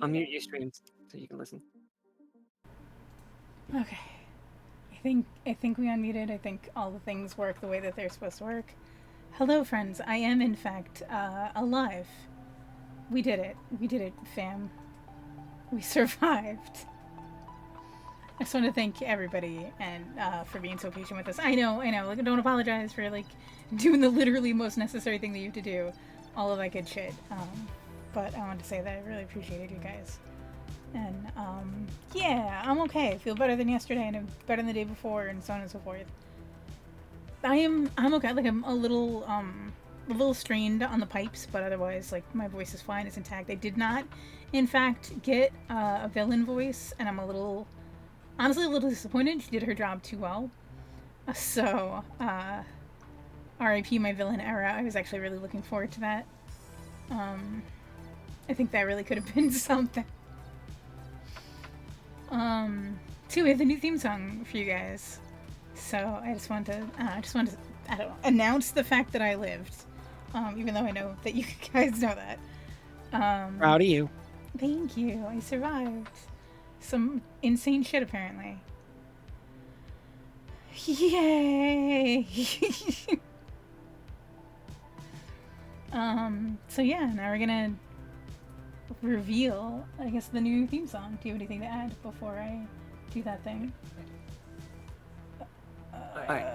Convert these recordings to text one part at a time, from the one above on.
Unmute your stream so you can listen. Okay. I think we unmuted. I think all the things work the way that they're supposed to work. Hello, friends. I am, in fact, alive. We did it. We did it, fam. We survived. I just want to thank everybody and for being so patient with us. I know. Like, don't apologize for like doing the literally most necessary thing that you have to do, all of that good shit. But I wanted to say that I really appreciated you guys. And yeah, I'm okay. I feel better than yesterday, and I'm better than the day before, and so on and so forth. I'm okay. Like I'm a little strained on the pipes, but otherwise, like my voice is fine. It's intact. I did not, in fact, get a villain voice, and I'm honestly a little disappointed. She did her job too well. So, R.I.P. my villain era. I was actually really looking forward to that. I think that really could have been something. So we have the new theme song for you guys. So I just want to, I don't know, announce the fact that I lived. Even though I know that you guys know that. Proud of you. Thank you. I survived. Some insane shit, apparently. Yay! So yeah, now we're gonna reveal, I guess, the new theme song. Do you have anything to add before I do that thing? Alright.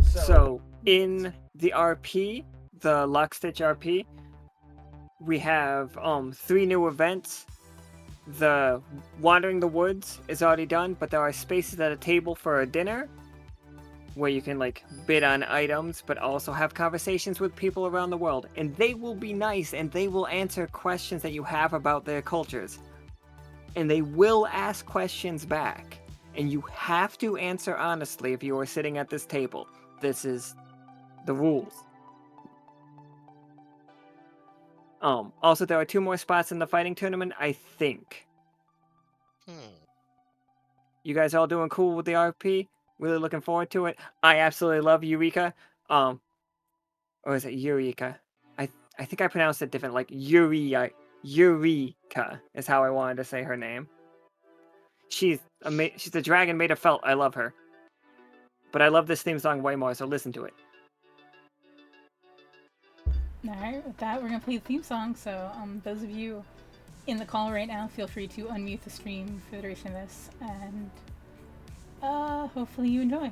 So, in the RP, the Lockstitch RP, we have 3 new events. The Wandering the Woods is already done, but there are spaces at a table for a dinner where you can like bid on items, but also have conversations with people around the world. And they will be nice, and they will answer questions that you have about their cultures. And they will ask questions back. And you have to answer honestly if you are sitting at this table. This is the rules. Also, there are 2 more spots in the fighting tournament, I think. You guys all doing cool with the RP? Really looking forward to it. I absolutely love Eureka. Or is it Eureka? I think I pronounced it different, like Eureka is how I wanted to say her name. She's a dragon made of felt. I love her. But I love this theme song way more, so listen to it. Alright, with that, we're gonna play the theme song, so those of you in the call right now, feel free to unmute the stream for the duration of this, and Hopefully you enjoy.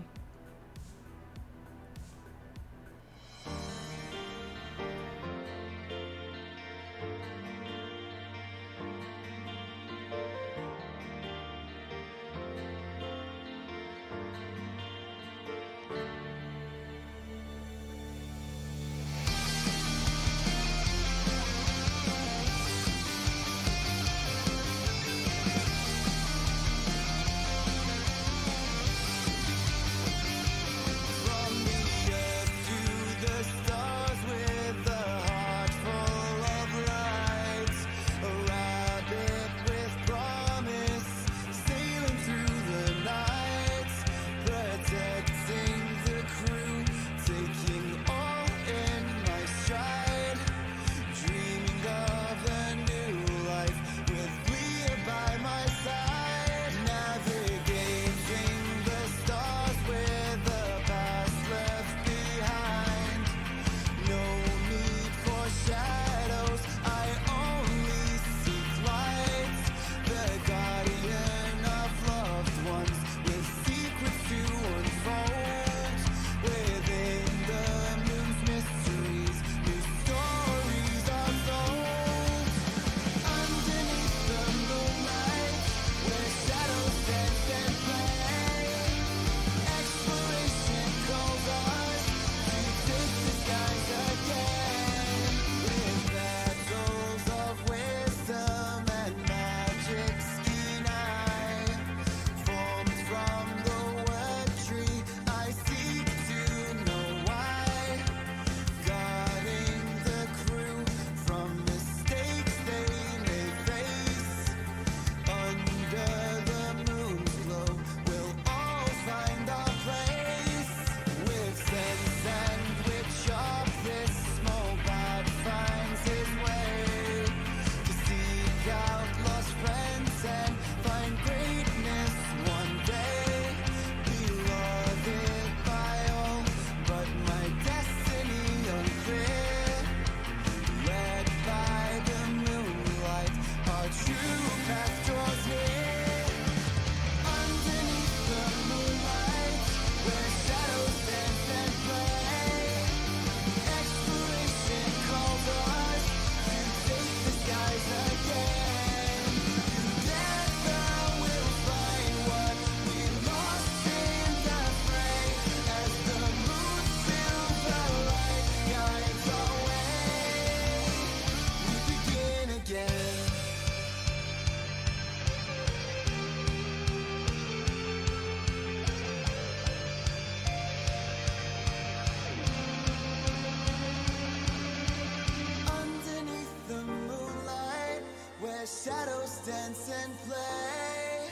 Shadows dance and play.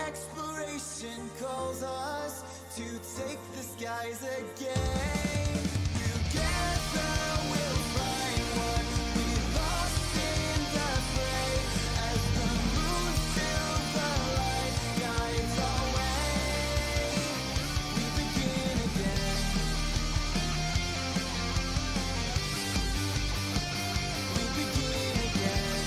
Exploration calls us to take the skies again. Together we'll find what we lost in the fray. As the moon's silver light guides our way, we begin again. We begin again.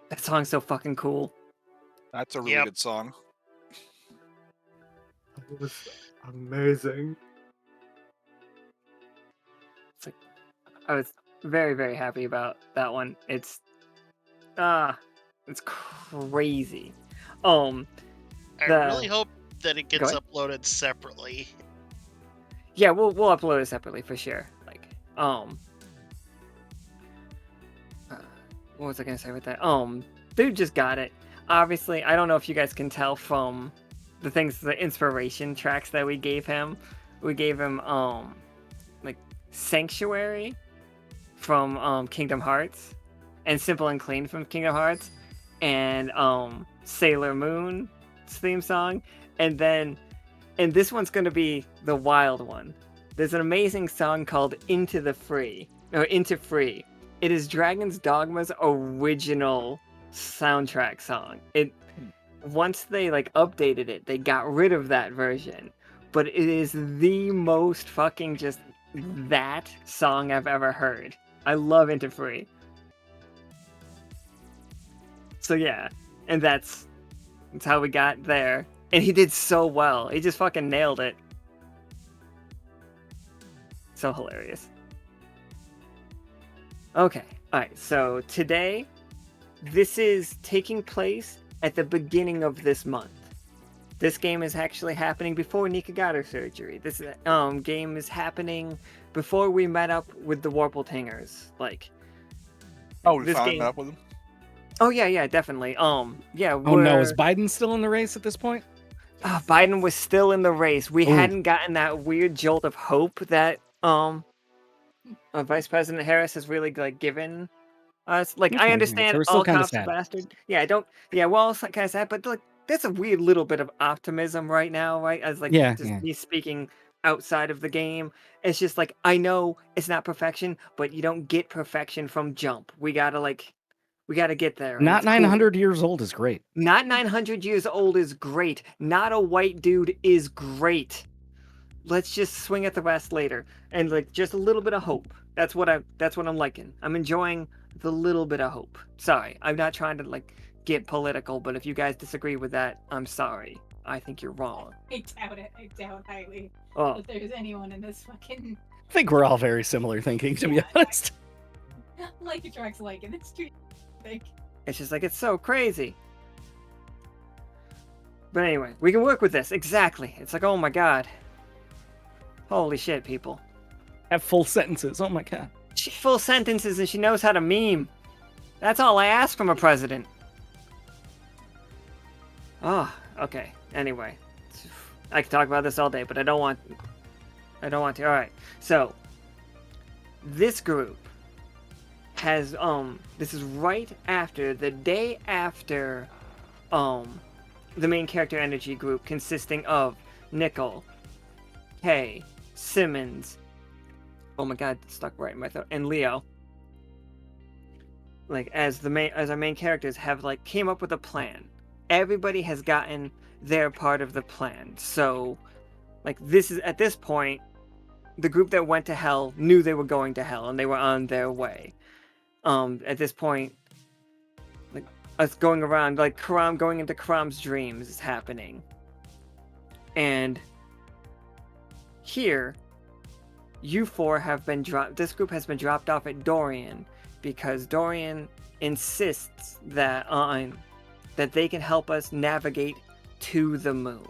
That song's so fucking cool. That's a really good song. It was amazing. It's like, I was very, very happy about that one. It's crazy. I The- really hope that it gets Go ahead. uploaded separately. Yeah, we'll upload it separately for sure. Like, what was I gonna say with that? Dude just got it. Obviously, I don't know if you guys can tell from the inspiration tracks that we gave him. We gave him like Sanctuary from Kingdom Hearts, and Simple and Clean from Kingdom Hearts, and Sailor Moon's theme song, and this one's gonna be the wild one. There's an amazing song called Into Free. It is Dragon's Dogma's original soundtrack song. once they like updated it, they got rid of that version. But it is the most fucking just that song I've ever heard. I love Into Free. So yeah, and that's how we got there. And he did so well. He just fucking nailed it. So hilarious. Okay, alright, so today, this is taking place at the beginning of this month. This game is actually happening before Nika got her surgery. This game is happening before we met up with the Warpletingers. Like, Oh, we this finally game- met up with him? oh yeah, definitely. Yeah, Oh no, is Biden still in the race at this point? Biden was still in the race. We Ooh. hadn't gotten that weird jolt of hope that Vice President Harris has really like given us. Like, Okay, I yeah, understand so we're still all kinda cops are sad. bastard. Yeah, we're all kind of sad, but like, there's a weird little bit of optimism right now, right? As like me speaking outside of the game. It's just like, I know it's not perfection, but you don't get perfection from jump. We gotta get there. and Not it's cool. 900 years old is great. Not 900 years old is great. Not a white dude is great. Let's just swing at the rest later, and like just a little bit of hope. That's what I'm liking. I'm enjoying the little bit of hope. Sorry, I'm not trying to like get political, but if you guys disagree with that, I'm sorry. I think you're wrong. I doubt it. I doubt highly Oh, that there's anyone in this fucking I think we're all very similar thinking, to be Yeah. honest. like a truck's like in the street. Like, it's just like it's so crazy. But anyway, we can work with this. Exactly. It's like, oh my god. Holy shit, people. Have full sentences. Oh my god. She full sentences and she knows how to meme. That's all I ask from a president. Oh, okay. Anyway, I could talk about this all day, but I don't want to. All right. So, this group has this is right after the day after the main character energy group consisting of Nickel, Kay, Simmons, oh my god, it's stuck right in my throat, and Leo. Like, as our main characters have like came up with a plan. Everybody has gotten their part of the plan. So, like, this is at this point, the group that went to hell knew they were going to hell and they were on their way. At this point, like us going around, like Karam going into Karam's dreams is happening. And here, you four have been dropped. This group has been dropped off at Dorian because Dorian insists that that they can help us navigate to the moon.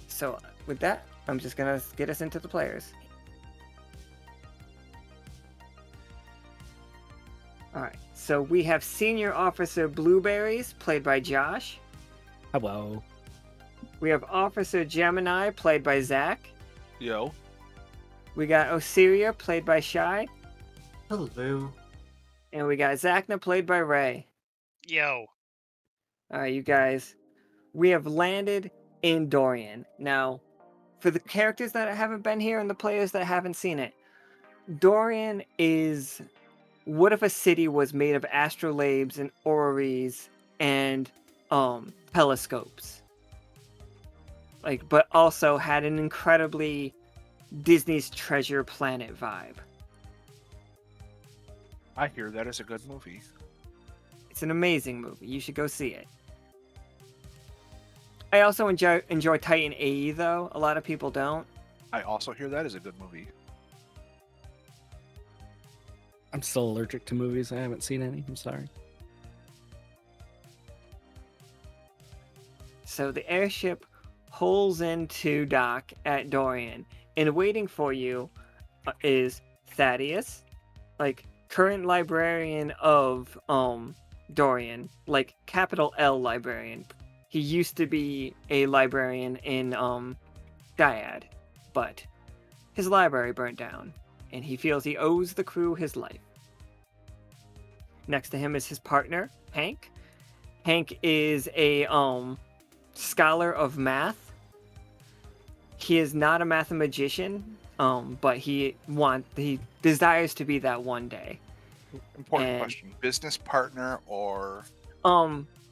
So with that, I'm just gonna get us into the players. Alright, so we have Senior Officer Blueberries, played by Josh. Hello. We have Officer Gemini, played by Zach. Yo. We got Osiria, played by Shy. Hello. And we got Zacna, played by Ray. Yo. Alright, you guys. We have landed in Dorian. Now, for the characters that haven't been here and the players that haven't seen it, Dorian is... What if a city was made of astrolabes and orreries and telescopes? Like, but also had an incredibly Disney's Treasure Planet vibe. I hear that is a good movie. It's an amazing movie. You should go see it. I also enjoy Titan AE though. A lot of people don't. I also hear that is a good movie. I'm still allergic to movies. I haven't seen any. I'm sorry. So the airship pulls into dock at Dorian, and waiting for you is Thaddeus, like current librarian of Dorian, like capital L librarian. He used to be a librarian in Dyad, but his library burnt down, and he feels he owes the crew his life. Next to him is his partner, Hank. Hank is a scholar of math. He is not a mathematician, but he desires to be that one day. Important question. Business partner or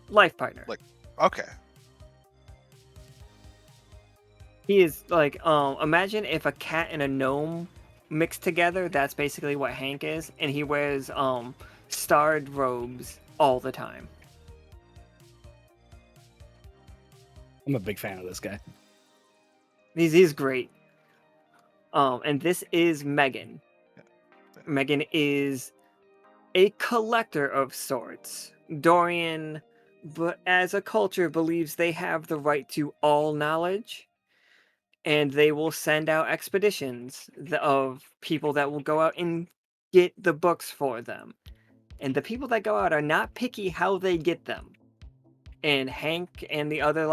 Life partner. Like, Okay. He is like, imagine if a cat and a gnome mixed together. That's basically what Hank is, and he wears starred robes all the time. I'm a big fan of this guy. He's great. And this is Megan. Megan is a collector of sorts. Dorian, but as a culture, believes they have the right to all knowledge, and they will send out expeditions of people that will go out and get the books for them. And the people that go out are not picky how they get them. And Hank and the other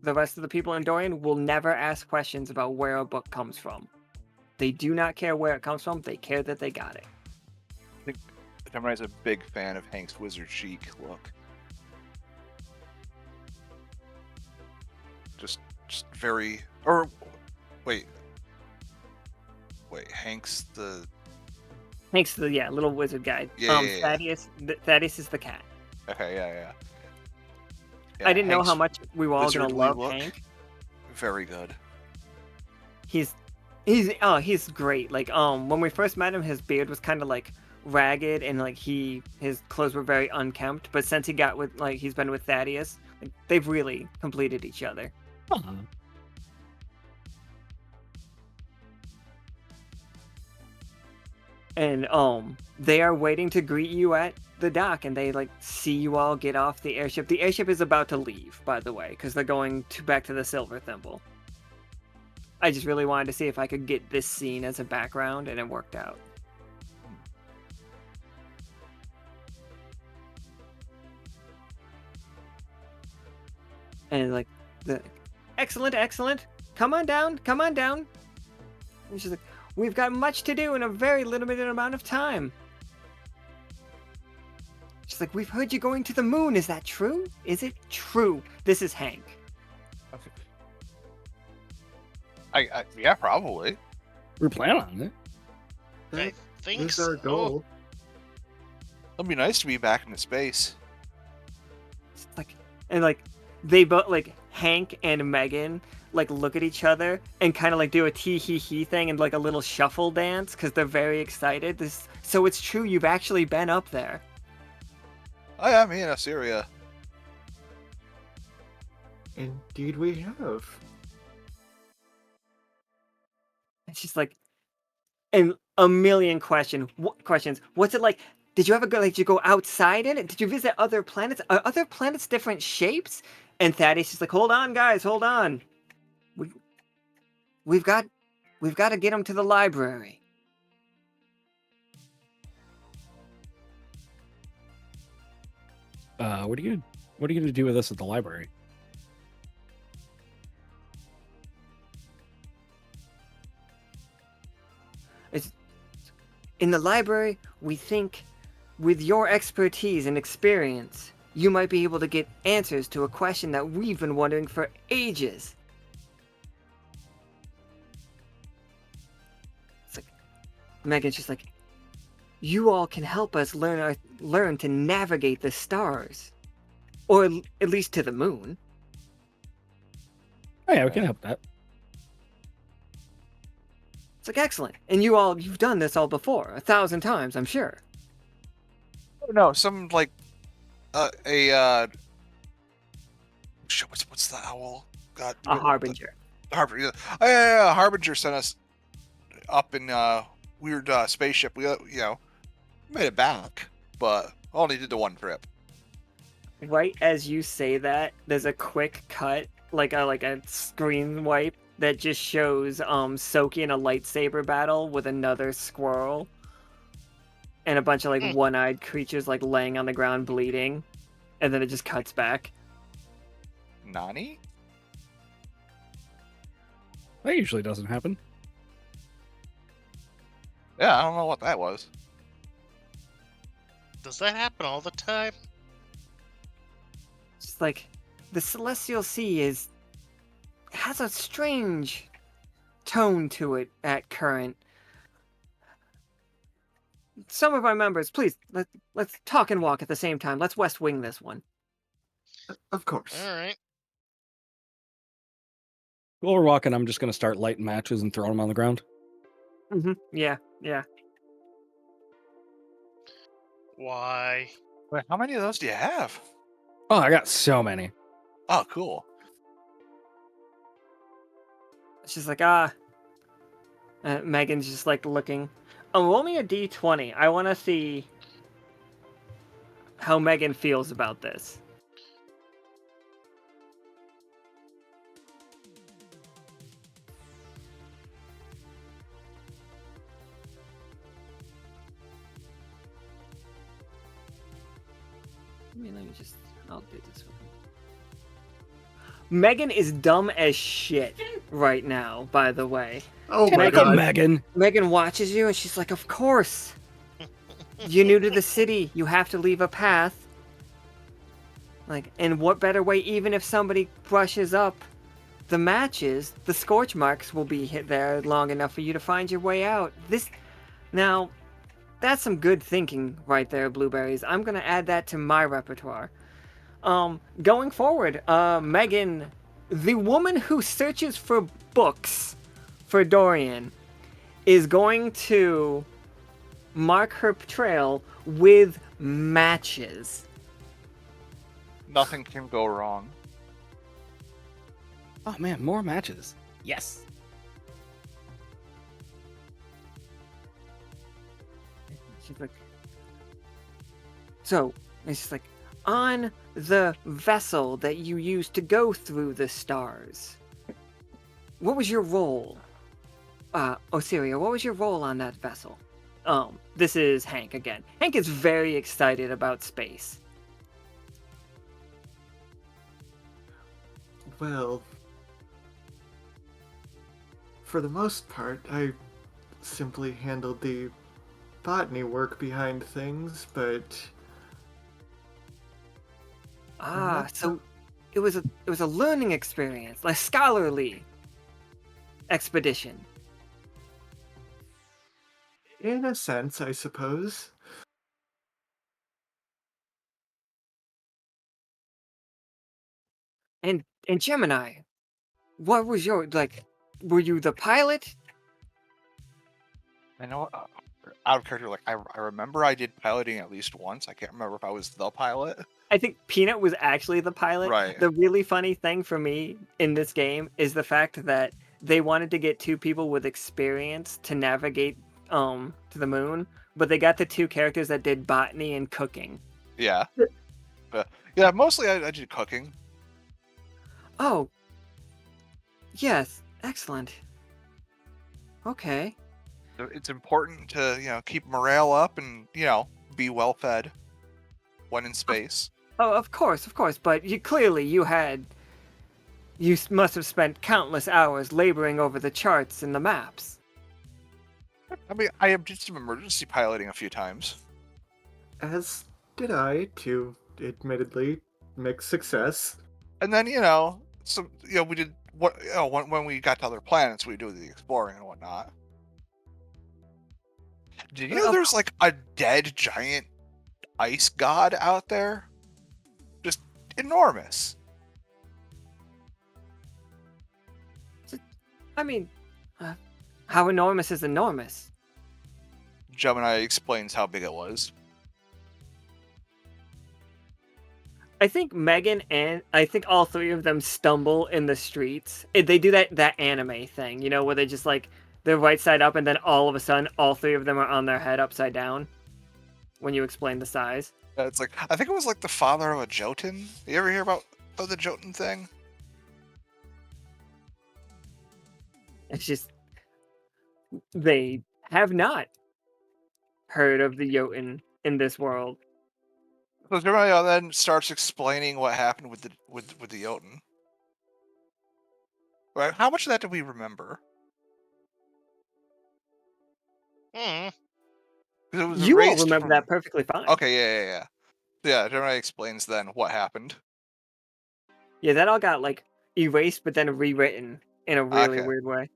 the rest of the people in Dorian will never ask questions about where a book comes from. They do not care where it comes from. They care that they got it. I think Gemini's a big fan of Hank's wizard chic look. Just very. Or wait, Hank's the. Thanks to the little wizard guy. Yeah. Thaddeus is the cat. Okay, yeah. I didn't know Hank's how much we were all gonna wizardly love look, Hank. Very good. He's great. Like when we first met him, his beard was kind of like ragged and like his clothes were very unkempt. But since he's been with Thaddeus, like, they've really completed each other. Huh. And they are waiting to greet you at the dock, and they like see you all get off the airship. The airship is about to leave, by the way, because they're going back to the Silver Thimble. I just really wanted to see if I could get this scene as a background, and it worked out. And like excellent, come on down. And she's like, we've got much to do in a very limited amount of time. She's like, we've heard you going to the moon. Is that true? Is it true? This is Hank. Yeah, probably. We're planning on it. I think That's our so. goal. It'd be nice to be back in space. It's like, and like they both like Hank and Megan like look at each other and kind of like do a tee hee hee thing and like a little shuffle dance because they're very excited. So it's true, you've actually been up there. Oh yeah, me and Osiria. Indeed we have. And she's like, and a million questions. What's it like? Did you ever go? Like, did you go outside in it? Did you visit other planets? Are other planets different shapes? And Thaddeus is like, hold on, guys, hold on. We've got to get him to the library. What are you gonna do with us at the library? In the library, we think with your expertise and experience, you might be able to get answers to a question that we've been wondering for ages. It's like, Megan's just like, you all can help us learn to navigate the stars. Or at least to the moon. Oh yeah, we can help that. It's like, excellent. And you've done this all before, 1,000 times, I'm sure. No, some like shit, what's the owl? God, A harbinger. Harbinger. Yeah. Harbinger sent us up in weird spaceship. We made it back, but only did the one trip. Right as you say that, there's a quick cut, like a screen wipe that just shows Soki in a lightsaber battle with another squirrel, and a bunch of like one-eyed creatures like laying on the ground bleeding, and then it just cuts back. Nani? That usually doesn't happen. Yeah, I don't know what that was. Does that happen all the time? It's like the Celestial Sea has a strange tone to it at current. Some of our members, please, let's talk and walk at the same time. Let's West Wing this one. Of course. All right. While we're walking, I'm just gonna start lighting matches and throwing them on the ground. Yeah, yeah. Why? Wait, how many of those do you have? Oh, I got so many. Oh, cool. She's like, Megan's just like looking. Roll me a d20. I want to see how Megan feels about this. Let me just. I'll do this one. Megan is dumb as shit right now, by the way. Oh my Typical god. Megan. Megan watches you and she's like, of course. You're new to the city. You have to leave a path. Like, and what better way, even if somebody brushes up the matches, the scorch marks will be hit there long enough for you to find your way out. Now, that's some good thinking right there, Blueberries. I'm going to add that to my repertoire. Going forward, Megan, the woman who searches for books for Dorian, is going to mark her trail with matches. Nothing can go wrong. Oh man, more matches. Yes. She's like, so, it's just like, on the vessel that you used to go through the stars, what was your role? Osiria, what was your role on that vessel? This is Hank again. Hank is very excited about space. Well, for the most part, I simply handled the botany work behind things, but So it was a learning experience, like scholarly expedition. in a sense, I suppose. And Gemini, what was your were you the pilot? I know, out of character, like, I remember I did piloting at least once. I can't remember if I was the pilot. I think Peanut was actually the pilot. Right. The really funny thing for me in this game is the fact that they wanted to get two people with experience to navigate to the moon, but they got the two characters that did botany and cooking. Yeah. Yeah, mostly I did cooking. Oh. Yes, excellent. Okay. It's important to, keep morale up and, be well fed when in space. Oh, of course, but you must have spent countless hours laboring over the charts and the maps. I mean, I did some emergency piloting a few times. As did I, to admittedly mixed success. And then, we did when we got to other planets, we do the exploring and whatnot. Did you know there's like a dead giant ice god out there? Just enormous. I mean, how enormous is enormous? Gemini explains how big it was. I think Megan and I think all three of them stumble in the streets. They do that anime thing, where they just like they're right side up and then all of a sudden all three of them are on their head upside down when you explain the size. It's like, I think it was like the father of a Jotun. You ever hear about the Jotun thing? It's just they have not heard of the Jotun in this world. So Gemini then starts explaining what happened with the Jotun. Right? How much of that do we remember? Hmm. 'Cause it was You all erased remember from- that perfectly fine. Okay, yeah. Yeah, Gemini explains then what happened. Yeah, that all got like erased but then rewritten in a really Okay. weird way.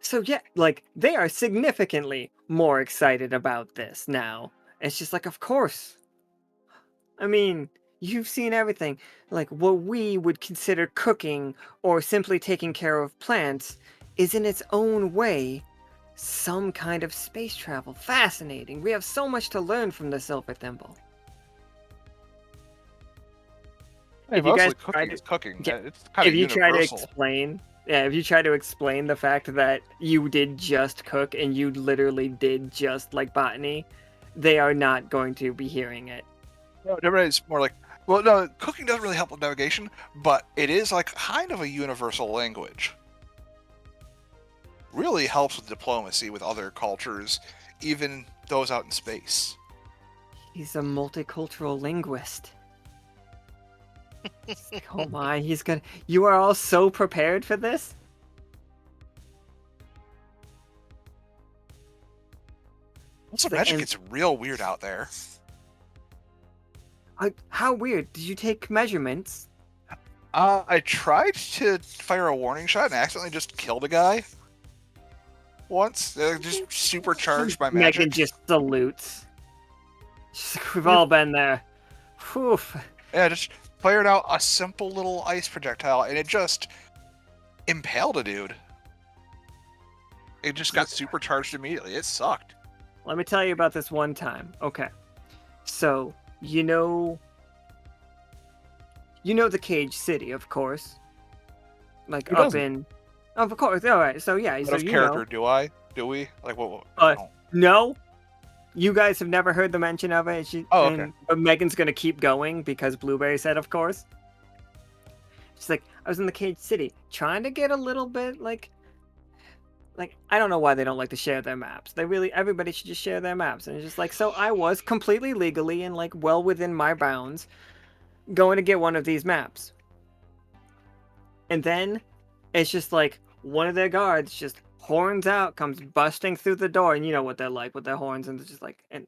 So yeah, like they are significantly more excited about this now. It's just like, of course. I mean, You've seen everything. Like, what we would consider cooking or simply taking care of plants is in its own way some kind of space travel. Fascinating. We have so much to learn from the Silver Thimble. Hey, If you guys mostly try cooking to- is cooking. Yeah, It's kind of if you try to universal. explain, yeah, if you try to explain the fact that you did just cook and you literally did just like botany, they are not going to be hearing it. No, everybody's more like, well, no, cooking doesn't really help with navigation, but it is like kind of a universal language. Really helps with diplomacy with other cultures, even those out in space. He's a multicultural linguist. Oh my, he's gonna. You are all so prepared for this? Also, The magic end- gets real weird out there. How weird. Did you take measurements? I tried to fire a warning shot and accidentally just killed a guy. Once. Just supercharged by magic. Megan just salutes. We've all been there. Whew. Yeah, just fired out a simple little ice projectile and it just impaled a dude. It just got supercharged immediately. It sucked. Let me tell you about this one time. Okay. So, you know the Cage City, of course. Like Who up doesn't? in Of course. All right. So yeah, Out so of you character, know. do I? Do we? Like what? Uh, No. You guys have never heard the mention of it. Oh, okay. But Megan's going to keep going because Blueberry said, of course. She's like, I was in the Cage City trying to get a little bit like I don't know why they don't like to share their maps. Everybody should just share their maps. And it's just like, so I was completely legally and like well within my bounds going to get one of these maps. And then it's just like one of their guards just horns out, comes busting through the door, and you know what they're like with their horns, and it's just like and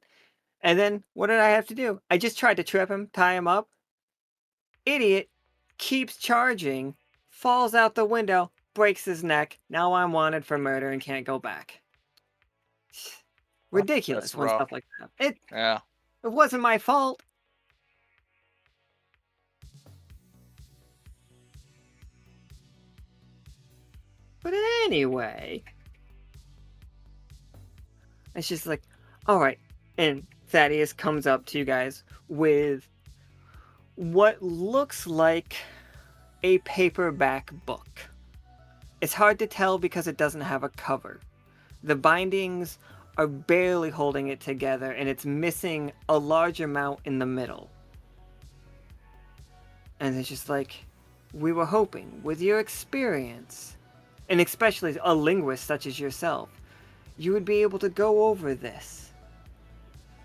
then what did I have to do? I just tried to trip him, tie him up. Idiot keeps charging, falls out the window, breaks his neck. Now I'm wanted for murder and can't go back. Ridiculous That's when rough. stuff like that. Yeah. It wasn't my fault. But anyway, it's just like, all right. And Thaddeus comes up to you guys with what looks like a paperback book. It's hard to tell because it doesn't have a cover. The bindings are barely holding it together, and it's missing a large amount in the middle. And it's just like, we were hoping, with your experience, and especially a linguist such as yourself, you would be able to go over this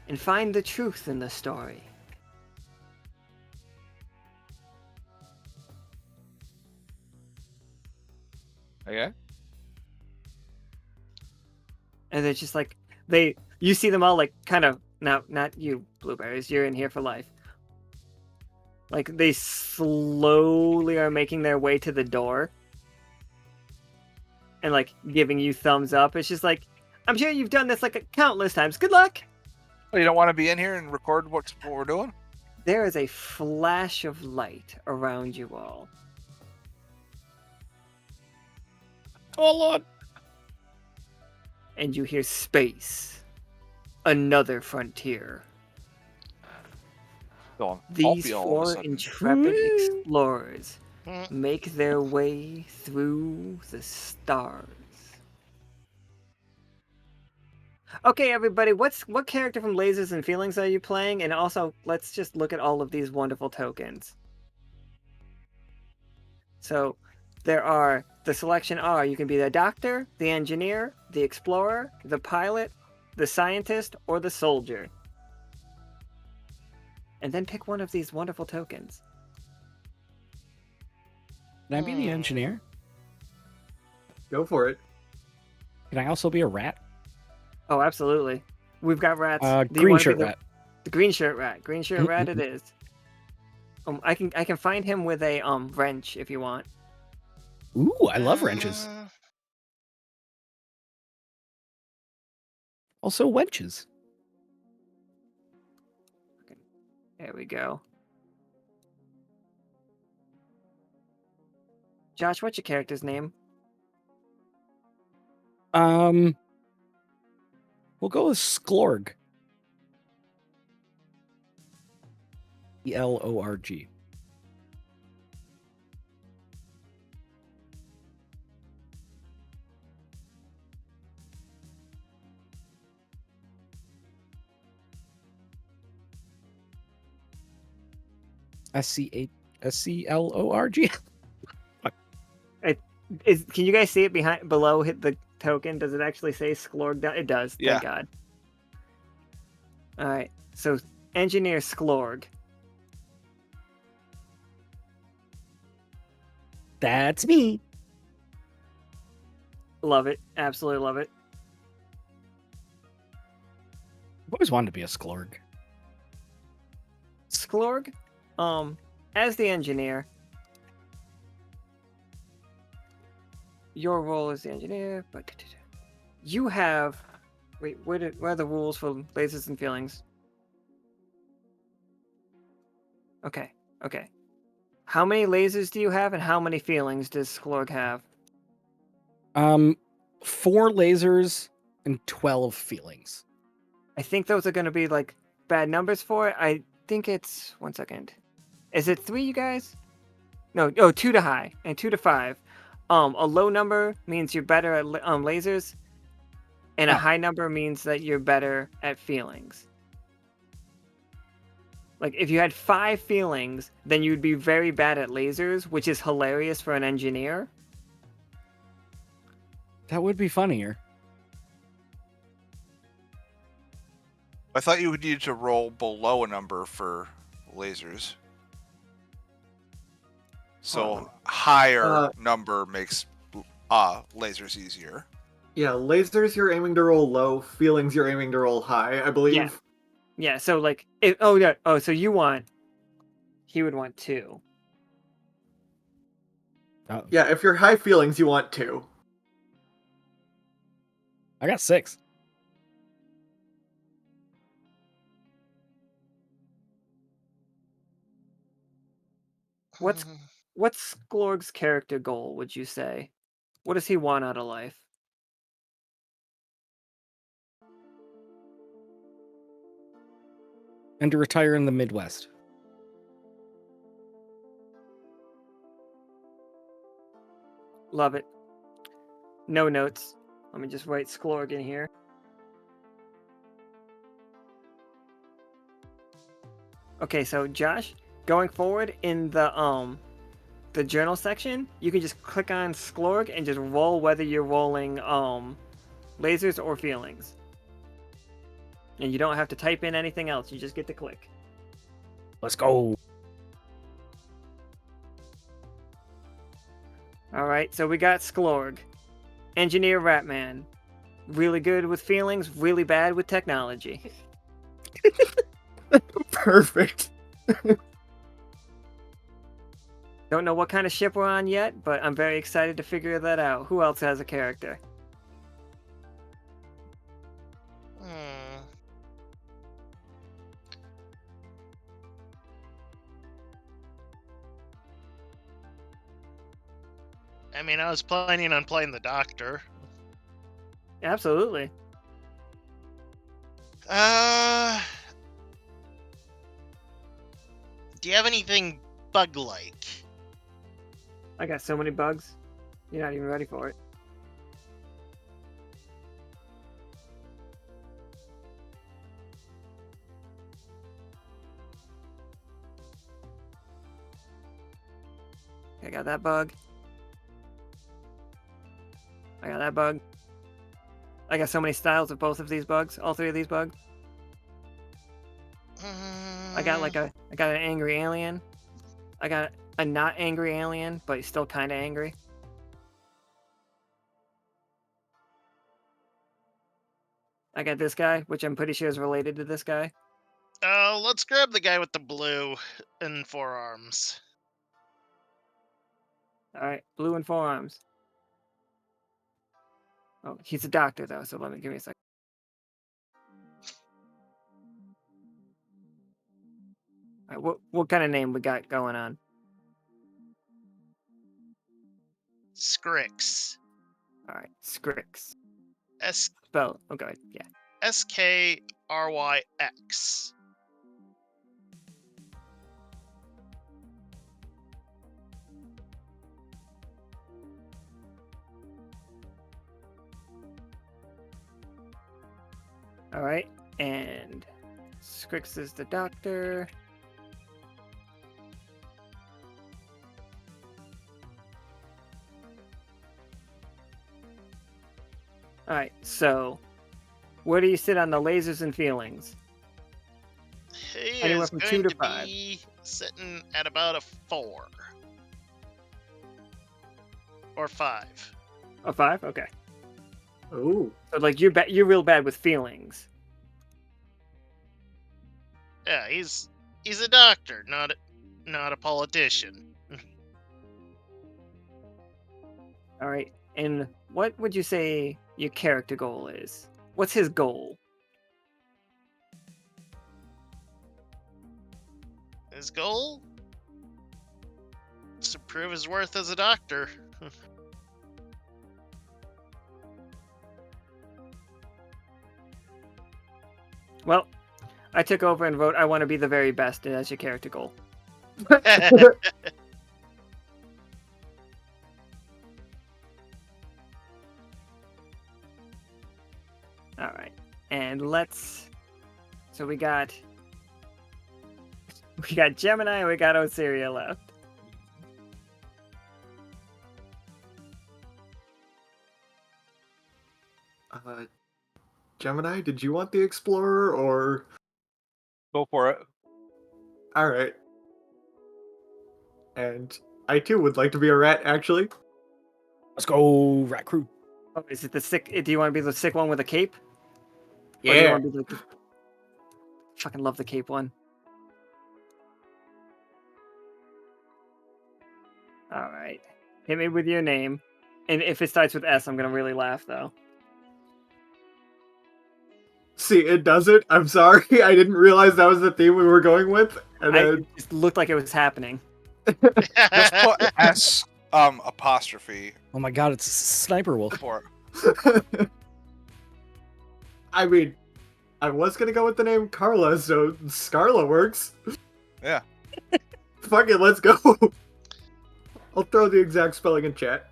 and find the truth in the story. Okay. And they're just like, you see them all like kind of, not you, Blueberries, you're in here for life. Like they slowly are making their way to the door and like giving you thumbs up. It's just like, I'm sure you've done this like countless times. Good luck. Oh, you don't want to be in here and record what we're doing? There is a flash of light around you all. Oh Lord! And you hear space. Another frontier. Going These pulpy all of a four sudden. intrepid explorers Mm. make their way through the stars. Okay, everybody, what character from Lasers and Feelings are you playing? And also, let's just look at all of these wonderful tokens. So, the selection are, you can be the doctor, the engineer, the explorer, the pilot, the scientist, or the soldier. And then pick one of these wonderful tokens. Can I be the engineer? Go for it. Can I also be a rat? Oh, absolutely. We've got rats. Do you Green wanna be shirt the- rat. The green shirt rat. Green shirt rat it is. I can find him with a wrench if you want. Ooh, I love wrenches. Also wenches. There we go. Josh, what's your character's name? We'll go with Sklorg. Elorg. Sclorg. Can you guys see it below hit the token? Does it actually say Sklorg down? It does. Yeah. Thank God. All right. So engineer Sklorg. That's me. Love it. Absolutely love it. I've always wanted to be a Sklorg. Sklorg, as the engineer, your role as the engineer, but you have. Wait, where are the rules for lasers and feelings? Okay. How many lasers do you have, and how many feelings does Sklorg have? 4 lasers and 12 feelings. I think those are going to be like bad numbers for it. I think it's 1 second. Is it 3, you guys? No, 2 to high and 2 to 5. A low number means you're better at lasers, and a high number means that you're better at feelings. Like if you had 5 feelings, then you'd be very bad at lasers, which is hilarious for an engineer. That would be funnier. I thought you would need to roll below a number for lasers. So higher number makes lasers easier. Yeah, lasers you're aiming to roll low, feelings you're aiming to roll high, I believe. Yeah, so like so he would want 2. Oh, Yeah, if you're high feelings, you want 2. I got 6. What's Sklorg's character goal, would you say? What does he want out of life? And to retire in the Midwest. Love it. No notes. Let me just write Sklorg in here. Okay, so Josh, going forward in the journal section, you can just click on Sklorg and just roll whether you're rolling lasers or feelings. And you don't have to type in anything else, you just get to click. Let's go. Alright, so we got Sklorg. Engineer Ratman. Really good with feelings, really bad with technology. Perfect. Don't know what kind of ship we're on yet, but I'm very excited to figure that out. Who else has a character? I mean, I was planning on playing the Doctor. Absolutely. Do you have anything bug-like? I got so many bugs. You're not even ready for it. I got that bug. I got that bug. I got so many styles of both of these bugs, all 3 of these bugs. I got an angry alien. I got a not angry alien, but he's still kind of angry. I got this guy, which I'm pretty sure is related to this guy. Let's grab the guy with the blue and forearms. All right, blue and forearms. Oh, he's a doctor though, so give me a second. All right, what kind of name we got going on? Scrix. All right, Scrix. S Spell. Oh, go ahead. Yeah. SKRYX. All right, and Scrix is the doctor. All right, so where do you sit on the lasers and feelings? He Anywhere is from going 2 to to 5. be sitting at about a 4 or 5. A 5? Okay. Ooh. So like you're real bad with feelings. Yeah, he's a doctor, not a politician. All right, and what would you say your character goal is? What's his goal? His goal is to prove his worth as a doctor. Well, I took over and wrote I want to be the very best as your character goal. All right, and so we got Gemini, we got Osiria left. Gemini, did you want the explorer or? Go for it. All right. And I too would like to be a rat, actually. Let's go, Rat Crew. Oh, is it the sick? Do you want to be the sick one with a cape? Or do you Yeah. want to be the fucking love the cape one. All right, hit me with your name, and if it starts with S, I'm gonna really laugh though. See, it doesn't. I'm sorry. I didn't realize that was the theme we were going with. And It just looked like it was happening. Just put S apostrophe Oh my god, it's a sniper wolf. for I mean, I was gonna go with the name Carla, so Scarla works. Yeah. Fuck it, let's go. I'll throw the exact spelling in chat.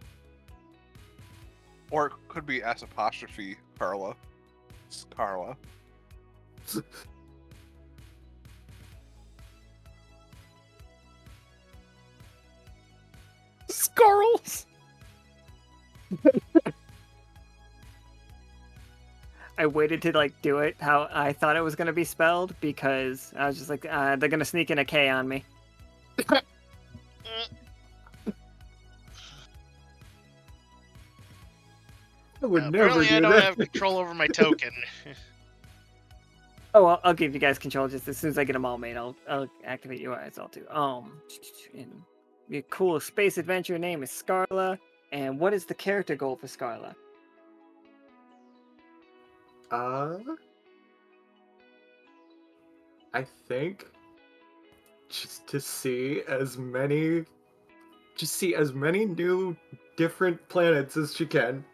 Or it could be S apostrophe Carla. It's Carla. Scarls! I waited to like do it how I thought it was gonna be spelled because I was just like, they're gonna sneak in a K on me. I would never Apparently, do I don't that. have control over my token. Oh, I'll give you guys control just as soon as I get them all made. I'll activate you guys all too. And your cool space adventure name is Scarla. And what is the character goal for Scarla? I think just to see as many new different planets as she can.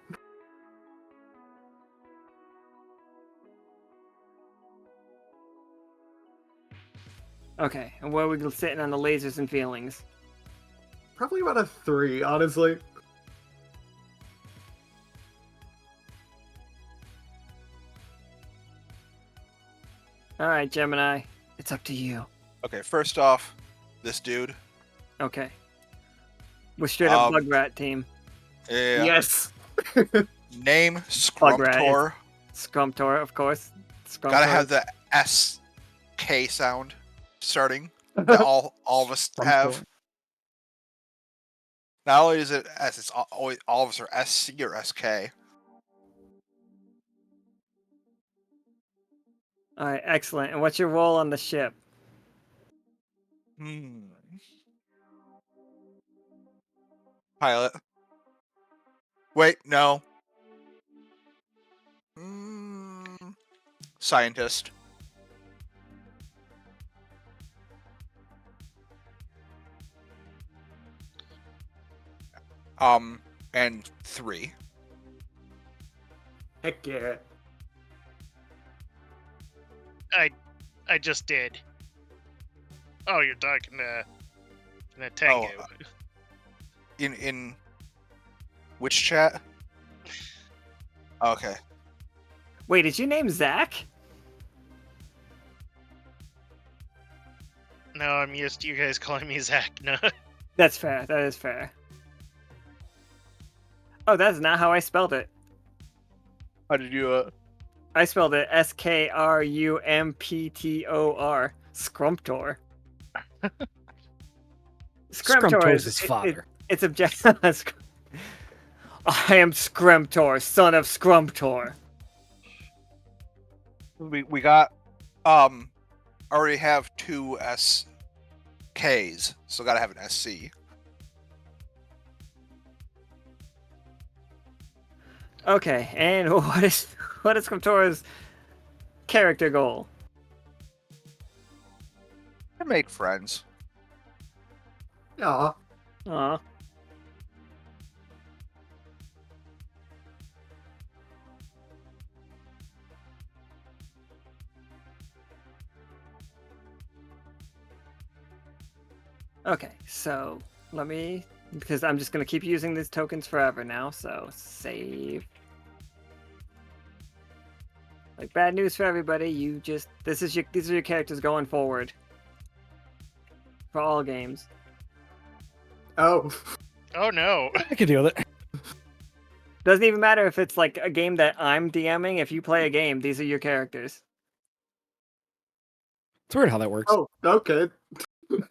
Okay, and where are we sitting on the lasers and feelings? Probably about a 3, honestly. All right, Gemini, it's up to you. Okay, first off, this dude. Okay, we're straight up Um, Bug Rat team. Yeah. Yes. Name Bug Rat Scrumptor. Scrumptor, of course. Scrumptor. Gotta have the SK sound starting that all of us have. Not only is it S, it's always all of us are SC or SK. All right, excellent. And what's your role on the ship? Pilot. Wait, no. Scientist. And 3. Heck yeah. I just did. Oh, you're talking to Tengu. Oh, in which chat? Okay. Wait, is your name Zach? No, I'm used to you guys calling me Zacna. That's fair. That is fair. Oh, that's not how I spelled it. How did you? I spelled it Skrumptor. Scrumptor. Scrumptor is is his father. it's objective. I am Scrumptor, son of Scrumptor. We got already have 2 SKs, so gotta have an SC. Okay, and what is Scrumptor's character goal? To make friends. Aw. Aw. Okay, so let me, because I'm just gonna keep using these tokens forever now, so save. Like, bad news for everybody, these are your characters going forward. For all games. Oh. Oh no. I could deal with it. Doesn't even matter if it's like a game that I'm DMing, if you play a game, these are your characters. It's weird how that works. Oh, okay. Could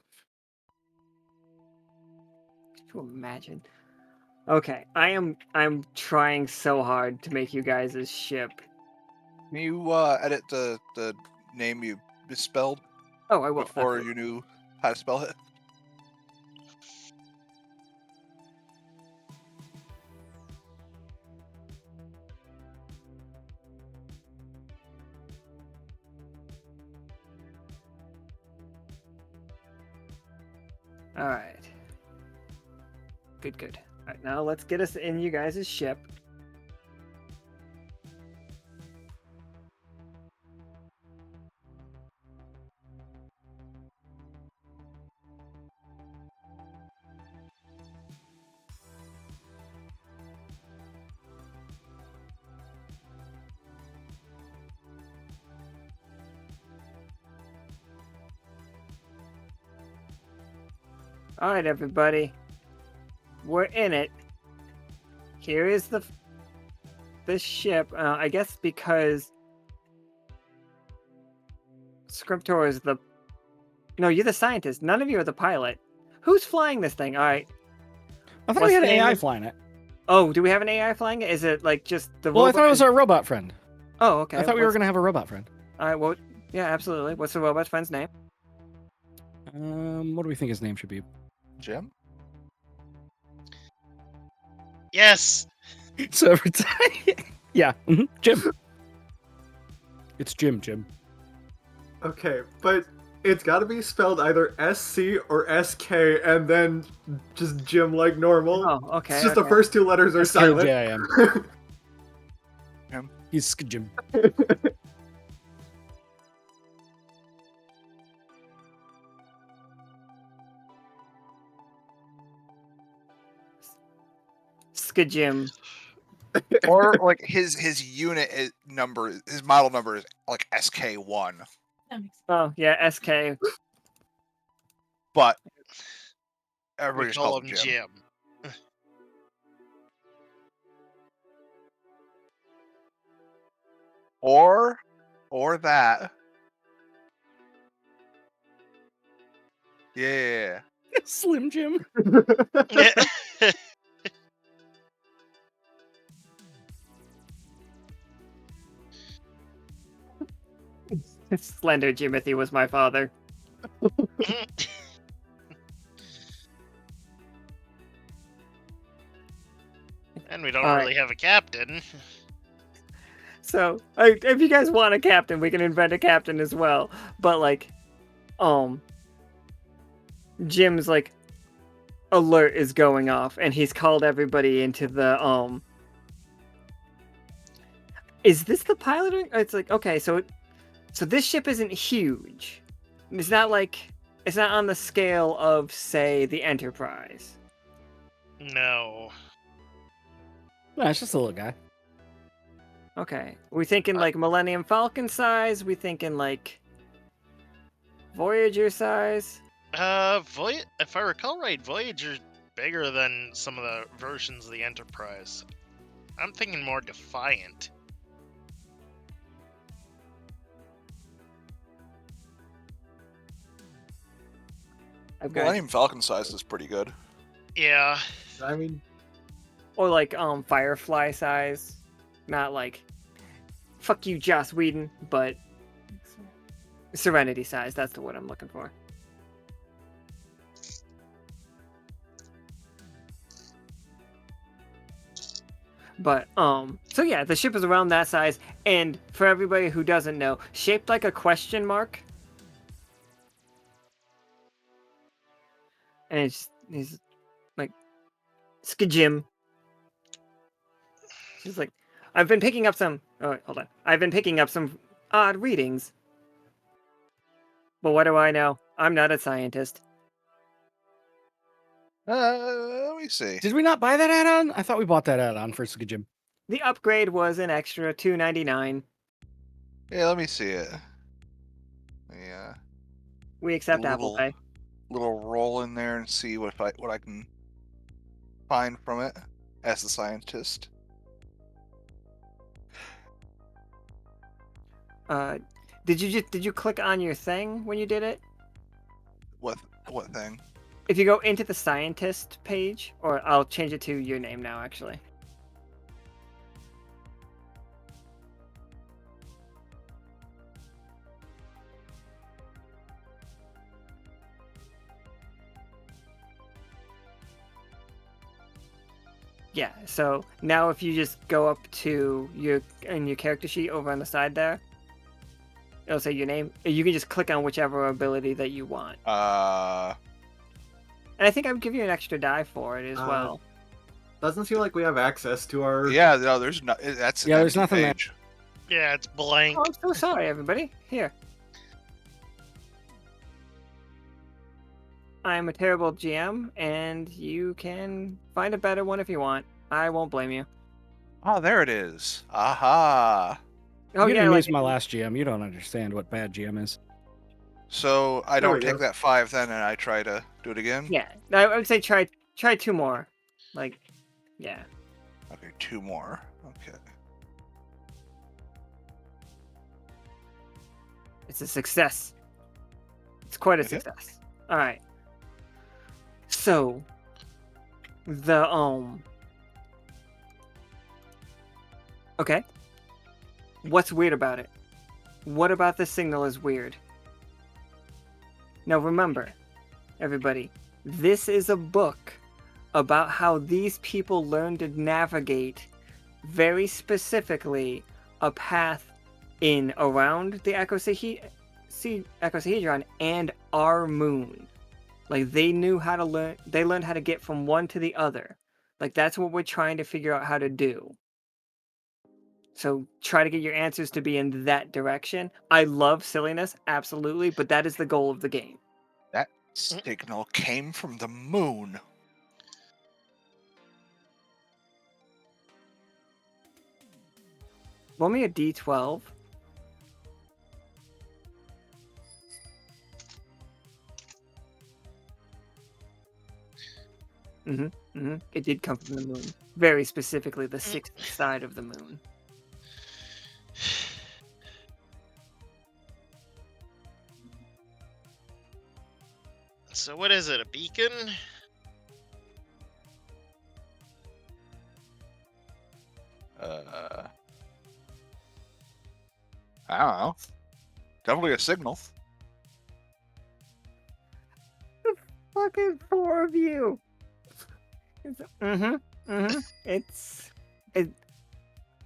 you imagine? Okay, I'm trying so hard to make you guys' ship. Can you edit the name you misspelled Oh, I will. before you knew how to spell it? Alright. Good. Alright, now let's get us in you guys' ship. Alright, everybody. We're in it. Here is the ship. I guess because Scriptor is the... No, you're the scientist. None of you are the pilot. Who's flying this thing? Alright. I thought What's we had the an name AI of- flying it. Oh, do we have an AI flying it? Is it like just the Well, I robot? thought it was our robot friend. Oh, okay. I thought we were going to have a robot friend. Alright, well, yeah, absolutely. What's the robot friend's name? What do we think his name should be? Jim? Yes. So every time... yeah, Jim. It's Jim. Okay, but it's gotta be spelled either SC or SK and then just Jim like normal. Oh, okay. It's just the first 2 letters are silent. Jim. He's Jim. Skajim. Or like his unit number, his model number is like SK1, Oh, yeah, SK. but We everybody just call calls him him Jim. Jim. Or that. Yeah. Slim Jim. Slender Jimothy was my father. And we don't Alright. really have a captain. So, if you guys want a captain, we can invent a captain as well. But, like, Jim's, like, alert is going off, and he's called everybody into the Is this the piloting? It's like, okay, so this ship isn't huge. It's not on the scale of, say, the Enterprise. No. No, it's just a little guy. Okay, we thinking like Millennium Falcon size? We thinking like Voyager size? If I recall right, Voyager's bigger than some of the versions of the Enterprise. I'm thinking more Defiant. Millennium Falcon size is pretty good. Yeah. I mean, Or like Firefly size. Not like fuck you, Joss Whedon, but Serenity size. That's the word I'm looking for. But so yeah, the ship is around that size, and for everybody who doesn't know, shaped like a question mark. And he's like Skajim. She's like, I've been picking up some. Oh, hold on. I've been picking up some odd readings. But what do I know? I'm not a scientist. Let me see. Did we not buy that add-on? I thought we bought that add-on for Skajim. The upgrade was an extra $2.99. Yeah, let me see it. Yeah. We accept A Apple little- Pay. Little roll in there and see what I can find from it as a scientist. Did you click on your thing when you did it? What thing? If you go into the scientist page, or I'll change it to your name now, actually. Yeah, so now if you just go up to your character sheet over on the side there, it'll say your name. You can just click on whichever ability that you want. And I think I would give you an extra die for it as well. doesn't seem like we have access to our. Yeah, no, there's no. That's an Yeah, there's empty nothing there. page. Yeah, it's blank. Oh, I'm so sorry, everybody. Here. I'm a terrible GM, and you can find a better one if you want. I won't blame you. Oh, there it is. Aha. Oh, you yeah, didn't like, use my last GM. You don't understand what bad GM is. So I There we don't take go. that 5 then, and I try to do it again. yeah. I would say try 2 more. Like, yeah. Okay, 2 more. Okay. It's a success. It's quite a Okay. success. All right. So, the Okay. What's weird about it? What about the signal is weird? Now remember, everybody, this is a book about how these people learn to navigate very specifically a path in around the icosahedron and our moon. Like they learned how to get from one to the other. Like that's what we're trying to figure out how to do. So try to get your answers to be in that direction. I love silliness, absolutely, but that is the goal of the game. That signal came from the moon. Roll me a D12. It did come from the moon. Very specifically, the 6th side of the moon. So what is it? A beacon? I don't know. Definitely a signal. Fucking 4 of you. It's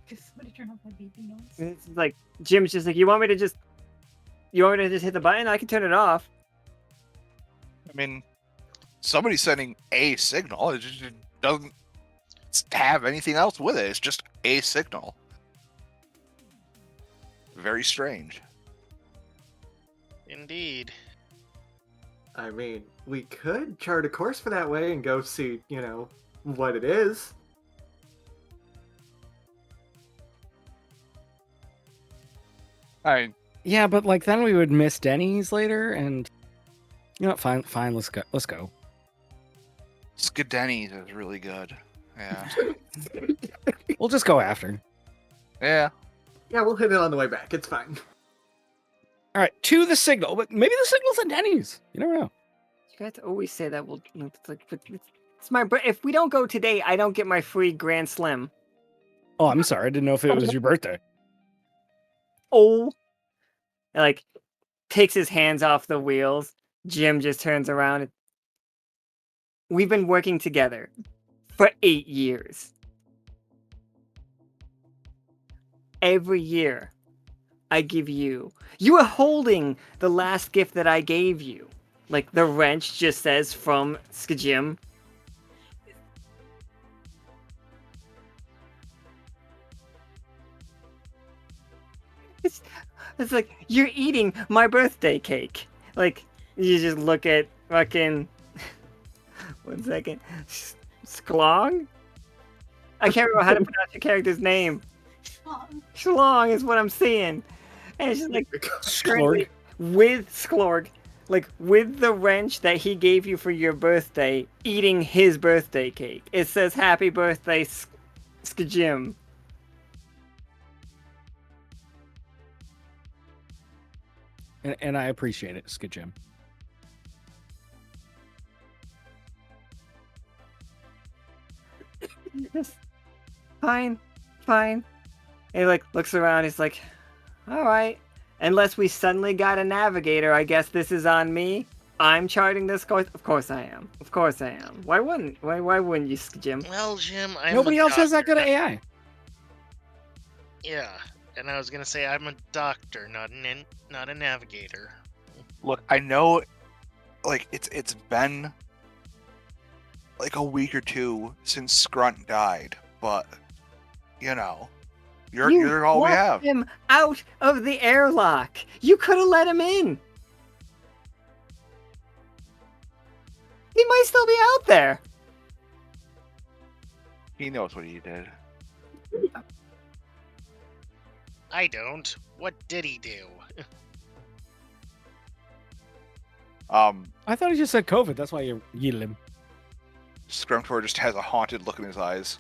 Just somebody turn off my beeping noise. it's like Jim's just like, you want me to just hit the button? I can turn it off. I mean, somebody's sending a signal. It just doesn't have anything else with it. It's just a signal. Very strange. Indeed. I mean, we could chart a course for that way and go see, what it is. Yeah, but like then we would miss Denny's later, and you know what? Fine. Let's go. Skadenny's is really good. Yeah. We'll just go after. Yeah. Yeah, we'll hit it on the way back. It's fine. All right, to the signal, but maybe the signal's at Denny's. You never know. You guys always say that. It's my. If we don't go today, I don't get my free Grand Slim. Oh, I'm sorry. I didn't know if it was your birthday. Oh. Like, takes his hands off the wheels. Jim just turns around. We've been working together for 8 years. Every year, I give you. You are holding the last gift that I gave you. Like, the wrench just says from Skajim. It's like, you're eating my birthday cake. Like, you just look at fucking... 1 second. Sklong? I can't remember how to pronounce your character's name. Shlong is what I'm seeing. And it's just like... Sklorg. With Sklorg. Like, with the wrench that he gave you for your birthday, eating his birthday cake. It says, happy birthday, Skajim. And I appreciate it, Skajim. Fine. And he like looks around, he's like, alright. Unless we suddenly got a navigator, I guess this is on me. I'm charting this course. Of course I am. Why wouldn't you, Jim? Well, Jim, I'm Nobody a else has that doctor. good of AI. Yeah, and I was gonna say I'm a doctor, not a navigator. Look, I know, like it's been like a week or two since Scrunt died, but you're all we let have. him out of the airlock. You could have let him in. He might still be out there. He knows what he did. I don't. What did he do? I thought he just said COVID. That's why you yeeted him. Scrumtor just has a haunted look in his eyes.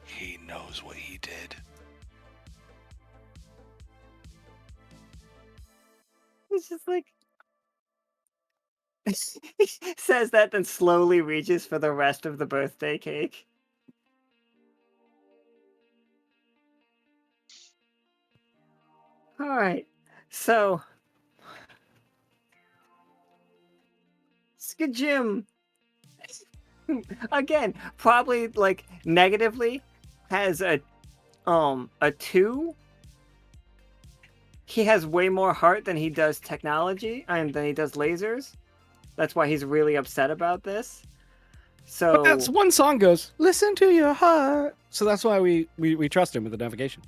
He knows what he did. He's just like... he says that, then slowly reaches for the rest of the birthday cake. Alright, so... Skajim, again, probably like negatively has a 2. He has way more heart than he does technology, and than he does lasers. That's why he's really upset about this. So But that's one song goes, listen to your heart. So that's why we trust him with the navigation.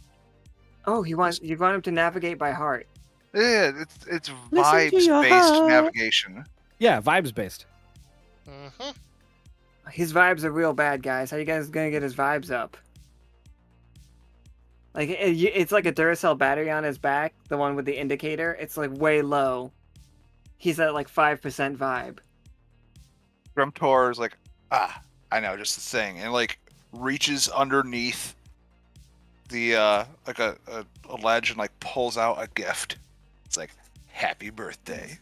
oh, you want him to navigate by heart. Yeah, it's Listen to your vibes-based heart. navigation. Yeah, vibes based. Mm-hmm. His vibes are real bad, guys. How you guys gonna get his vibes up? Like, it's like a Duracell battery on his back, the one with the indicator. It's like way low. He's at like 5% vibe. Grumtor is like, I know, just the thing, and like reaches underneath the like a ledge and like pulls out a gift. It's like, happy birthday.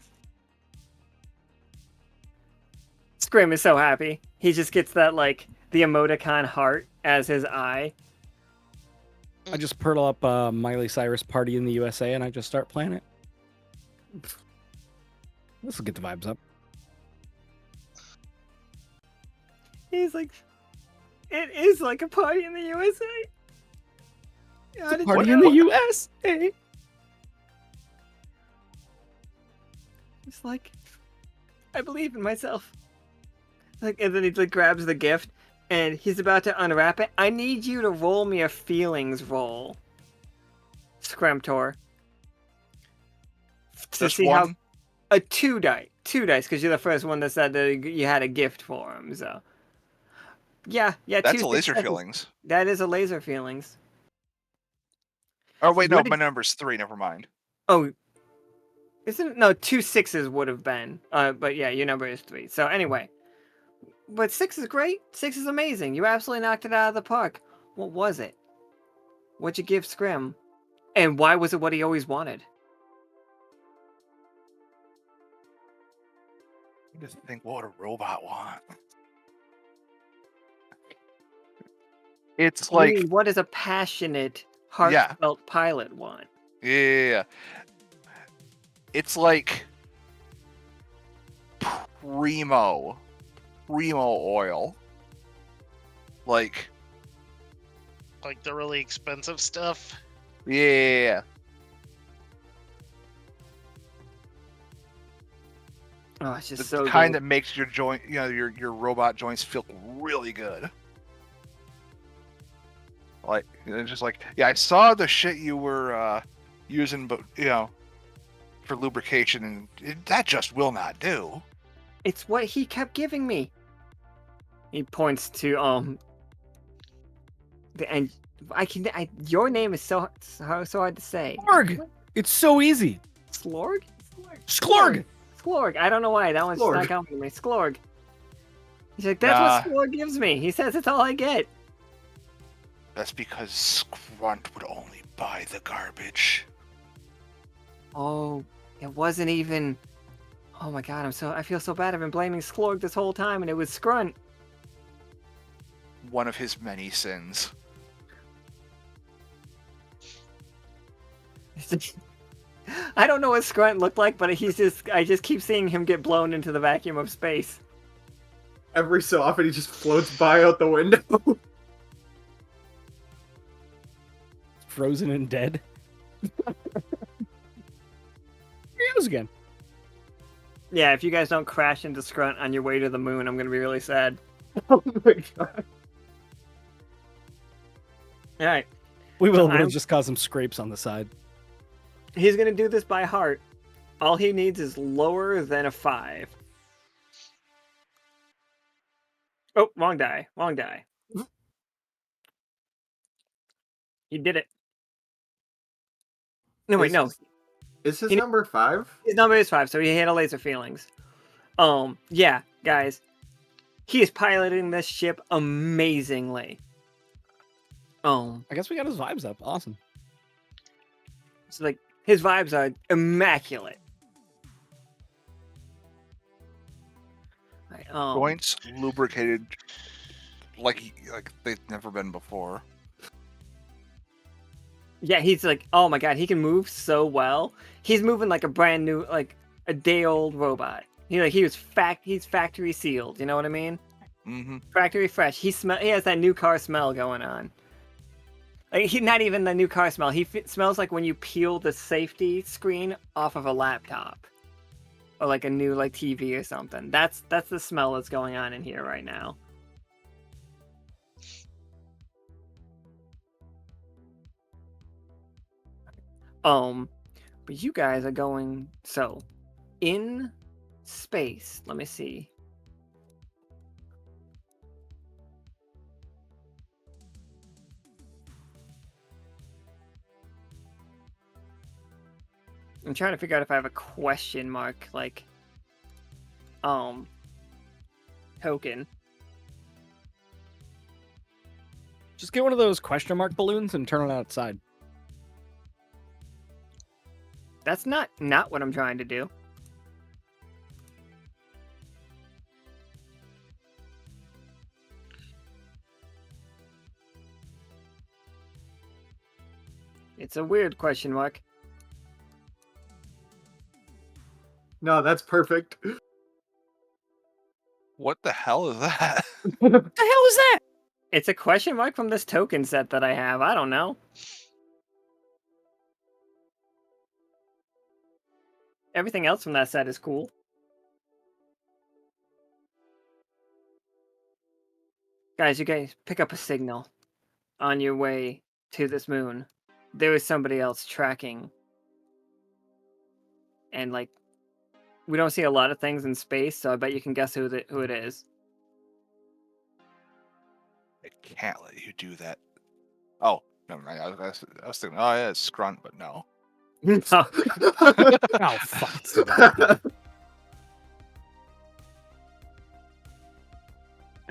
Scrim is so happy. He just gets that, like, the emoticon heart as his eye. I just purtle up Miley Cyrus Party in the USA and I just start playing it. This will get the vibes up. He's like, it is like a party in the USA. God, it's Party in the USA. It's like, I believe in myself. Like, and then he like grabs the gift, and he's about to unwrap it. I need you to roll me a feelings roll, Scremtor, to Just see one. how a two dice, because you're the first one that said that you had a gift for him. So, yeah, That's two a laser successes. feelings. That is a laser feelings. Oh wait, no, What my did- number's 3. Never mind. Oh, isn't it? No, 2 6s would have been. But yeah, your number is 3. So anyway, but 6 is great. 6 is amazing. You absolutely knocked it out of the park. What was it? What'd you give Scrim? And why was it what he always wanted? Just think, what would a robot want? It's I like, mean, what does a passionate, Yeah. heartfelt pilot want? yeah. It's like primo oil. Like, Like the really expensive stuff. yeah. Oh, it's just The so kind good. that makes your joint, your robot joints feel really good. Like, it's just like, yeah, I saw the shit you were using, but for lubrication, and that just will not do. It's what he kept giving me. He points to and your name is so hard to say. Slorg! It's so easy. Slorg? Sklorg! Sklorg. I don't know why that one's Sklorg. stuck out with me. Sklorg. He's like, that's what Sklorg gives me. He says it's all I get. That's because Scrunt would only buy the garbage. Oh, it wasn't even. Oh my god, I feel so bad. I've been blaming Sklorg this whole time, and it was Scrunt. One of his many sins. I don't know what Scrunt looked like, but I just keep seeing him get blown into the vacuum of space. Every so often, he just floats by out the window. Frozen and dead. Here he goes again. Yeah, if you guys don't crash into Scrunt on your way to the moon, I'm gonna be really sad. Oh my god. Alright. We will, So but it'll I'm- just cause some scrapes on the side. He's gonna do this by heart. All he needs is lower than a 5. Oh, wrong die. Wrong die. He did it. No, wait, no. Is his He- number 5? His number is 5, so he hit a laser feelings. Yeah, guys. He is piloting this ship amazingly. I guess we got his vibes up. Awesome. So like his vibes are immaculate. Right, Joints lubricated like they've never been before. Yeah, he's like, oh my god, he can move so well. He's moving like a brand new, like a day old robot. He's factory sealed. You know what I mean? Mm-hmm. Factory fresh. He has that new car smell going on. Like not even the new car smell. He smells like when you peel the safety screen off of a laptop, or like a new like TV or something. That's the smell that's going on in here right now. But you guys are going in space. Let me see. I'm trying to figure out if I have a question mark, like, token. Just get one of those question mark balloons and turn it outside. That's not what I'm trying to do. It's a weird question mark. No, that's perfect. What the hell is that? What the hell is that? It's a question mark from this token set that I have. I don't know. Everything else from that set is cool. Guys, you guys pick up a signal on your way to this moon. There is somebody else tracking. And, like, we don't see a lot of things in space, so I bet you can guess who it is. I can't let you do that. Oh, never mind. I was thinking, oh yeah, it's Scrunt, but no. Oh, fuck. It's the bad.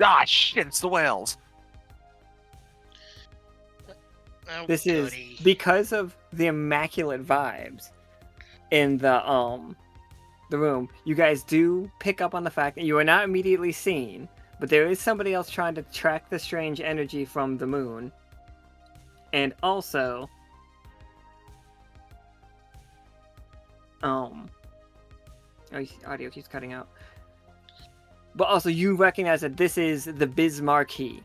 Ah, shit! It's the whales. Oh, This is goody. because of the immaculate vibes in the room. You guys do pick up on the fact that you are not immediately seen, but there is somebody else trying to track the strange energy from the moon. And also, audio keeps cutting out. But also, you recognize that this is the Bismarcky,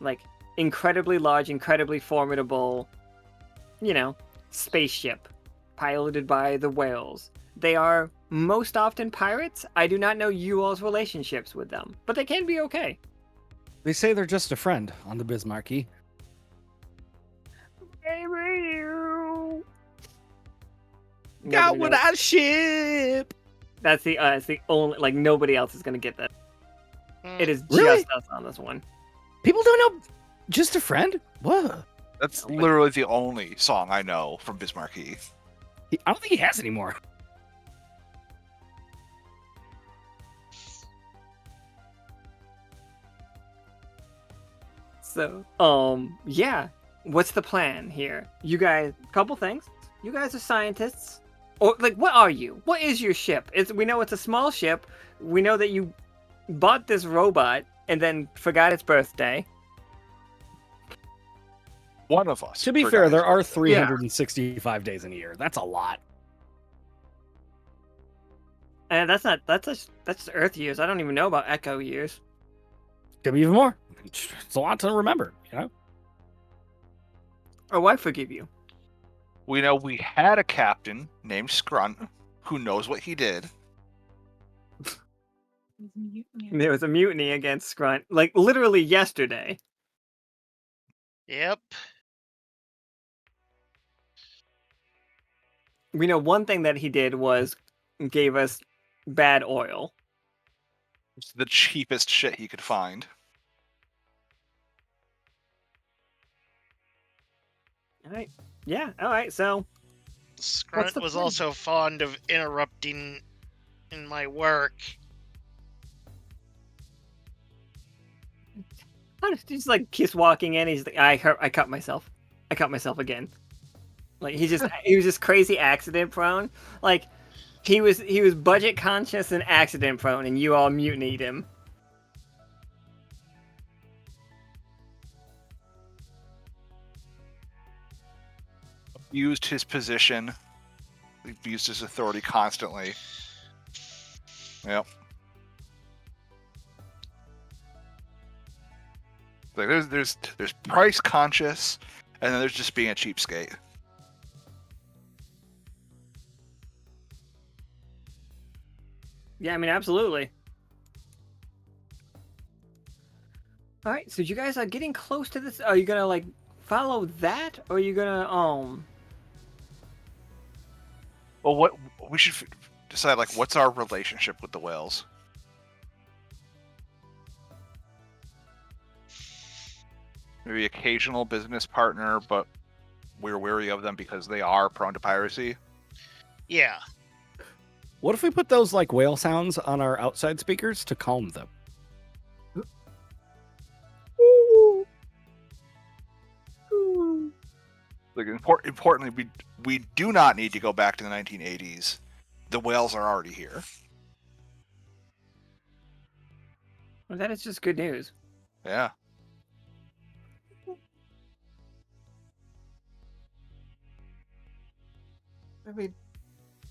like incredibly large, incredibly formidable, spaceship piloted by the whales. They are most often pirates. I do not know you all's relationships with them, but they can be okay. They say they're just a friend on the Bismarcky. Nobody knows. our ship. That's the only, like, nobody else is gonna get that. It is Really? just us on this one. People don't know just a friend? What? That's Oh, but- literally the only song I know from Bismarcky. I don't think he has anymore. So, yeah. What's the plan here? You guys, couple things. You guys are scientists. Or, like, what are you? What is your ship? We know it's a small ship. We know that you bought this robot and then forgot its birthday. One of us. To be forgot fair, his there are birthday. 365 days in a year. That's a lot. And that's just Earth years. I don't even know about Echo years. Could be even more. It's a lot to remember, you know? Oh, I forgive you. We know we had a captain named Scrunt who knows what he did. There was a mutiny against Scrunt, like, literally yesterday. Yep. We know one thing that he did was gave us bad oil. It's the cheapest shit he could find. All right. Yeah. All right. So Scrunt the was plan? also fond of interrupting in my work. how did he just like keeps walking in? He's like, I cut myself. I cut myself again. Like he was just crazy accident prone. Like he was budget conscious and accident prone, and you all mutinied him. Used his position. He used his authority constantly. Yep. Like there's price conscious, and then there's just being a cheapskate. Yeah, I mean, absolutely. All right, so you guys are getting close to this. Are you gonna like follow that, or are you gonna Well, what we should decide, like, what's our relationship with the whales? Maybe occasional business partner, but we're wary of them because they are prone to piracy. Yeah. What if we put those like whale sounds on our outside speakers to calm them? Like, importantly, we do not need to go back to the 1980s. The whales are already here. Well, that is just good news. Yeah. I mean,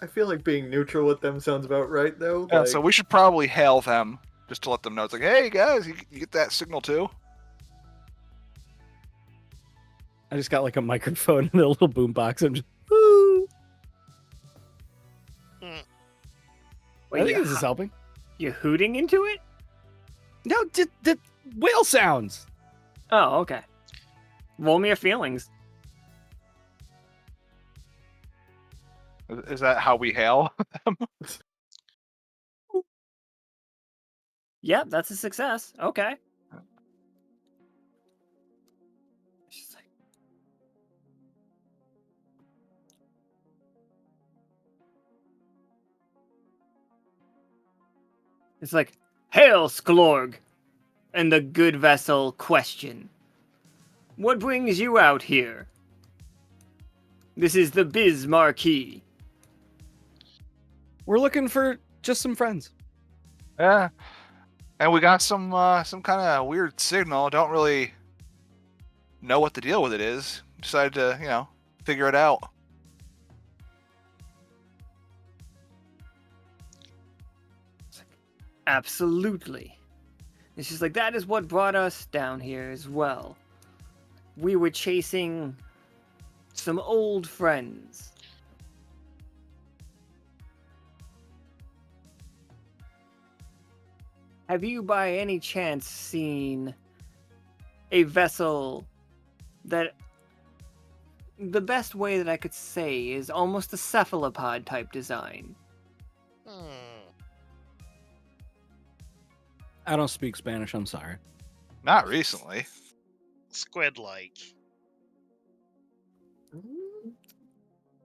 I feel like being neutral with them sounds about right, though. Yeah, Like, so we should probably hail them just to let them know. It's like, hey guys, you get that signal too? I just got like a microphone and a little boombox. I'm just, woo. I Wait, think this is helping. you hooting into it? No, the whale sounds. Oh, okay. Roll me your feelings. Is that how we hail? Yep, that's a success. Okay. She's like, it's like, Hail, Sklorg, and the good vessel question. What brings you out here? This is the Biz Marquee. We're looking for just some friends. Yeah. And we got some kind of weird signal. Don't really know what the deal with it is. Decided to, figure it out. Absolutely. It's just like, that is what brought us down here as well. We were chasing some old friends. Have you by any chance seen a vessel that the best way that I could say is almost a cephalopod type design? I don't speak Spanish. I'm sorry. Not recently. Squid-like.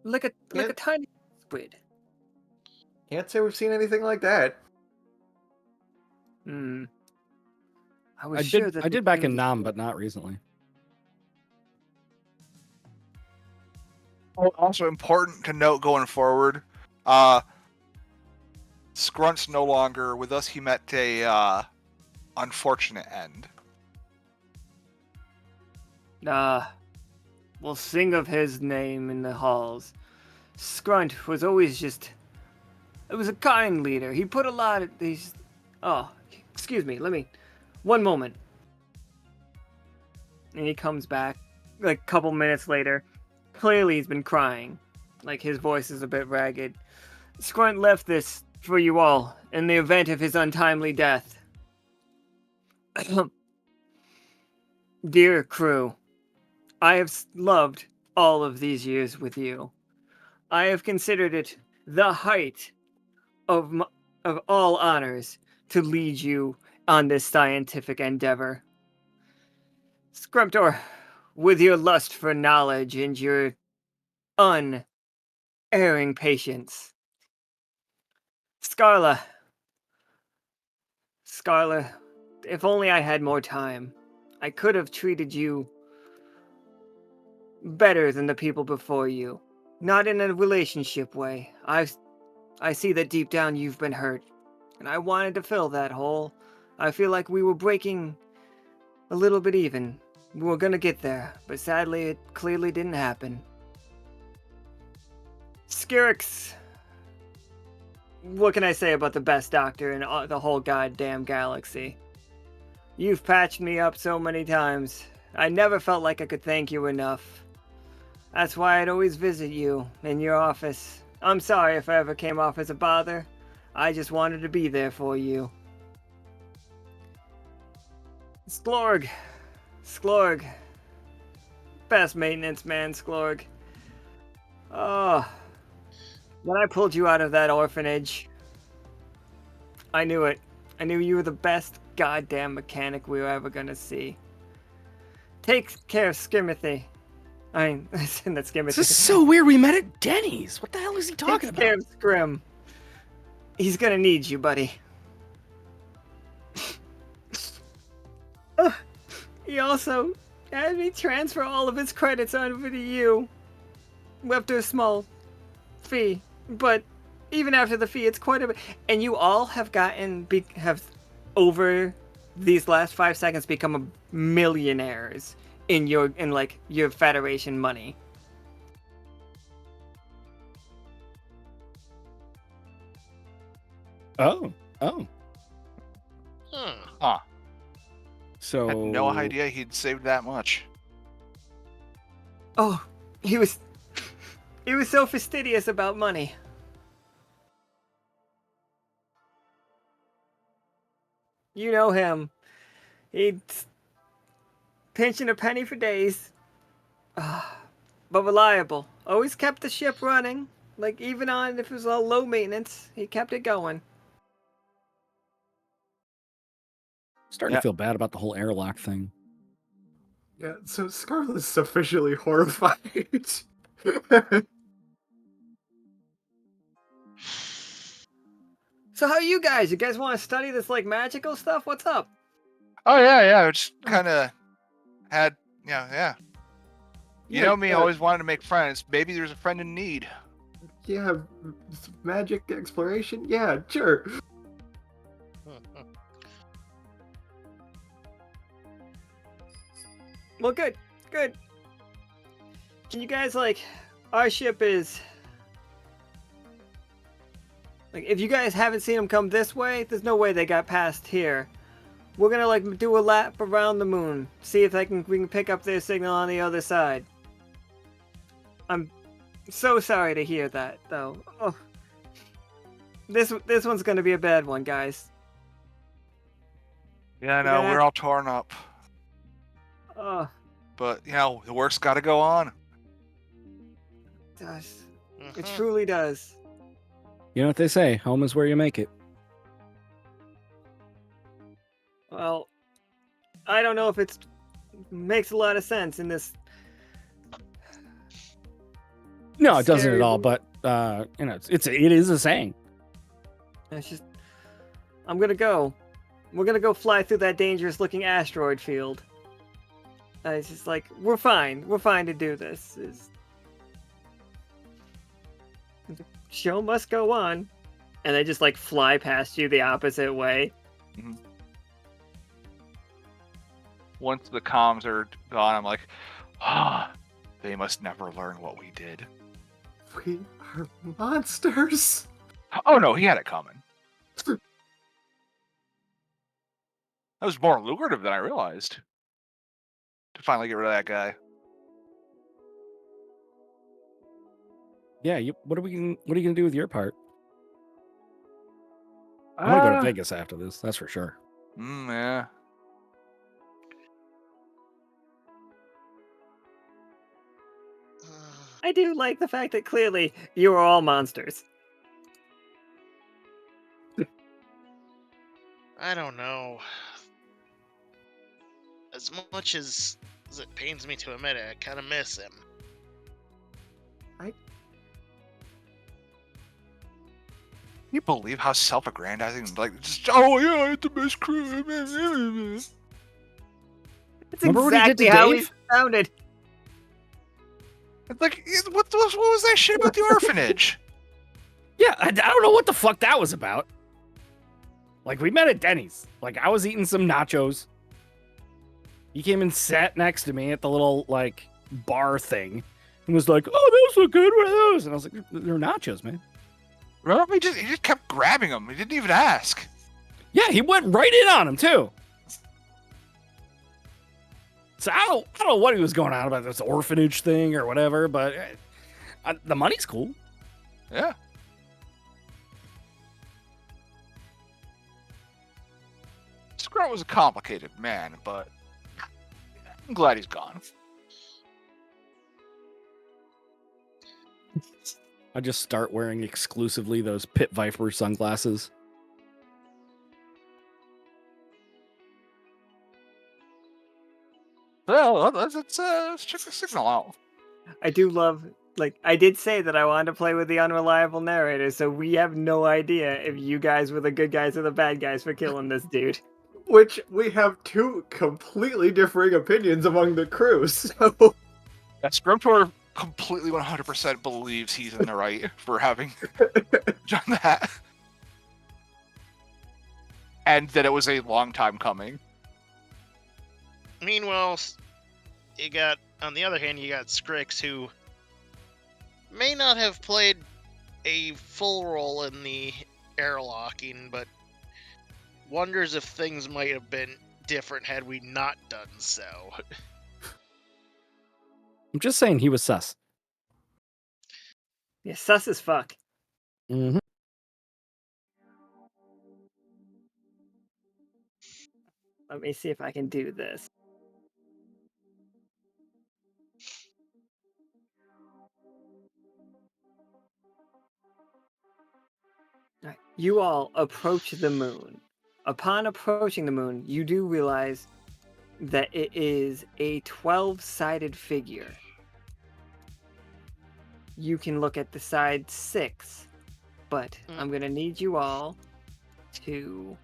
Like a Yep. tiny squid. Can't say we've seen anything like that. Hmm. I I was sure did. that I the did back in things- Nam, but not recently. Also important to note going forward, Scrunt's no longer with us. He met a unfortunate end. We'll sing of his name in the halls. Scrunt was always just... It was a kind leader. He put a lot of these... Oh, excuse me, let me... One moment. And he comes back, like, a couple minutes later. Clearly he's been crying. Like, his voice is a bit ragged. Scrunt left this for you all, in the event of his untimely death. Dear crew, I have loved all of these years with you. I have considered it the height of all honors to lead you on this scientific endeavor. Scrumptor, with your lust for knowledge and your unerring patience. Scarla, if only I had more time, I could have treated you better than the people before you. Not in a relationship way. I see that deep down you've been hurt, and I wanted to fill that hole. I feel like we were breaking a little bit even. We were gonna get there, but sadly it clearly didn't happen. Skirix, what can I say about the best doctor in the whole goddamn galaxy? You've patched me up so many times. I never felt like I could thank you enough. That's why I'd always visit you in your office. I'm sorry if I ever came off as a bother. I just wanted to be there for you. Sklorg. Best maintenance man, Sklorg. Oh. When I pulled you out of that orphanage, I knew it. I knew you were the best goddamn mechanic we were ever gonna see. Take care of Skimothy. That's Skimothy. This is so weird. We met at Denny's. What the hell is he talking Take care about? of Scrim. He's gonna need you, buddy. He also had me transfer all of his credits over to you. After a small fee. But even after the fee, it's quite a bit. And you all have have over these last 5 seconds become millionaires in your Federation money. Oh. Huh. So Had no idea he'd saved that much. Oh, he was so fastidious about money. You know him. pinching a penny for days. But reliable. Always kept the ship running. Like, even on if it was all low maintenance, he kept it going. Starting to feel bad about the whole airlock thing. Yeah, so Scarlet's officially horrified. So how are you guys? You guys want to study this, like, magical stuff? What's up? Oh yeah. Just kind of had, yeah. You Yeah, know me, always wanted to make friends. Maybe there's a friend in need. Yeah, magic exploration? Yeah, sure. Well, good. Can you guys, like, our ship is... Like, if you guys haven't seen them come this way, there's no way they got past here. We're gonna, like, do a lap around the moon. See if we can pick up their signal on the other side. I'm so sorry to hear that, though. Oh. This one's gonna be a bad one, guys. Yeah, I know, we're all torn up. Oh, But, the work's got to go on. it does. It truly does. You know what they say, home is where you make it. Well, I don't know if it makes a lot of sense in this. No, it doesn't Scary at all, world. but it is a saying. It's just, I'm gonna go. We're gonna go fly through that dangerous looking asteroid field. It's just like, we're fine to do this. The show must go on. And they just, like, fly past you the opposite way. Once the comms are gone, I'm like, they must never learn what we did. We are monsters. Oh no, he had it coming. That was more lucrative than I realized. To finally get rid of that guy. Yeah, what are you gonna do with your part? I'm gonna go to Vegas after this, that's for sure. Yeah. I do like the fact that clearly you are all monsters. I don't know. As much as it pains me to admit it, I kind of miss him. Can you believe how self-aggrandizing, like, just, oh yeah, I had the best crew. That's Remember what he did to exactly how he Dave? sounded. It's like, what was that shit about the orphanage? Yeah, I don't know what the fuck that was about. Like, we met at Denny's. Like, I was eating some nachos. He came and sat next to me at the little, like, bar thing. And was like, oh, those look good. What are those? And I was like, they're nachos, man. Remember, he just kept grabbing them. He didn't even ask. Yeah, he went right in on him, too. So I don't know what he was going on about, this orphanage thing or whatever, but the money's cool. Yeah. Scrub was a complicated man, but I'm glad he's gone. I just start wearing exclusively those Pit Viper sunglasses. Well, let's check the signal out. I do love, like, I did say that I wanted to play with the unreliable narrator, so we have no idea if you guys were the good guys or the bad guys for killing this dude. Which we have two completely differing opinions among the crew, so... Yeah, Scrumtor completely 100% believes he's in the right for having done that. And that it was a long time coming. Meanwhile, on the other hand, you got Skrix, who may not have played a full role in the airlocking, but wonders if things might have been different had we not done so. I'm just saying he was sus. Yeah, sus as fuck. Mm-hmm. Let me see if I can do this. Alright, you all approach the moon. Upon approaching the moon, you do realize that it is a 12-sided figure. You can look at the side 6, but I'm going to need you all to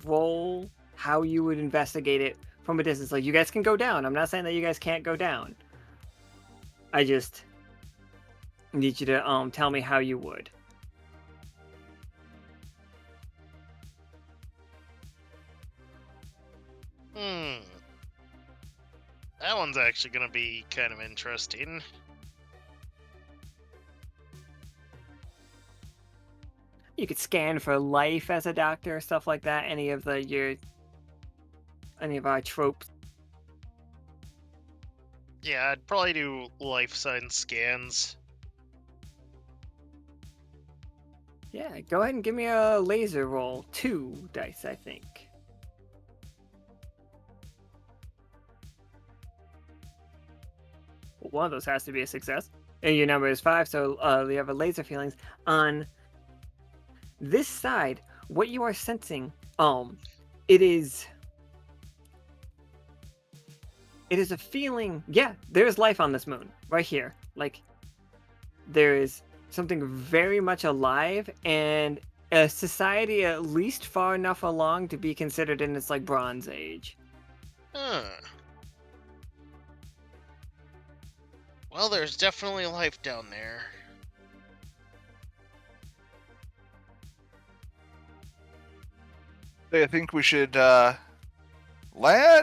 roll how you would investigate it from a distance. Like, you guys can go down. I'm not saying that you guys can't go down. I just need you to tell me how you would. That one's actually going to be kind of interesting. You could scan for life as a doctor, stuff like that. Any of our tropes. Yeah, I'd probably do life sign scans. Yeah, go ahead and give me a laser roll. 2 dice, I think. One of those has to be a success. And your number is 5, so you have a laser feelings. On this side, what you are sensing, it is a feeling, yeah, there's life on this moon, right here. Like, there is something very much alive, and a society at least far enough along to be considered in its, like, Bronze Age. Huh. Well, there's definitely life down there. I think we should land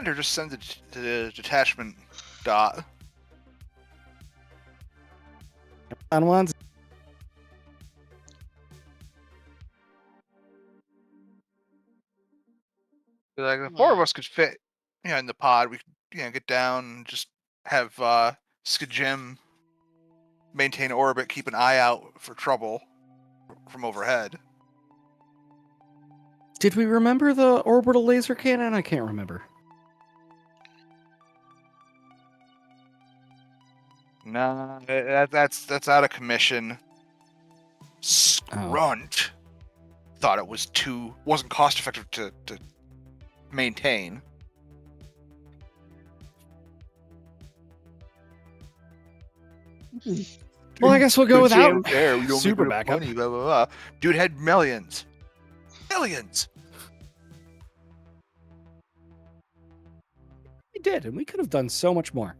or just send it to the detachment dot. On ones. Like the 4 of us could fit, in the pod. We could, get down and just have Skajim maintain orbit, keep an eye out for trouble from overhead. Did we remember the orbital laser cannon? I can't remember. Nah, that's out of commission. Scrunt thought it wasn't cost effective to maintain. Well, I guess we'll go without There, we don't super make enough backup. money, blah, blah, blah. Dude had millions. Millions. We did, and we could have done so much more.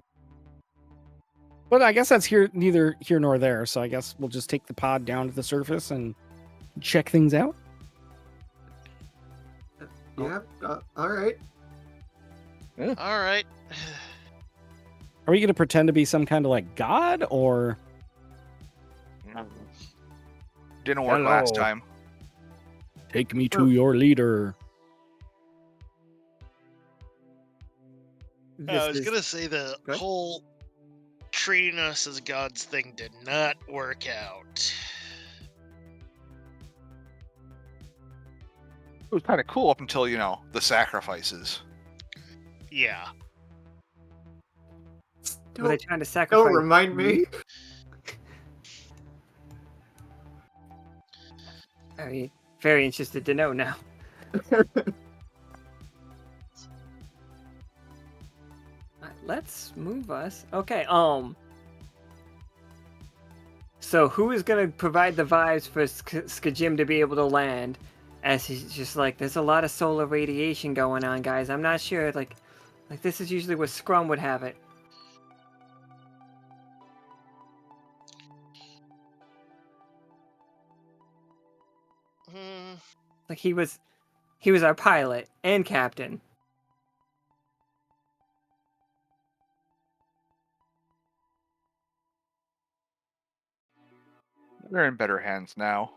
But I guess that's neither here nor there, so I guess we'll just take the pod down to the surface and check things out. Yeah, all right. All right. Are we going to pretend to be some kind of like god, or Didn't work last Hello. time. take me to your leader? I was gonna say the Go ahead. whole treating us as gods thing did not work out. It was kind of cool up until, the sacrifices. Yeah. Were they trying to sacrifice? Don't remind me. Very, very interested to know now. Alright, let's move us. Okay, so who is gonna provide the vibes for Skajim to be able to land? As he's just like, there's a lot of solar radiation going on, guys. I'm not sure, like this is usually where Scrum would have it. Like he was our pilot and captain. They're in better hands now.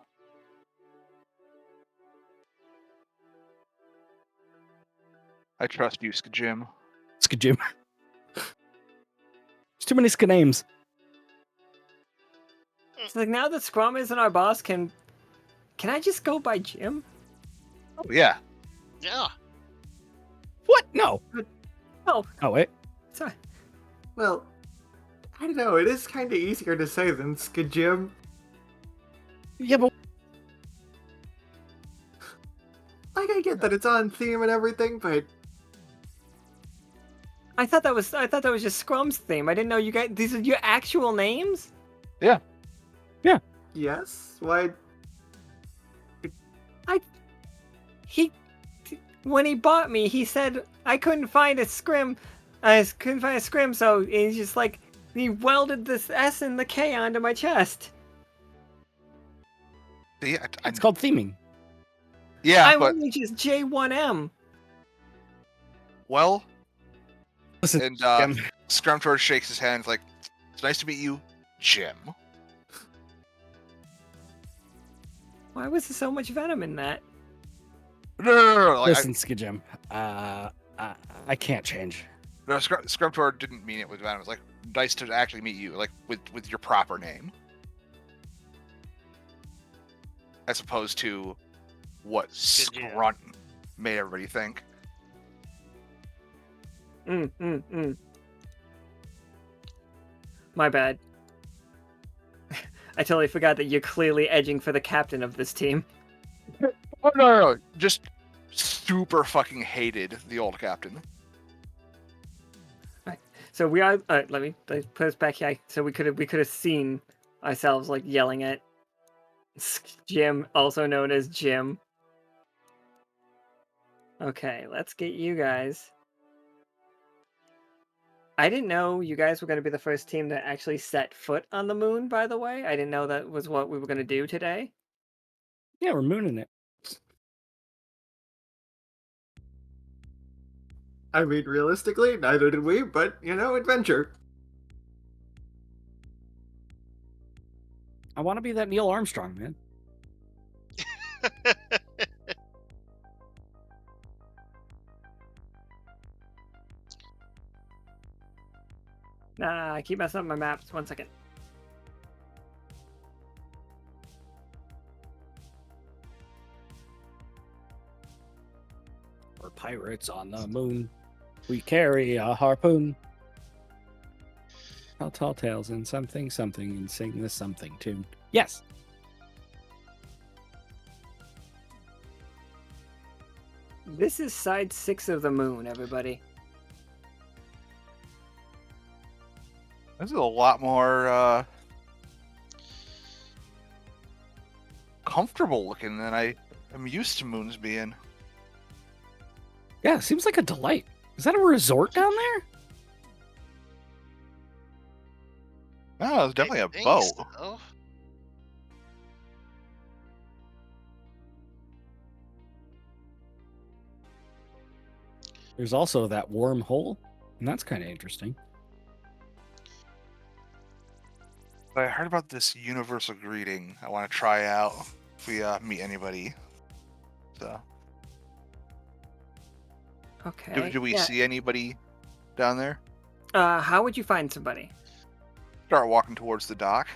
I trust you, Skajim. Skajim. There's too many Ska names. It's like, now that Scrum isn't our boss, can I just go by Jim? Oh, yeah. Yeah. What? No. Oh, Oh, wait. sorry. Well, I don't know. It is kind of easier to say than Skajim. Yeah, but Like, I get that it's on theme and everything, but I thought that was just Scrum's theme. I didn't know you guys. These are your actual names. yes. Why? He, when he bought me, he said I couldn't find a scrim. I couldn't find a scrim, so he's just like he welded this S and the K onto my chest. See, It's called theming. yeah, I'm but only just J1M. well, Listen, and Jim, Scrumtor shakes his hand like, "It's nice to meet you, Jim." Why was there so much venom in that? No. Like, listen, Skijim. I can't change. no, Scrumtor didn't mean it with venom. It was like, nice to actually meet you, like with your proper name, as opposed to what Good job. Scrunt made everybody think. My bad. I totally forgot that you're clearly edging for the captain of this team. Oh no, just super fucking hated the old captain. So we are. Let me put us back here. So we could have seen ourselves like yelling at Jim, also known as Jim. Okay, let's get you guys. I didn't know you guys were going to be the first team to actually set foot on the moon, by the way. I didn't know that was what we were going to do today. Yeah, we're mooning it. I mean, realistically, neither did we, but, adventure. I want to be that Neil Armstrong, man. Nah, I keep messing up my maps. 1 second. We're pirates on the moon. We carry a harpoon. Tell tall tales and something and sing this something tune. Yes. This is side 6 of the moon, everybody. This is a lot more comfortable looking than I am used to moons being. Yeah, it seems like a delight. Is that a resort down there? No, it's definitely I a think boat. so. There's also that warm hole, and that's kind of interesting. But I heard about this universal greeting. I want to try out if we meet anybody. So, Okay. do we yeah. see anybody down there? How would you find somebody? Start walking towards the dock.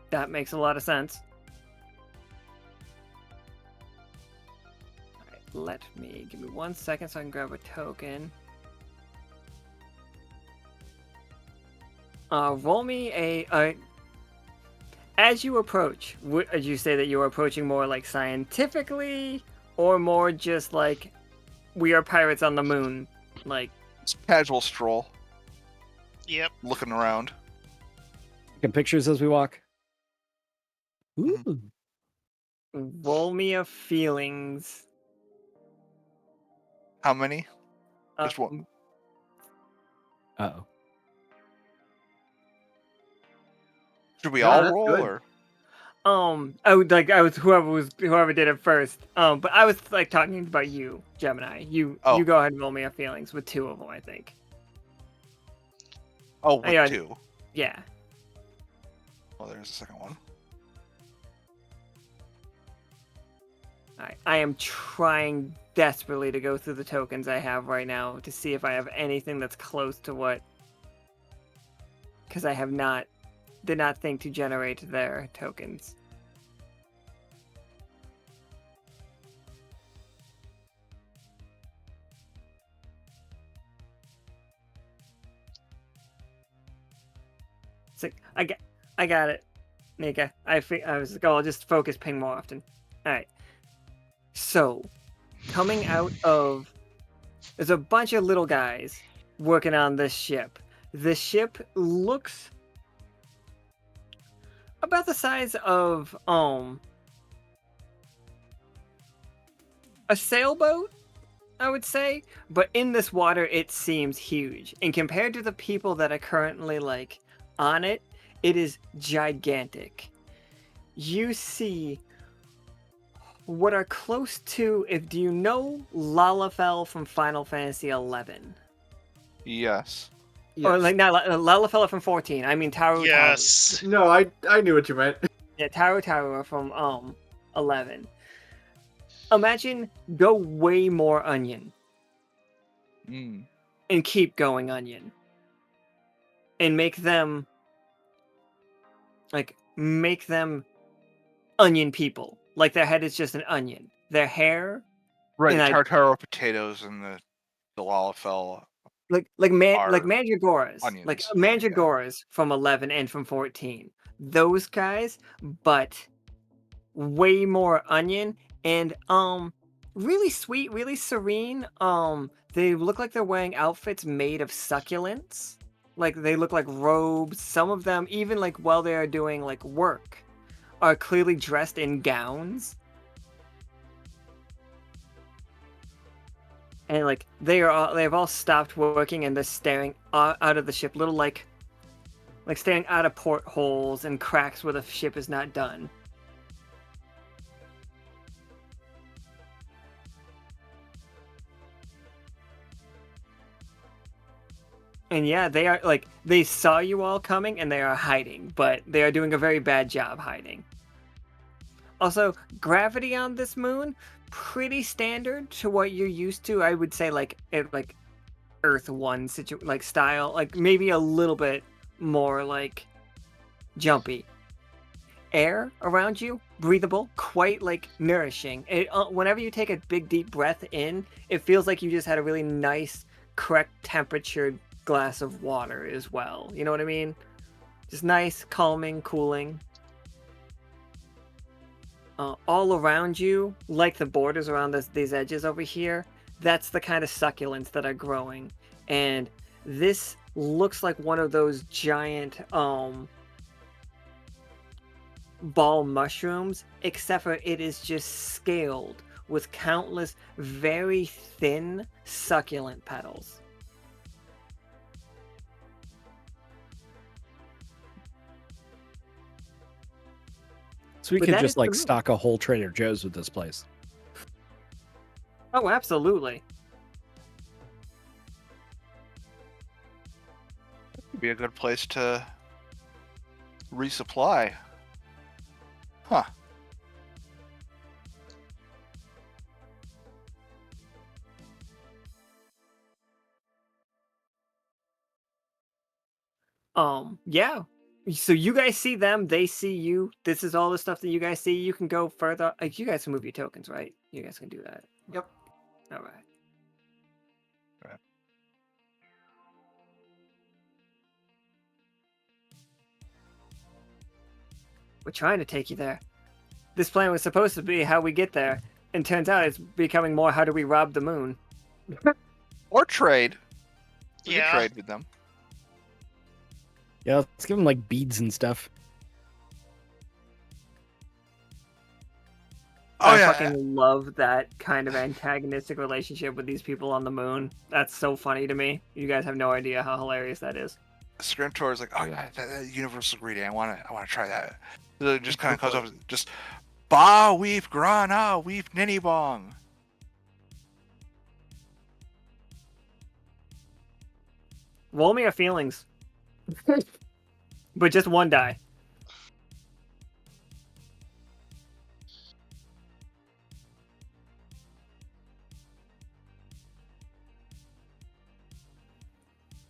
That makes a lot of sense. Alright, give me 1 second so I can grab a token. Roll me a as you approach, would you say that you're approaching more like scientifically or more just like we are pirates on the moon? Like, It's a casual stroll, Yep. looking around. Taking pictures as we walk. Ooh. roll me a feelings. How many? Just one. Uh-oh. Should we No, all that's roll good. or? I was whoever did it first. But I was like talking about you, Gemini. You Oh. go ahead and roll me a feelings with 2 of them, I think. Oh, with Yeah. 2. Yeah. Oh, there's the second one. Alright. I am trying desperately to go through the tokens I have right now to see if I have anything that's close to what, because I did not think to generate their tokens. So I got it, Nika. I was like, oh, I'll just focus ping more often. All right. So, coming out of... There's a bunch of little guys working on this ship. The ship looks about the size of a sailboat, I would say, but in this water it seems huge. And compared to the people that are currently like on it, it is gigantic. You see what are close to, if do you know Lalafell from Final Fantasy 11? Yes. Or like not Lalafell from 14. I mean Taru. Yes. No, I knew what you meant. Yeah, Taru from 11. Imagine go way more onion Mm. and keep going onion. And make them onion people. Like their head is just an onion. Their hair, Right, And the tartaro potatoes and the lalafell. like Are mandragoras, onions, like yeah. mandragoras from 11 and from 14. Those guys, but way more onion and really sweet, really serene. They look like they're wearing outfits made of succulents. Like they look like robes. Some of them, even like while they are doing like work, are clearly dressed in gowns. And like they've all stopped working and they're staring out of the ship, little like staring out of portholes and cracks where the ship is not done. And yeah, they are like they saw you all coming and they are hiding, but they are doing a very bad job hiding. Also, gravity on this moon pretty standard to what you're used to. I would say like Earth 1 like style, like maybe a little bit more like jumpy. Air around you, breathable, quite like nourishing. Whenever you take a big deep breath in, it feels like you just had a really nice, correct temperatured glass of water as well. You know what I mean? Just nice, calming, cooling. All around you, like the borders around these edges over here, that's the kind of succulents that are growing. And this looks like one of those giant ball mushrooms, except for it is just scaled with countless very thin succulent petals. So we But could that just is like the- stock a whole Trader Joe's with this place. Oh, absolutely. Would be a good place to resupply. Huh. Yeah. So you guys see them, they see you. This is all the stuff that you guys see. You can go further. Like you guys can move your tokens, right? You guys can do that. Yep. All right. Right. We're trying to take you there. This plan was supposed to be how we get there, and turns out it's becoming more how do we rob the moon. Or trade. We could Yeah. trade with them. Yeah, let's give them like beads and stuff. Oh, I yeah. fucking love that kind of antagonistic relationship with these people on the moon. That's so funny to me. You guys have no idea how hilarious that is. Scrimtor is like, oh yeah, that universal greeting. I want to try that. So it just kind of comes up, just ba weep grana weep ninny bong. Roll me your feelings. But just one die.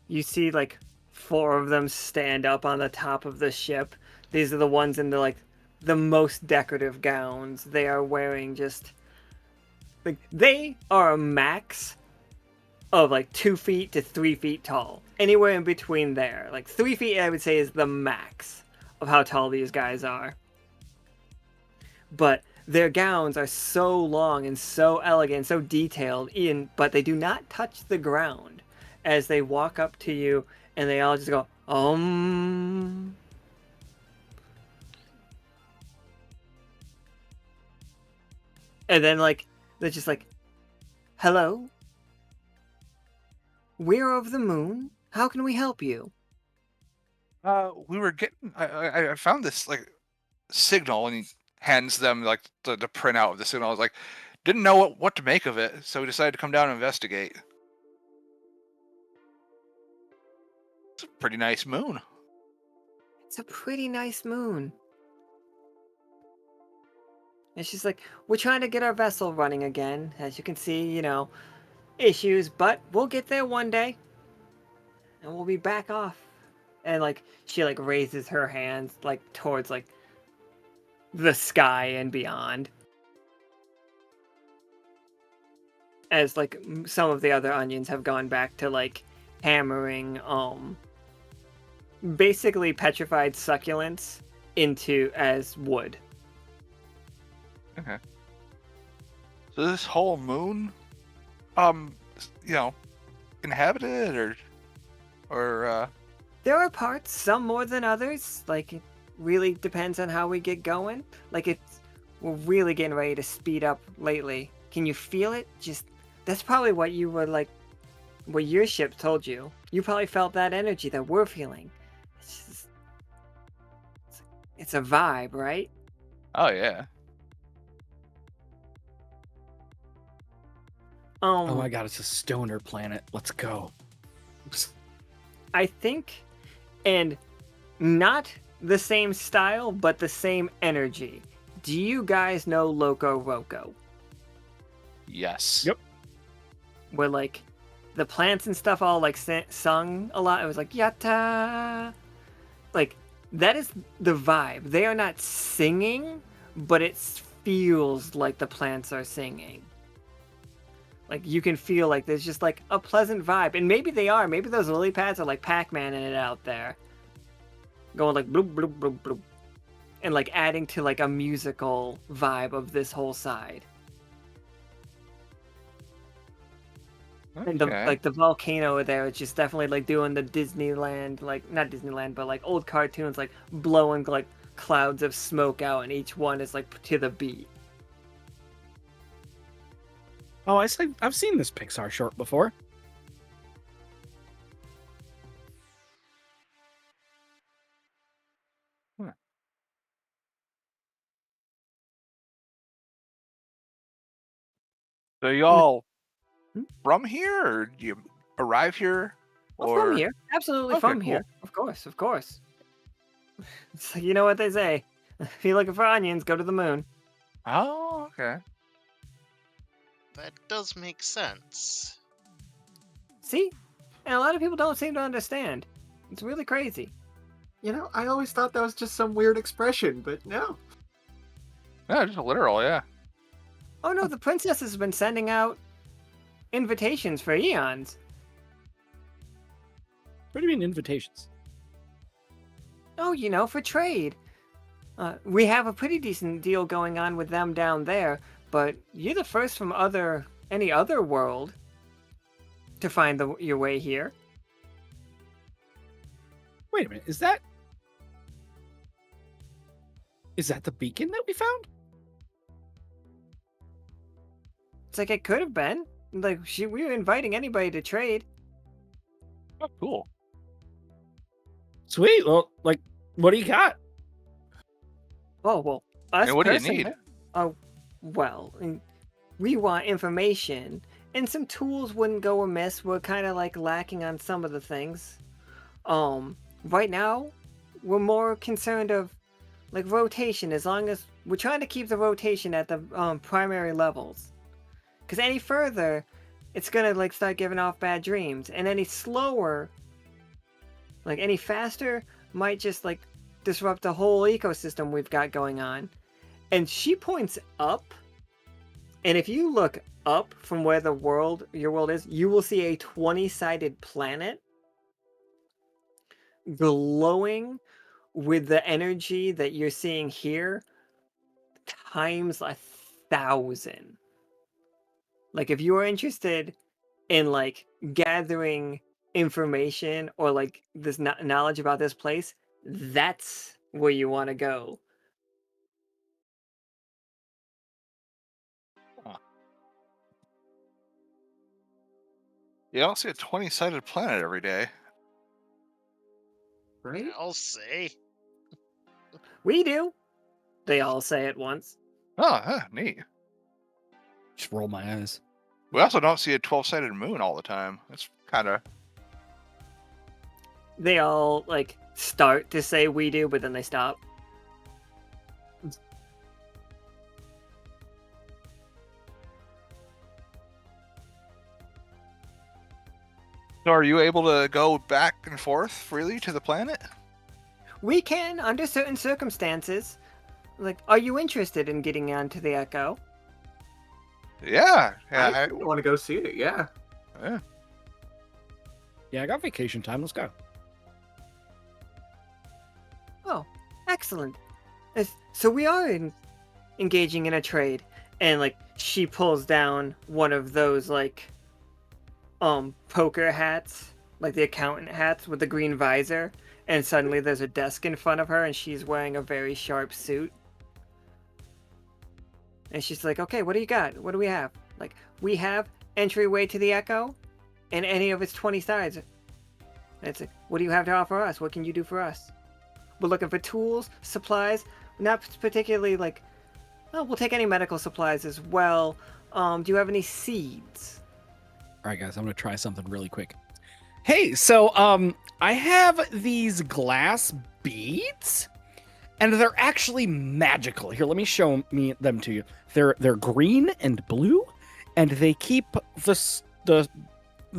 You see like 4 of them stand up on the top of the ship. These are the ones in the most decorative gowns. They are wearing just like they are a max of like 2 feet to 3 feet tall. Anywhere in between there. Like 3 feet I would say is the max of how tall these guys are. But their gowns are so long and so elegant, so detailed, but they do not touch the ground as they walk up to you, and they all just go, and then like they're just like, hello, we're of the moon. How can we help you? We were getting. I found this like signal, and he hands them like the printout of the signal. I was like, didn't know what to make of it, so we decided to come down and investigate. It's a pretty nice moon. It's a pretty nice moon. And she's like, we're trying to get our vessel running again. As you can see, issues, but we'll get there one day. And we'll be back off. And like she like raises her hands like towards like the sky and beyond. As like some of the other onions have gone back to like hammering basically petrified succulents into as wood. Okay. So this whole moon, inhabited or There are parts, some more than others. Like it really depends on how we get going. Like we're really getting ready to speed up lately. Can you feel it? That's probably what you were like, what your ship told you. You probably felt that energy that we're feeling. It's a vibe, right? oh yeah. Oh my god, it's a stoner planet. Let's go. I think, and not the same style, but the same energy. Do you guys know Loco Roco? Yes. Yep. Where like the plants and stuff all like sung a lot. It was like yatta. Like that is the vibe. They are not singing, but it feels like the plants are singing. Like you can feel like there's just like a pleasant vibe, and maybe they are. Maybe those lily pads are like Pac-Man in it out there, going like bloop bloop bloop bloop, and like adding to like a musical vibe of this whole side. Okay. And the volcano there is just definitely like doing the Disneyland, like not Disneyland, but like old cartoons, like blowing like clouds of smoke out, and each one is like to the beat. Oh, I've seen this Pixar short before. So y'all Hmm? from here, or do you arrive here? Well, from here, absolutely Okay, from cool. here, of course, of course. It's like, you know what they say: if you're looking for onions, go to the moon. Oh, okay. That does make sense. See, and a lot of people don't seem to understand. It's really crazy. I always thought that was just some weird expression, but no. Yeah, just literal, yeah. Oh no, the princess has been sending out invitations for eons. What do you mean invitations? Oh, for trade. We have a pretty decent deal going on with them down there, but you're the first from any other world to find your way here. Wait a minute, is that the beacon that we found? It's like it could have been. Like we were inviting anybody to trade. Oh, cool. Sweet. Well, like, what do you got? Oh well, us And what do you personally- need? Oh, well, we want information, and some tools wouldn't go amiss. We're kind of like lacking on some of the things. Right now, we're more concerned of like rotation. As long as we're trying to keep the rotation at the primary levels, because any further, it's gonna like start giving off bad dreams, and any slower, like any faster, might just like disrupt the whole ecosystem we've got going on. And she points up, and if you look up from where your world is, you will see a 20-sided planet glowing with the energy that you're seeing here. times 1,000. Like, if you are interested in like gathering information or like this knowledge about this place, that's where you want to go. You don't see a 20-sided planet every day. Right? I'll say. We do. They all say at once. Oh, neat. Just roll my eyes. We also don't see a 12-sided moon all the time. It's kind of... They all like start to say we do, but then they stop. So are you able to go back and forth freely to the planet? We can, under certain circumstances. Like, are you interested in getting onto the Echo? Yeah. I want to go see it, yeah. Yeah, I got vacation time. Let's go. Oh, excellent. So we are engaging in a trade, and like she pulls down one of those like poker hats, like the accountant hats with the green visor, and suddenly there's a desk in front of her, and she's wearing a very sharp suit. And she's like, "Okay, what do you got? What do we have? Like, we have entryway to the Echo, and any of its 20 sides." And it's like, "What do you have to offer us? What can you do for us? We're looking for tools, supplies, not particularly like, oh, we'll take any medical supplies as well. Do you have any seeds?" All right, guys, I'm gonna try something really quick. Hey, so I have these glass beads, and they're actually magical. Here, let me show them to you. They're green and blue, and they keep the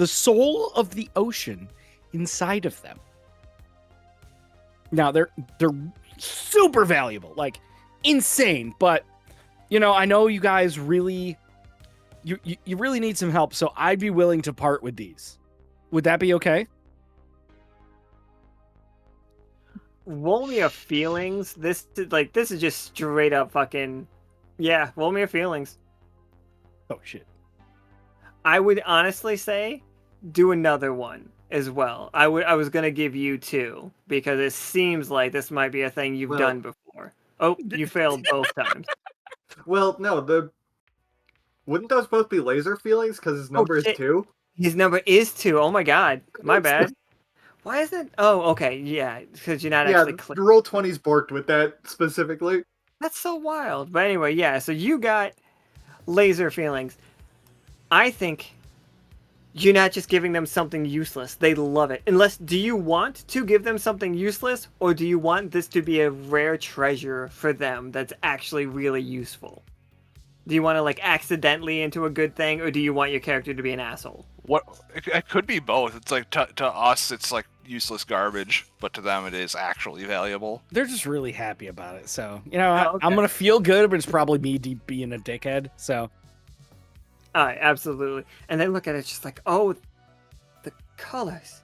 soul of the ocean inside of them. Now they're super valuable, like insane. But you know, I know you guys really, you really need some help, so I'd be willing to part with these. Would that be okay? Roll me your feelings. This is just straight up fucking, yeah. Roll me your feelings. Oh shit. I would honestly say, do another one as well. I was gonna give you 2 because it seems like this might be a thing you've done before. Oh, you failed both times. Well, no, wouldn't those both be laser feelings? Because his number is shit. 2? His number is 2. Oh my god, my bad. Why is it? Oh, okay, yeah, because you're not actually the roll 20's borked with that specifically. That's so wild. But anyway, yeah, so you got laser feelings. I think you're not just giving them something useless. They love it. Unless, do you want to give them something useless, or do you want this to be a rare treasure for them that's actually really useful? Do you want to like accidentally into a good thing, or do you want your character to be an asshole? What? It could be both. It's like to us, it's like useless garbage, but to them, it is actually valuable. They're just really happy about it. So you know, Oh, okay. I'm gonna feel good, but it's probably me being a dickhead. So. Absolutely. And they look at it just like, oh, the colors.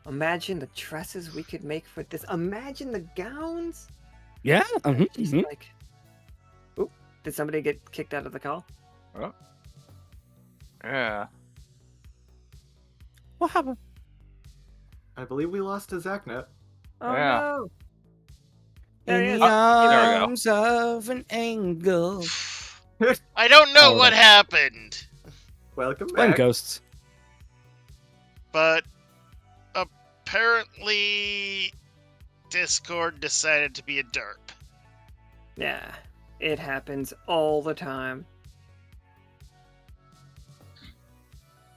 Imagine the dresses we could make for this. Imagine the gowns. Yeah. She's like, oop, did somebody get kicked out of the call? Oh. Yeah. What happened? I believe we lost to Zacna. Oh, Yeah. no. There he In is. the there we go. arms of an angel. I don't know Oh, what happened, Welcome Blame back. ghosts. but apparently Discord decided to be a derp. Yeah, it happens all the time.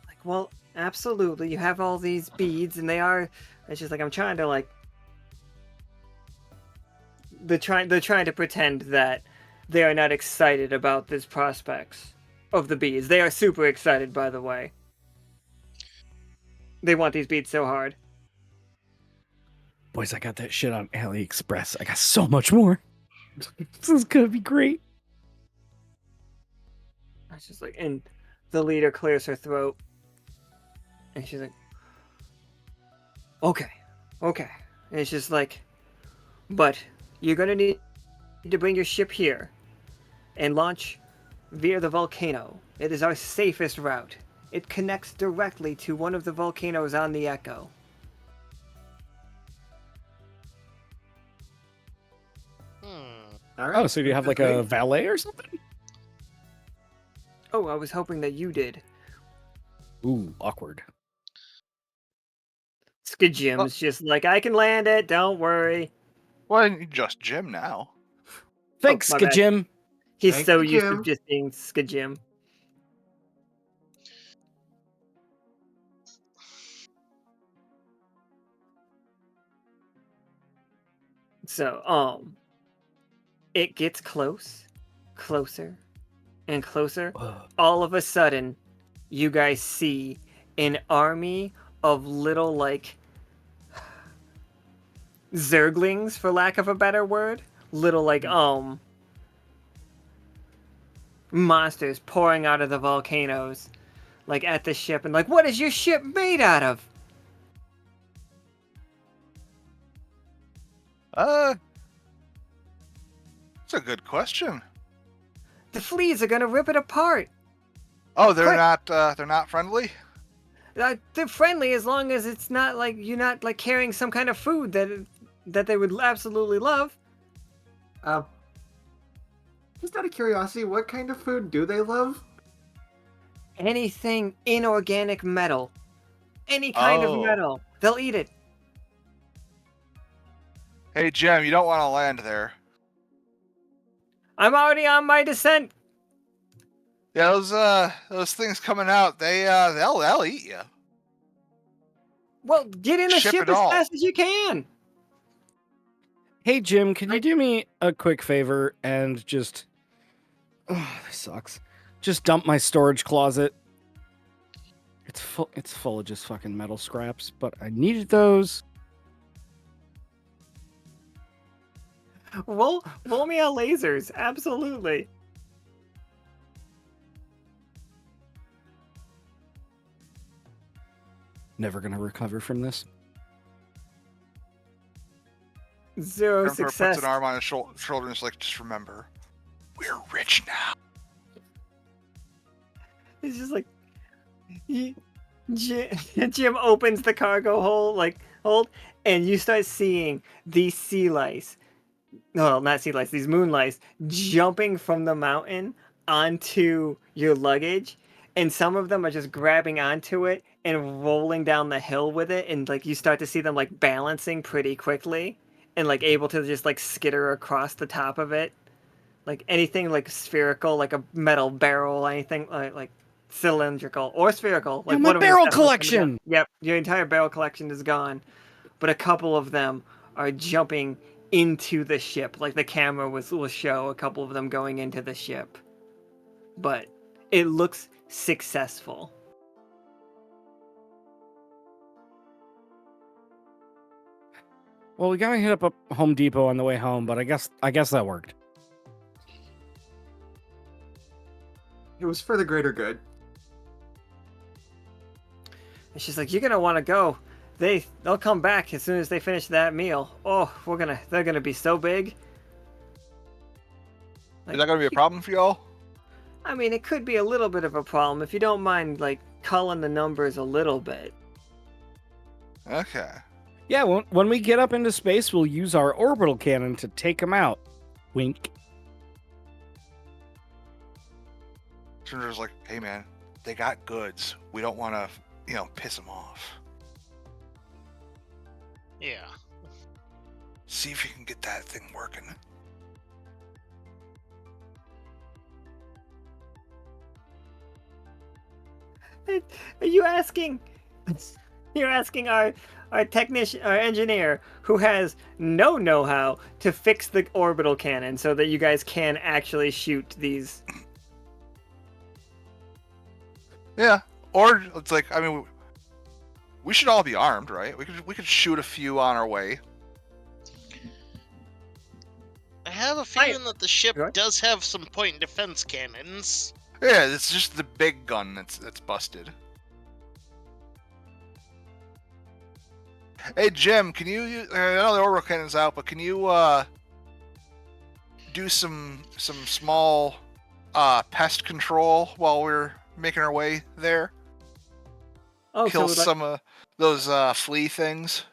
Like, well, absolutely. You have all these beads, and it's just like, I'm trying to, like, they're trying to pretend that they are not excited about this prospects of the beads. They are super excited, by the way. They want these beads so hard. Boys, I got that shit on AliExpress. I got so much more. This is gonna be great. It's just like, and the leader clears her throat, and she's like, okay. And it's just like, but you're gonna need to bring your ship here. and launch via the volcano. It is our safest route. It connects directly to one of the volcanoes on the Echo. All right. Oh, so do you have like a valet or something? Oh, I was hoping that you did. Ooh, awkward. Skajim's just like, I can land it, don't worry. Well, you just Jim now. Thanks, my bad. Jim. He's Thank so you, used to Jim. just being Skajim. So, it gets closer, and closer. All of a sudden, you guys see an army of little, like, zerglings, for lack of a better word. Little, like, monsters pouring out of the volcanoes, like, at the ship, and like, what is your ship made out of? It's a good question. The fleas are gonna rip it apart. Oh, they're Quick. not friendly? They're friendly as long as it's not like you're not like carrying some kind of food that they would absolutely love. Just out of curiosity, what kind of food do they love? Anything inorganic metal, any kind of Oh. metal, they'll eat it. Hey, Jim, you don't want to land there. I'm already on my descent. Yeah, those things coming out, they'll eat you. Well, get in the Ship ship it as all. fast as you can. Hey, Jim, can you do me a quick favor and just... Oh, this sucks. Just dump my storage closet. It's full of just fucking metal scraps, but I needed those. Roll me on lasers, absolutely. Never gonna recover from this. 0 Emperor success. puts an arm on his shoulder and is like, just remember, we're rich now. It's just like Jim opens the cargo hold, and you start seeing these sea lice. No, not sea lice. These moon lice jumping from the mountain onto your luggage, and some of them are just grabbing onto it and rolling down the hill with it, and like you start to see them like balancing pretty quickly and like able to just like skitter across the top of it. Like anything like spherical, like a metal barrel, anything like cylindrical or spherical. Like Yeah, my one of them barrel steps on somebody collection! else. Yep, your entire barrel collection is gone. But a couple of them are jumping into the ship. Like the camera will show a couple of them going into the ship. But it looks successful. Well, we gotta hit up a Home Depot on the way home, but I guess that worked. It was for the greater good. And she's like, "You're gonna want to go. They'll come back as soon as they finish that meal. Oh, they're gonna be so big." Is that gonna be a problem for y'all? I mean, it could be a little bit of a problem if you don't mind, like, culling the numbers a little bit. Okay. Yeah, when we get up into space, we'll use our orbital cannon to take them out. Wink. Sindra's like, hey man, they got goods. We don't want to, piss them off. Yeah. See if you can get that thing working. Are you asking? You're asking our technician, our engineer, who has no know-how to fix the orbital cannon, so that you guys can actually shoot these. Yeah. Or it's like, I mean, we should all be armed, right? We could shoot a few on our way. I have a feeling that the ship Go ahead. does have some point defense cannons. Yeah, it's just the big gun that's busted. Hey Jim, can you? I know the orbital cannon's out, but can you do some small pest control while we're making our way there. Oh, Kill so some of those flea things.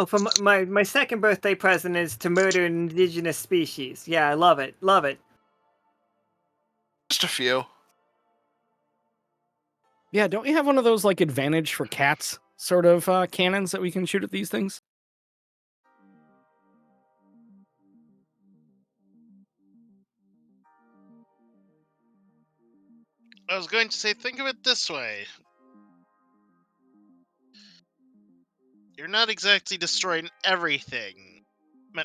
for my second birthday present is to murder an indigenous species. Yeah, I love it. Love it. Just a few. Yeah, don't we have one of those like advantage for cats sort of cannons that we can shoot at these things? I was going to say, think of it this way. You're not exactly destroying everything.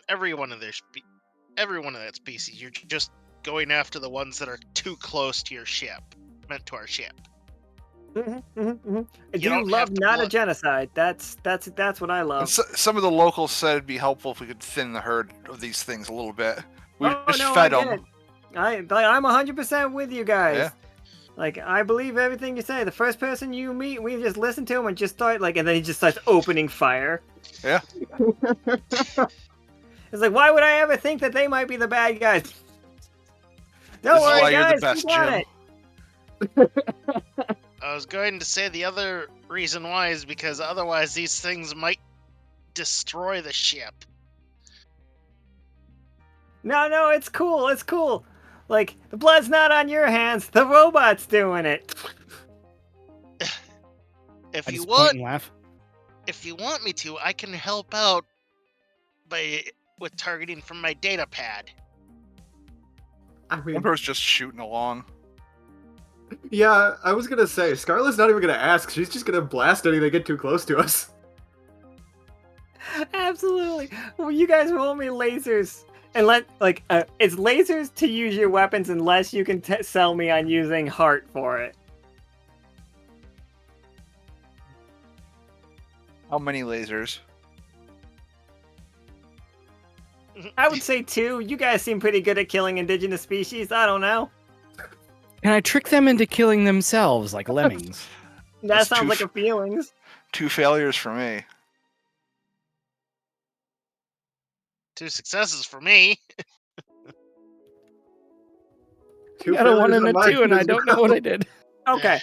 Every one of that species. You're just going after the ones that are too close to your ship. Meant to our ship. I You do don't love have to not a blood- genocide. That's what I And love. some of the locals said it'd be helpful if we could thin the herd of these things a little bit. We Oh, just no, fed I get them. it. I'm 100% with you guys. Yeah. Like, I believe everything you say. The first person you meet, we just listen to him and just start, and then he just starts opening fire. Yeah. It's like, why would I ever think that they might be the bad guys? Don't This is worry, why you're the guys, best, we got Jim. it. I was going to say the other reason why is because otherwise these things might destroy the ship. No, it's cool. It's cool. Like, the blood's not on your hands. The robot's doing it. If I you just point want, and laugh. if you want me to, I can help out with targeting from my data pad. I mean, Emperor's just shooting along. yeah, I was gonna say, Scarlett's not even gonna ask. She's just gonna blast anything they get too close to us. Absolutely. Well, you guys roll me lasers. And it's lasers to use your weapons unless you can sell me on using heart for it. How many lasers? I would say 2. You guys seem pretty good at killing indigenous species. I don't know. Can I trick them into killing themselves like lemmings? That That's sounds two like a feelings. 2 failures for me. 2 successes for me. Two I got a 1 failures and on a mine 2, and I as don't know well. what I did. Okay.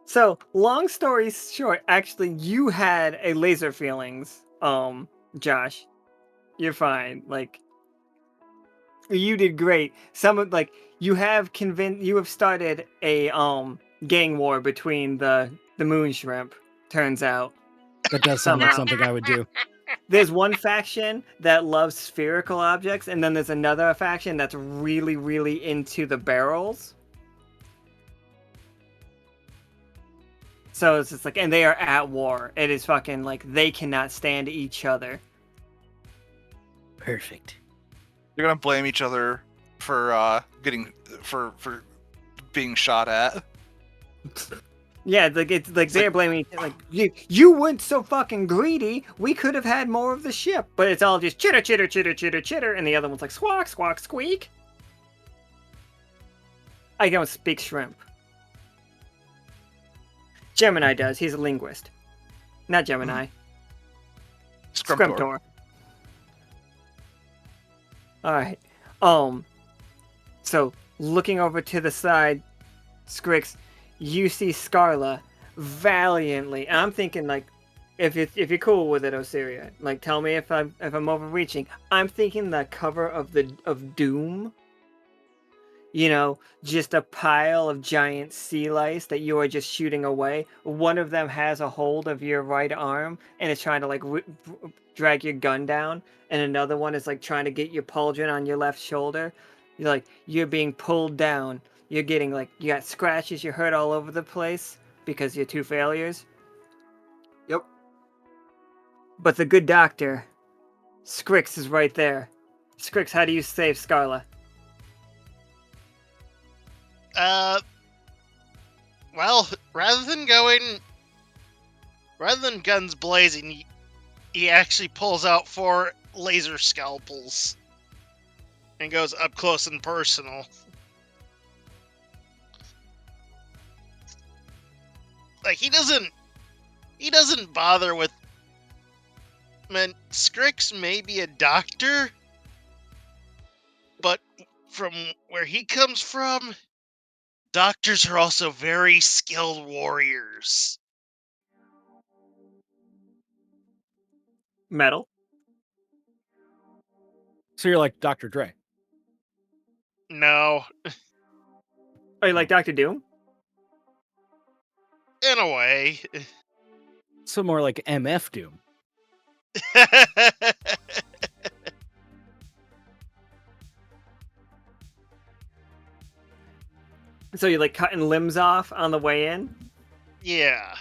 So, long story short, actually, you had a laser feelings, Josh. You're fine. Like, you did great. You have started a gang war between the moon shrimp. Turns out, That does sound like Somehow. something I would do. there's one faction that loves spherical objects, and then there's another faction that's really, really into the barrels. So it's just and they are at war. It is fucking they cannot stand each other. Perfect. They're gonna blame each other for being shot at. Yeah, they're blaming you weren't so fucking greedy. We could have had more of the ship, but it's all just chitter chitter chitter chitter chitter, and the other one's like squawk squawk squeak. I don't speak shrimp. Gemini does. He's a linguist. Not Gemini. Scrimtor. Alright. So, looking over to the side, Scrix, you see Scarla valiantly. And I'm thinking, if you're cool with it, Osiria, tell me if I'm overreaching. I'm thinking the cover of Doom. You know, just a pile of giant sea lice that you are just shooting away. One of them has a hold of your right arm and is trying to drag your gun down, and another one is trying to get your pauldron on your left shoulder. You're being pulled down. You're getting you got scratches. You're hurt all over the place because you're 2 failures. Yep. But the good doctor, Scrix, is right there. Scrix, how do you save Scarla? Well, rather than guns blazing, he actually pulls out 4 laser scalpels and goes up close and personal. He doesn't bother with. Man, Scrix may be a doctor, but from where he comes from, doctors are also very skilled warriors. Metal. So you're like Dr. Dre. No, Oh, you like Doctor Doom? in a way. So more like MF Doom. So you like cutting limbs off on the way in? Yeah.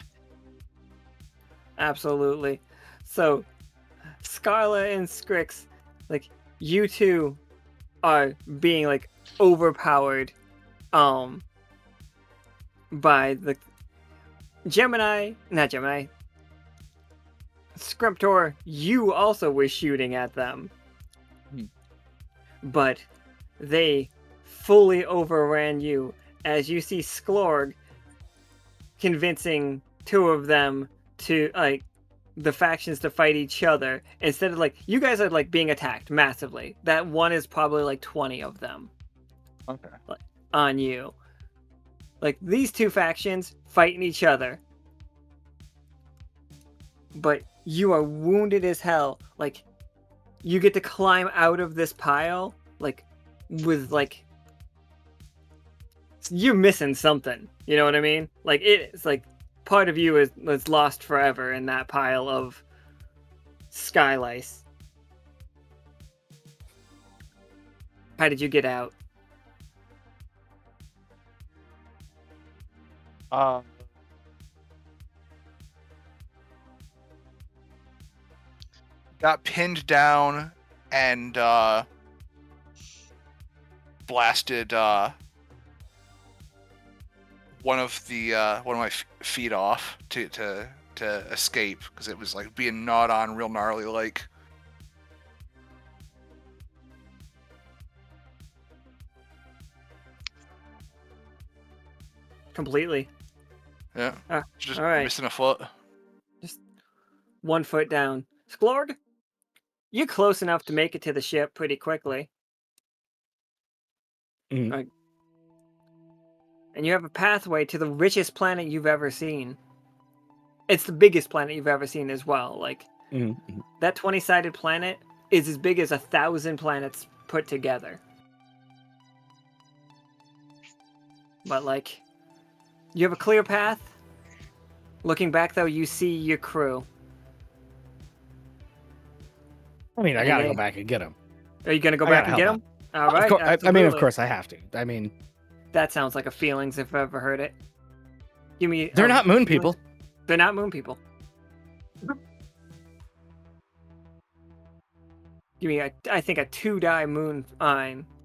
Absolutely. So, Scarla and Scrix, like, you two are being, like, overpowered, by the not Gemini, Scriptor, you also were shooting at them. Hmm. But they fully overran you as you see Sklorg convincing two of them to, like, the factions to fight each other instead of, like, you guys are, like, being attacked massively. That one is probably, like, 20 of them Okay. on you. Like, these two factions fighting each other. But you are wounded as hell. Like, you get to climb out of this pile, like, with, like, you're missing something. You know what I mean? Like, it's like part of you is lost forever in that pile of skylice. How did you get out? Got pinned down and blasted one of my feet off to escape because it was like being gnawed on real gnarly like. Completely. Yeah. Just all right. missing a foot. Just 1 foot down. Sklorg, you're close enough to make it to the ship pretty quickly. Mhm. Like, and you have a pathway to the richest planet you've ever seen. It's the biggest planet you've ever seen as well. Like, Mhm. that 20-sided planet is as big as 1,000 planets put together. But, like, you have a clear path. Looking back, though, you see your crew. I mean, I And gotta they- go back and get him. Are you going to go I back gotta and get help them? All right. I mean, of absolutely. course I have to. I mean, That sounds like a feelings if I've ever heard it. Give me. they're not moon people. They're not moon people. Give me, I think, a 2-die moon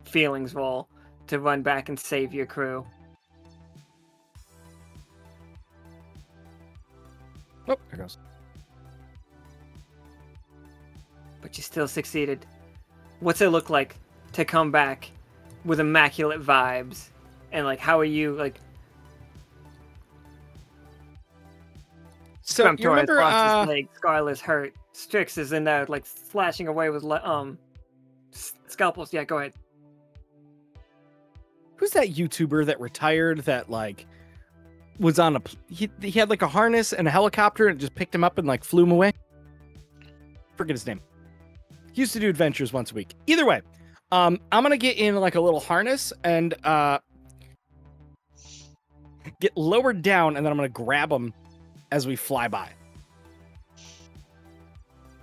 feelings roll to run back and save your crew. Oh, there goes. But you still succeeded. What's it look like to come back with immaculate vibes? And, like, how are you, like... So you Scrumtor has remember? lost his leg. Scarlet's hurt. Strix is in there, like, slashing away with, scalpels. Yeah, go ahead. Who's that YouTuber that retired that like was on a he had like a harness and a helicopter and it just picked him up and like flew him away? Forget his name. He used to do adventures once a week. Either way, I'm gonna get in like a little harness and get lowered down, and then I'm gonna grab him as we fly by.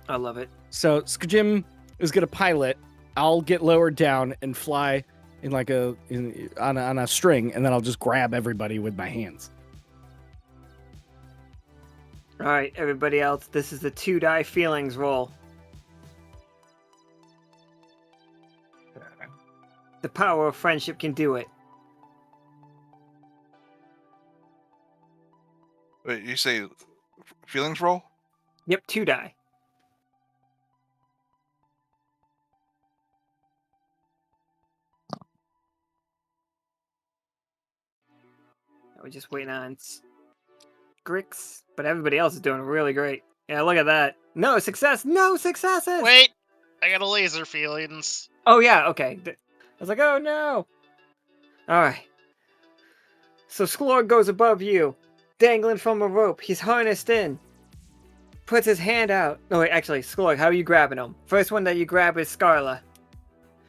I love it. So Skajim is gonna pilot. I'll get lowered down and fly in like on a string, and then I'll just grab everybody with my hands. All right, everybody else, this is the 2-die feelings roll. The power of friendship can do it. Wait, you say feelings roll? Yep, 2-die. We're just waiting on Grix, but everybody else is doing really great. Yeah, look at that. No success, no successes! Wait, I got a laser feelings. Oh, yeah, okay. was like, oh no. All right. So Sklorg goes above you, dangling from a rope. He's harnessed in. Puts his hand out. No, wait, actually, Sklorg, how are you grabbing him? First one that you grab is Scarla.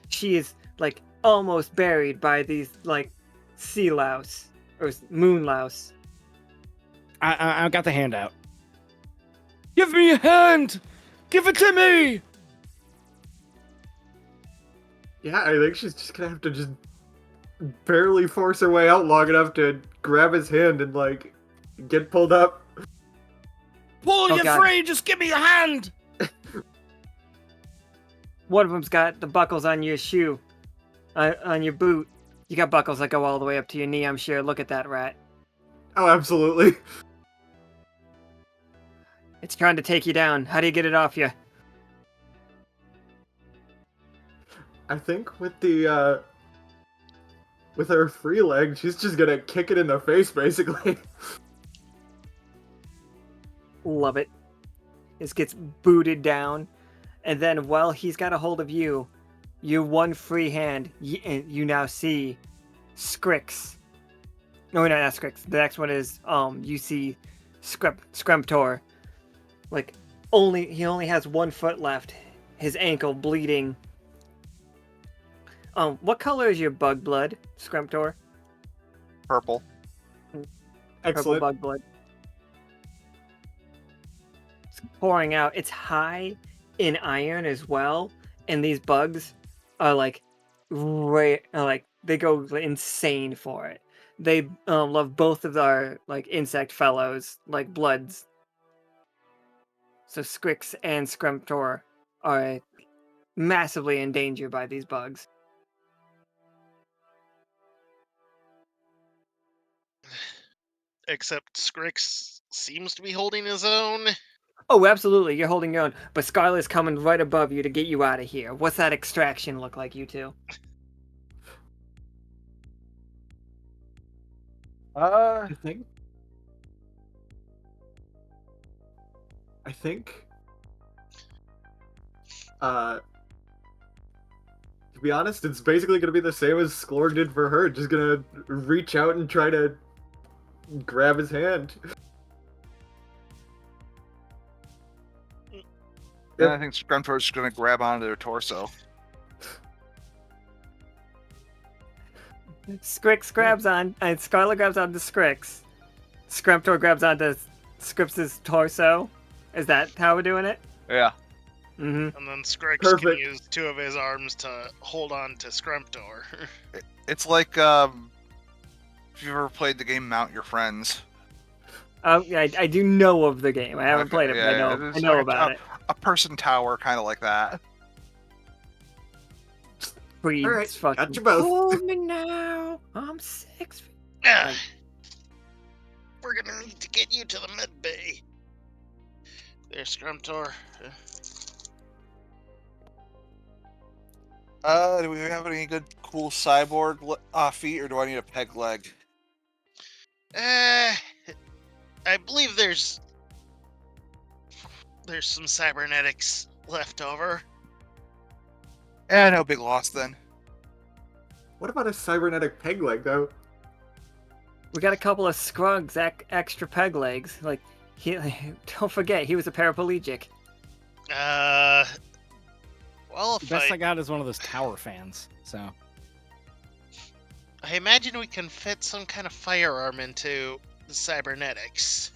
She is, like, almost buried by these, like, sea louse. Or moon louse. I got the hand out. Give me a hand! Give it to me! Yeah, I think she's just gonna have to just barely force her way out long enough to grab his hand and, like, get pulled up. Pull, Oh, you God. free! Just give me a hand! One of them's got the buckles on your shoe. On your boot. You got buckles that go all the way up to your knee, I'm sure. Look at that rat. Oh, absolutely. It's trying to take you down. How do you get it off you? I think with the, with her free leg, she's just gonna kick it in the face, basically. Love it. This gets booted down. And then while he's got a hold of you, your one free hand, you now see Scrix. No, not Scrix. The next one is, you see Scremptor. Like, he only has 1 foot left. His ankle bleeding. What color is your bug blood, Scremptor? Purple. Excellent. Purple bug blood. It's pouring out. It's high in iron as well, and these bugs are like, they go insane for it. They love both of our like insect fellows, like bloods. So Scrix and Scremptor are massively in danger by these bugs. Except Scrix seems to be holding his own. Oh, absolutely, you're holding your own, but Scarlet's coming right above you to get you out of here. What's that extraction look like, you two? I think, to be honest, it's basically gonna be the same as Sklorg did for her. Just gonna reach out and try to grab his hand. Then I think Scrumtor's just gonna grab onto their torso. Scrix grabs on, and Scarlet grabs onto Scrix. Scremptor grabs onto Scrips's torso. Is that how we're doing it? Yeah. Mm-hmm. And then Scrix Perfect. can use 2 of his arms to hold on to Scremptor. It's like if you've ever played the game Mount Your Friends. Yeah, I do know of the game. I haven't played it, but I it's know like about it. A person tower, kind of like that. Breeds Alright, fucking. got you both. Hold me now. I'm 6 feet. Ah, we're gonna need to get you to the med bay. There's Scremptor. Do we have any good, cool cyborg feet, or do I need a peg leg? I believe there's some cybernetics left over. No big loss then. What about a cybernetic peg leg, though? We got a couple of Scrugs extra peg legs. Like, don't forget, he was a paraplegic. Well, The if best I got is one of those tower fans, so. I imagine we can fit some kind of firearm into the cybernetics.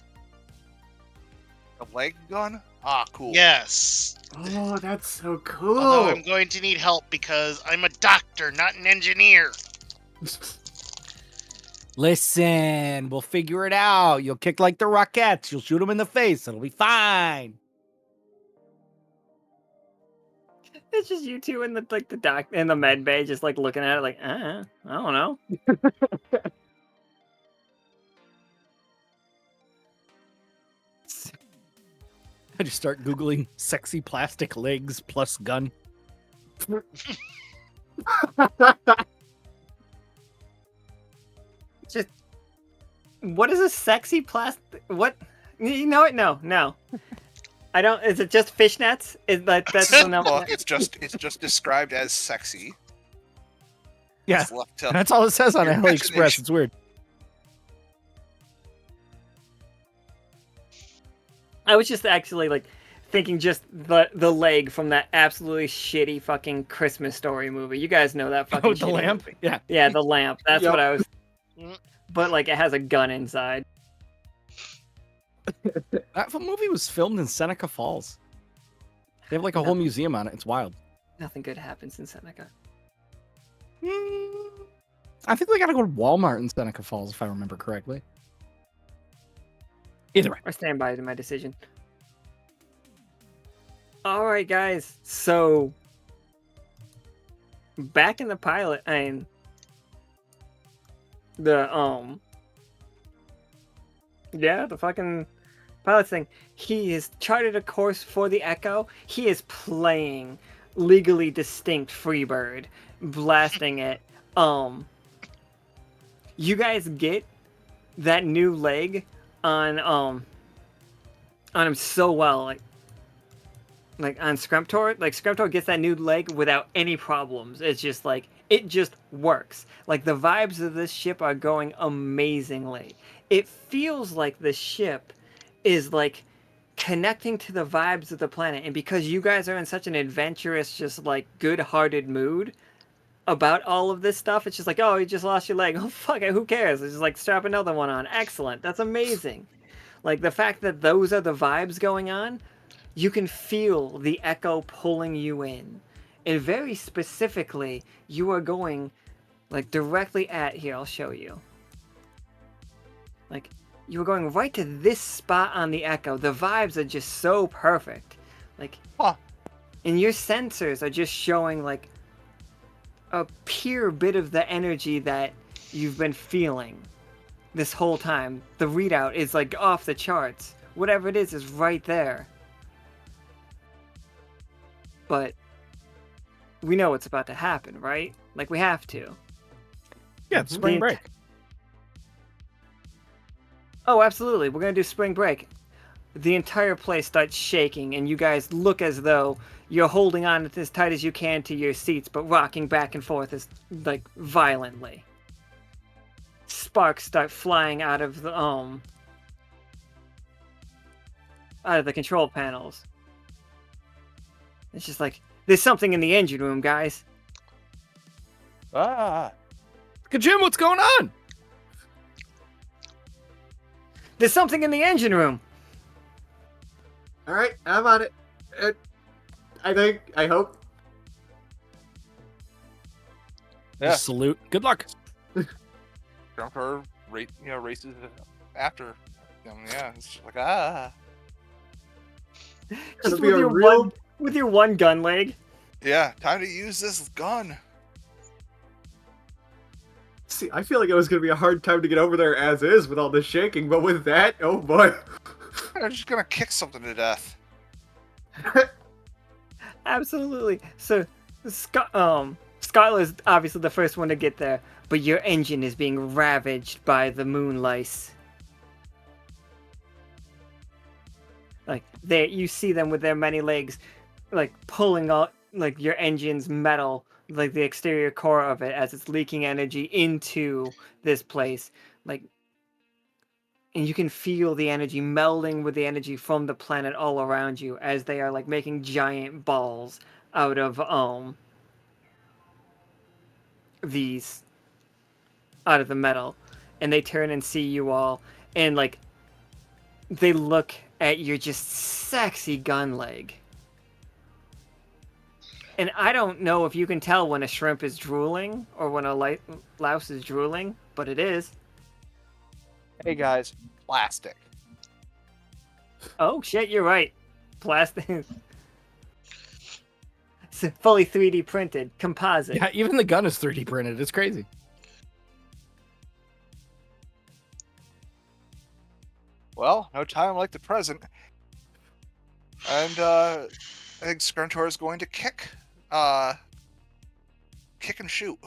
A leg gun? Ah, cool. Yes. Oh, that's so cool. Although I'm going to need help because I'm a doctor, not an engineer. Listen, we'll figure it out. You'll kick like the Rockettes. You'll shoot them in the face. It'll be fine. It's just you two in the med bay, just like looking at it, like, I don't know. I just start Googling sexy plastic legs plus gun. Just, what is a sexy plastic? What? You know what? No. I don't. Is it just fishnets? Is that's the number? Well, it's just described as sexy. Yeah, It's left to that's all it says on your AliExpress. imagination. It's weird. I was just actually like thinking just the leg from that absolutely shitty fucking Christmas Story movie. You guys know that fucking Oh, the shitty lamp. movie. Yeah, Yeah, the lamp. That's Yep. what I was. Mm. But like, it has a gun inside. that movie was filmed in Seneca Falls. They have like a whole museum on it. It's wild. Nothing good happens in Seneca. I think we gotta go to Walmart in Seneca Falls, if I remember correctly. Either way. I stand by my decision. All right, guys. So back in the pilot, the fucking pilot thing. He has charted a course for the Echo. He is playing Legally Distinct Freebird, blasting it. You guys get that new leg on him so well, like on Scrumptor. Like Scrumptor gets that new leg without any problems. It's just like it just works. Like the vibes of this ship are going amazingly. It feels like the ship is like connecting to the vibes of the planet, and because you guys are in such an adventurous, just like good-hearted mood about all of this stuff, it's just like, oh, you just lost your leg. Oh, fuck it, who cares? It's just like, strap another one on. Excellent. That's amazing. Like, the fact that those are the vibes going on, you can feel the Echo pulling you in. And very specifically, you are going, like, directly at, here, I'll show you. Like, you were going right to this spot on the Echo. The vibes are just so perfect. Like, and your sensors are just showing, like, a pure bit of the energy that you've been feeling this whole time. The readout is like off the charts. Whatever it is right there. But we know what's about to happen, right? Like, we have to. Yeah, it's spring break. Oh, absolutely. We're going to do spring break. The entire place starts shaking, and you guys look as though you're holding on as tight as you can to your seats, but rocking back and forth as like violently. Sparks start flying out of the control panels. It's just like, there's something in the engine room, guys. Jim, what's going on? There's something in the engine room. All right, I'm on it. I hope. Yeah. Salute. Good luck. Grumper races after. Yeah, it's just like It'll Just be a real. with your one gun leg. Yeah, time to use this gun. See, I feel like it was gonna be a hard time to get over there as is with all this shaking, but with that, oh boy. I'm just gonna kick something to death. Absolutely. So, Scarlet is obviously the first one to get there, but your engine is being ravaged by the moon lice. Like, you see them with their many legs, like pulling out like your engine's metal, like the exterior core of it, as it's leaking energy into this place. Like, and you can feel the energy melding with the energy from the planet all around you as they are like making giant balls out of out of the metal, and they turn and see you all, and like they look at your just sexy gun leg. And I don't know if you can tell when a shrimp is drooling or when a louse is drooling, but it is. Hey guys, plastic. Oh shit, you're right. Plastic. It's fully 3D printed, composite. Yeah, even the gun is 3D printed. It's crazy. Well, no time like the present. And I think Skirntor is going to kick and shoot.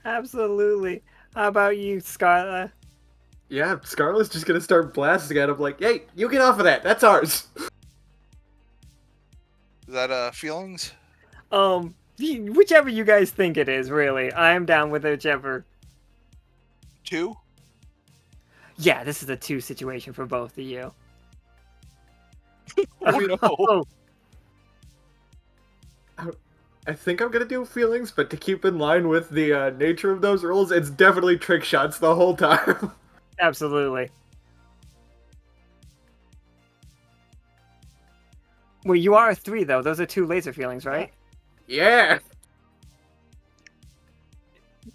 Absolutely. How about you, Scarlet? Yeah, Scarlet's just gonna start blasting at him like, hey, you get off of that, that's ours. Is that feelings? Whichever you guys think it is, really. I'm down with whichever. 2? Yeah, this is a 2 situation for both of you. Oh no. Oh, I think I'm gonna do feelings, but to keep in line with the nature of those rolls, it's definitely trick shots the whole time. absolutely. Well, you are a 3, though. Those are 2 laser feelings, right? Yeah.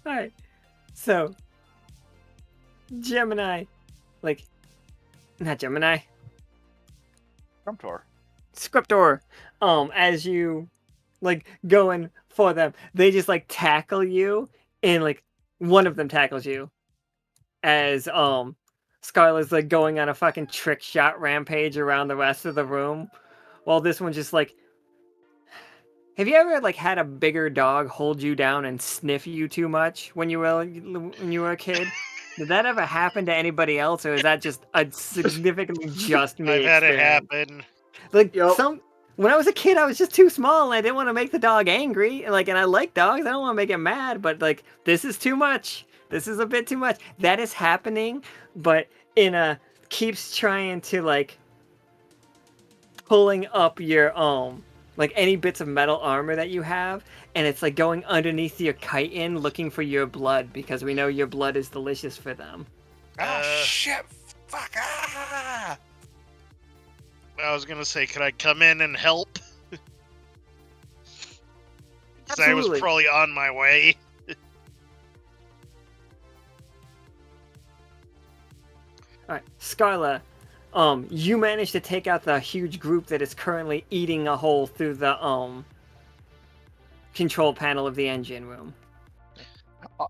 Alright. So, Gemini. Like, not Gemini. Grumtor. Scriptor. As you, like, going for them, they just, like, tackle you, and, like, one of them tackles you. As, Scarlet's, like, going on a fucking trick shot rampage around the rest of the room. While this one just, like... Have you ever, like, had a bigger dog hold you down and sniff you too much when you were a kid? Did that ever happen to anybody else, or is that just a significantly just me I've had it experience? happen. Like, Yep. when I was a kid, I was just too small, and I didn't want to make the dog angry. And I like dogs. I don't want to make it mad, but, like, this is too much. This is a bit too much. That is happening, but keeps trying to, like, pulling up your, like, any bits of metal armor that you have, and it's, like, going underneath your chitin looking for your blood, because we know your blood is delicious for them. Ah, shit! Fuck! Ah! I was gonna say, could I come in and help? 'Cause I was Absolutely. probably on my way. Alright, Scarla, you managed to take out the huge group that is currently eating a hole through the, control panel of the engine room.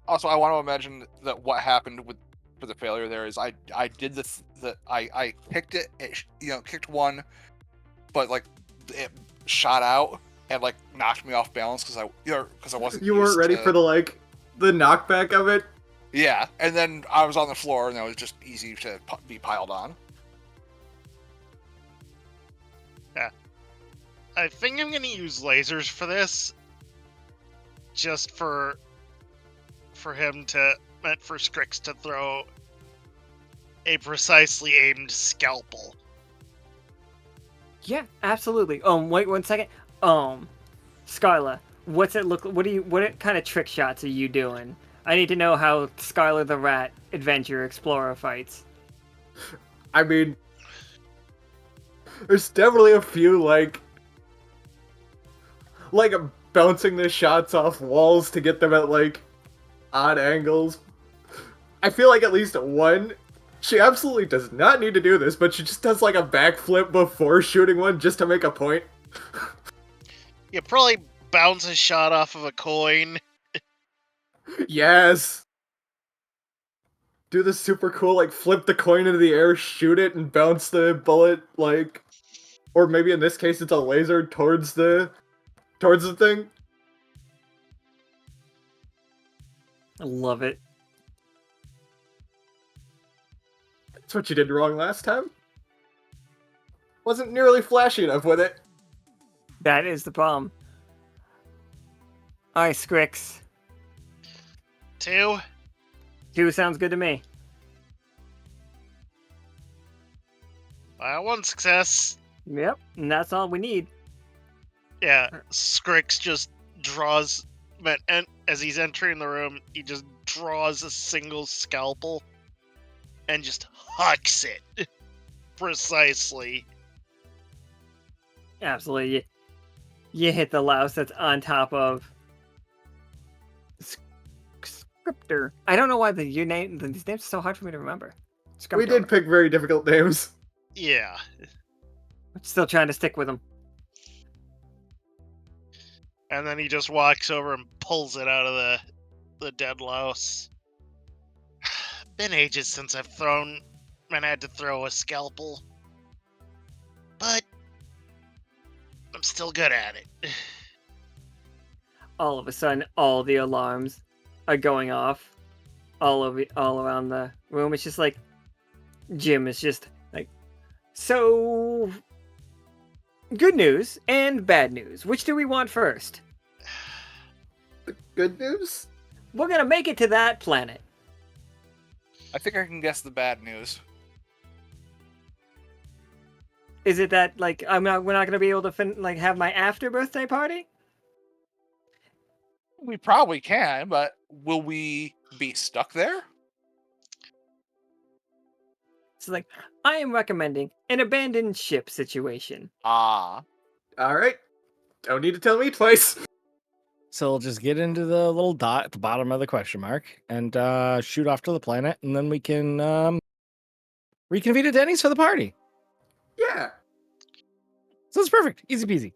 Also, I want to imagine that what happened for the failure there is I did I kicked it, kicked one, but like it shot out and like knocked me off balance because I wasn't. You weren't used ready to- for the knockback of it. Yeah, and then I was on the floor and that was just easy to be piled on. I think I'm gonna use lasers for this. Just for Strix to throw a precisely aimed scalpel. Yeah, absolutely. Wait 1 second. Scarla, what kind of trick shots are you doing? I need to know how Scarla the Rat Adventure Explorer fights. I mean, there's definitely a few like bouncing the shots off walls to get them at like odd angles. I feel like at least one, she absolutely does not need to do this, but she just does like a backflip before shooting one just to make a point. You probably bounce a shot off of a coin. Yes. Do the super cool, like, flip the coin into the air, shoot it, and bounce the bullet, like... Or maybe in this case it's a laser towards the thing. I love it. That's what you did wrong last time. Wasn't nearly flashy enough with it. That is the problem. Alright, Scrix. 2. 2 sounds good to me. 1 success. Yep, and that's all we need. Yeah, Strix just draws, and as he's entering the room, he just draws a single scalpel and just hucks it precisely. Absolutely. You hit the louse that's on top of Scriptor. I don't know why these names are so hard for me to remember. We Scriptor. did pick very difficult names. Yeah. I'm still trying to stick with them. And then he just walks over and pulls it out of the dead louse. Been ages since I've thrown and had to throw a scalpel. But I'm still good at it. All of a sudden, all the alarms are going off all around the room. It's just like Jim is just like, so good news and bad news. Which do we want first? good news? We're gonna make it to that planet. I think I can guess the bad news. Is it that like we're not gonna be able to have my after birthday party? We probably can, but will we be stuck there? It's like I am recommending an abandoned ship situation. Ah. Alright. Don't need to tell me twice. So we'll just get into the little dot at the bottom of the question mark and shoot off to the planet, and then we can reconvene at Denny's for the party. Yeah. So it's perfect. Easy peasy.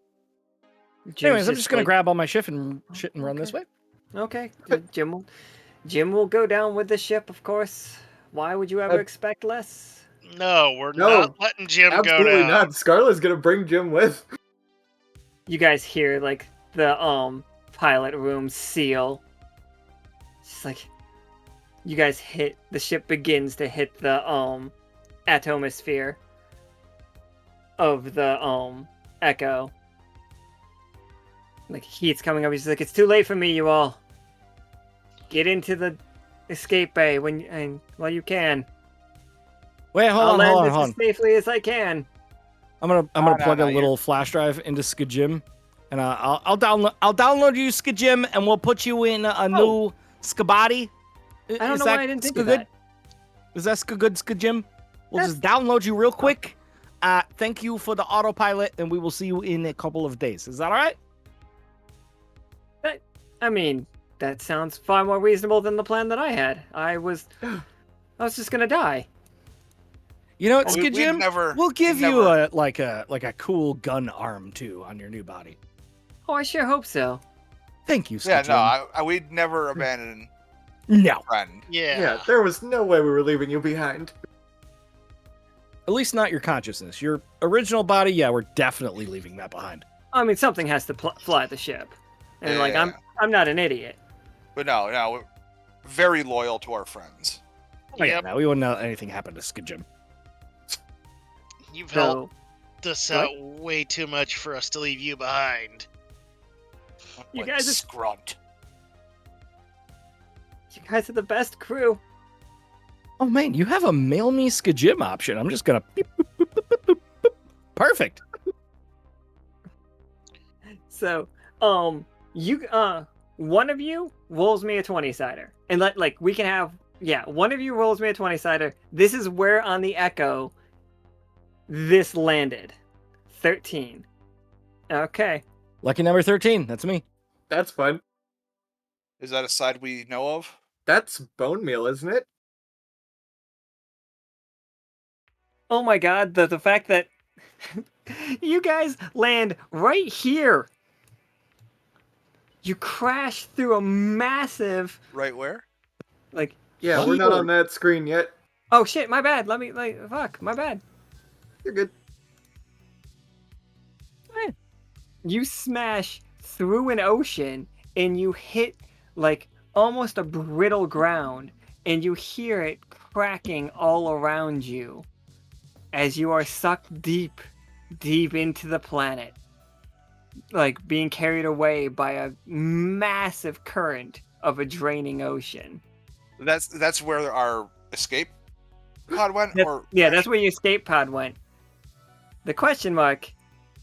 Anyways, I'm just going to grab all my shit and run this way. Okay. Jim will go down with the ship, of course. Why would you ever expect less? No, we're No, not letting Jim go Absolutely down. not. Scarlet's gonna bring Jim with. You guys hear like the pilot room seal. It's like you guys hit the ship begins to hit the atomosphere of the Echo. Like heat's coming up. He's like, it's too late for me, you all. Get into the escape bay while you can. Wait, hold I'll on, land hold this on. as safely as I can. I'm gonna plug a you're- little flash drive into Skajim, and I'll download you Skajim, and we'll put you in a new Skabadi. I don't know why I didn't think of that. Is that good, Skajim? We'll Yes. just download you real quick. Thank you for the autopilot, and we will see you in a couple of days. Is that all right? I mean, that sounds far more reasonable than the plan that I had. I was just gonna die. You know what, Oh, we'd Skajim? never- We'll give we'd you never- a cool gun arm too on your new body. Oh, I sure hope so. Thank you, Yeah, Skajim. no, we'd never abandon No. a friend. Yeah, there was no way we were leaving you behind. At least not your consciousness. Your original body, yeah, we're definitely leaving that behind. I mean, something has to fly the ship, and like Yeah. I'm not an idiot. But no, we're very loyal to our friends. Oh, yeah, Yep. no, we wouldn't let anything happen to Skajim. You've So helped us out way too much for us to leave you behind. You Like guys are- scrunt. you guys are the best crew. Oh man, you have a mail me Skajim option. I'm just gonna beep, boop, boop, boop, boop, boop, boop. Perfect. So, you one of you rolls me a 20-sider, and we can have one of you rolls me a 20-sider. This is where on the Echo this landed. 13. Okay. Lucky number 13. That's me. That's fun. Is that a side we know of? That's bone meal, isn't it? Oh my god, the fact that you guys land right here. You crash through a massive Right where? Yeah, we're not on that screen yet. Oh shit, my bad. Let me fuck, my bad. You're good. You smash through an ocean and you hit almost a brittle ground, and you hear it cracking all around you as you are sucked deep into the planet, being carried away by a massive current of a draining ocean. That's where our escape pod went? That's where your escape pod went. The question mark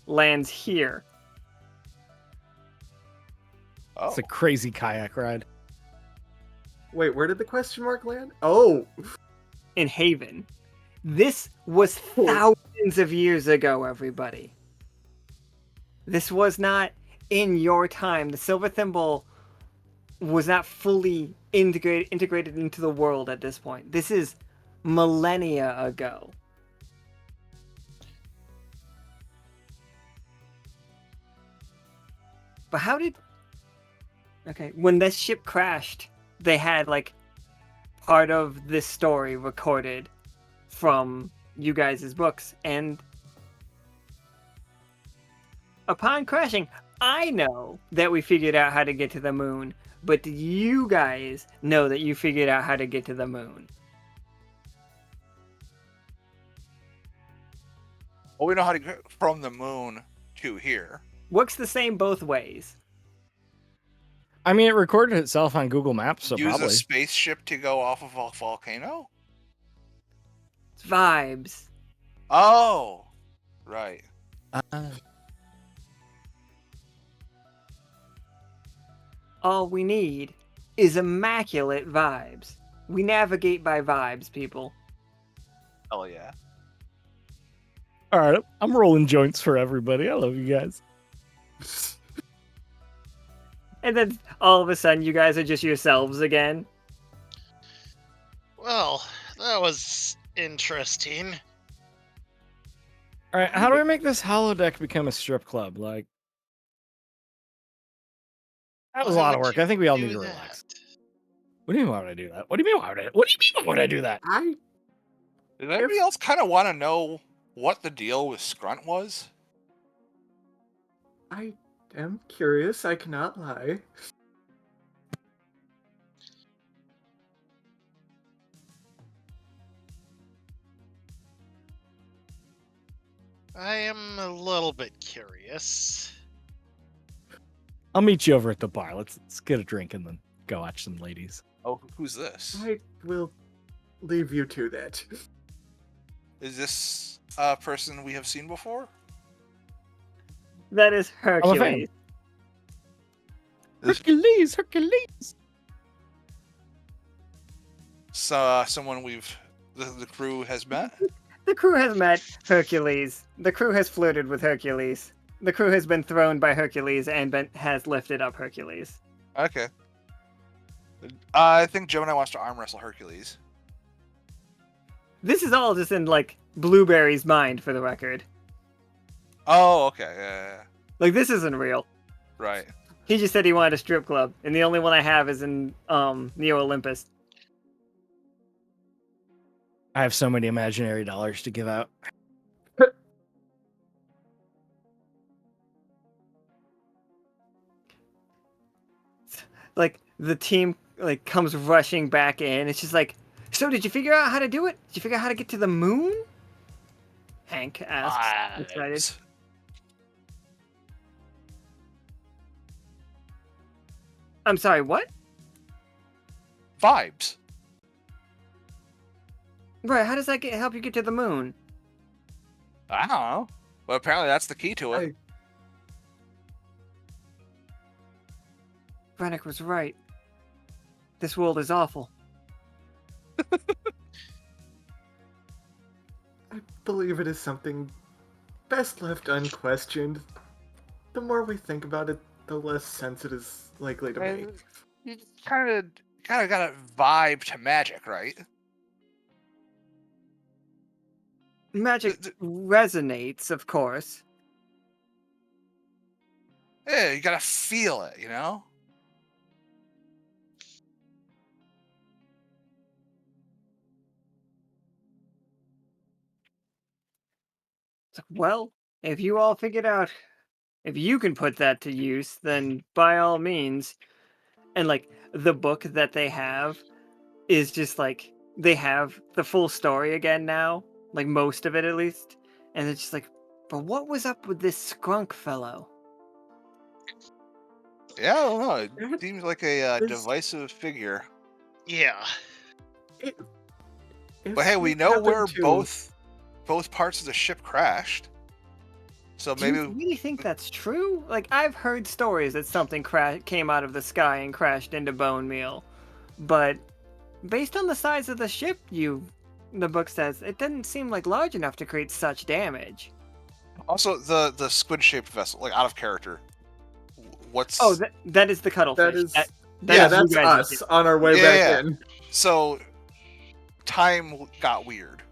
lands here. Oh. It's a crazy kayak ride. Wait, where did the question mark land? Oh, In Haven. This was thousands of years ago, everybody. This was not in your time. The Silver Thimble was not fully integrated into the world at this point. This is millennia ago. But how did... Okay, when this ship crashed, they had, part of this story recorded from you guys' books, and upon crashing, I know that we figured out how to get to the moon, but did you guys know that you figured out how to get to the moon? Well, we know how to get from the moon to here. Works the same both ways. I mean, it recorded itself on Google Maps, so Use probably. a spaceship to go off of a volcano? It's vibes. Oh, right. All we need is immaculate vibes. We navigate by vibes, people. Hell yeah. All right, I'm rolling joints for everybody. I love you guys. And then all of a sudden, you guys are just yourselves again. Well, that was interesting. All right, how do we make this holodeck become a strip club? Like, that was a Why lot of would work. you I think we all do need to that? relax. What do you mean? Why would I do that? What do you mean? Why would I? What do you mean? Why would I do that? Does anybody else kind of want to know what the deal with Scrunt was? I am curious, I cannot lie. I am a little bit curious. I'll meet you over at the bar. Let's get a drink and then go watch some ladies. Oh, who's this? I will leave you to that. Is this a person we have seen before? That is I'm a fan. Hercules. Hercules, Hercules. So, someone the crew has met? The crew has met Hercules. The crew has flirted with Hercules. The crew has been thrown by Hercules and has lifted up Hercules. Okay. I think Gemini wants to arm wrestle Hercules. This is all just in, like, Blueberries' mind, for the record. Oh, okay. Yeah. Like, this isn't real. Right. He just said he wanted a strip club, and the only one I have is in Neo Olympus. I have so many imaginary dollars to give out. Like, the team like comes rushing back in. It's just like, so did you figure out how to do it? Did you figure out how to get to the moon? Hank asks, excited. Vibes. I'm sorry, what? Vibes. Right, how does that help you get to the moon? I don't know. But apparently that's the key to it. Brennick was right. This world is awful. I believe it is something best left unquestioned. The more we think about it, the less sense it is likely to make. You kind of got a vibe to magic, right? Magic resonates, of course. Yeah, you gotta feel it, you know? It's like, well, if you all figured out, if you can put that to use, then by all means. And like the book that they have is just like they have the full story again now, like most of it at least. And it's just like, but what was up with this Skrunk fellow? Yeah, I don't know. It That seems like a is- divisive figure. Yeah. If But hey, we you know happen where to- both parts of the ship crashed. So Do you maybe really think that's true? Like, I've heard stories that something came out of the sky and crashed into Bone Meal, but based on the size of the ship, the book says it didn't seem like large enough to create such damage. also the squid-shaped vessel, like out of character. What's Oh, that is the cuttlefish. That is, that yeah, is you that's guys' us on our way Yeah, back yeah. in. so time got weird.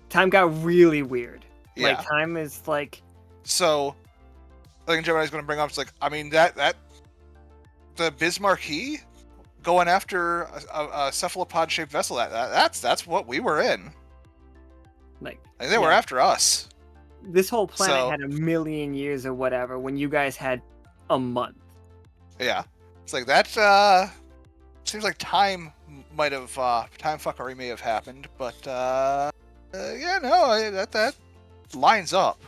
Time got really weird. Yeah. Like, time is like, So I think Gemini's going to bring up. It's like, I mean, that the Bismarcky going after a cephalopod-shaped vessel. That's what we were in. like Like, they were yeah. after us. This whole planet So- had 1,000,000 years or whatever when you guys had a month. Yeah, it's like that. Seems like time might have time fuckery may have happened, but yeah, no, that lines up.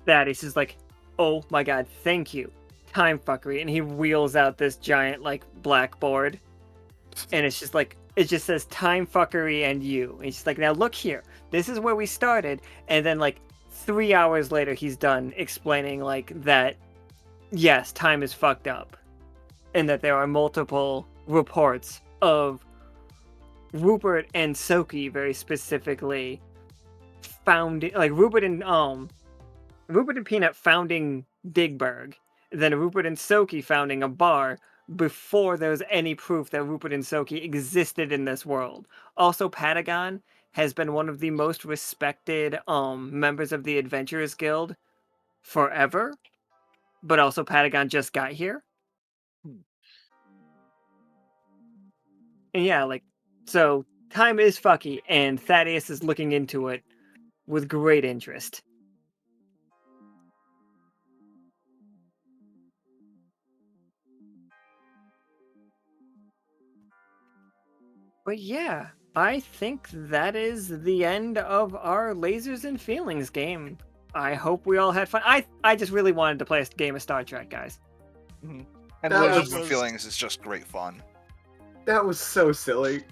Thaddeus is like, oh my god, thank you. time fuckery, and he wheels out this giant like blackboard, and it's just like it just says time fuckery and you. And it's just like, now look here, this is where we started, and then like 3 hours later he's done explaining like that yes, time is fucked up, and that there are multiple reports of Rupert and Soki very specifically founding, like Rupert and Peanut founding Digberg, then Rupert and Soki founding a bar before there was any proof that Rupert and Soki existed in this world. Also, Patagon has been one of the most respected members of the Adventurers Guild forever, but also Patagon just got here. And yeah, like, so time is fucky, and Thaddeus is looking into it with great interest. But yeah, I think that is the end of our Lasers and Feelings game. I hope we all had fun. I just really wanted to play a game of Star Trek, guys. And That Lasers and was- Feelings is just great fun. That was so silly.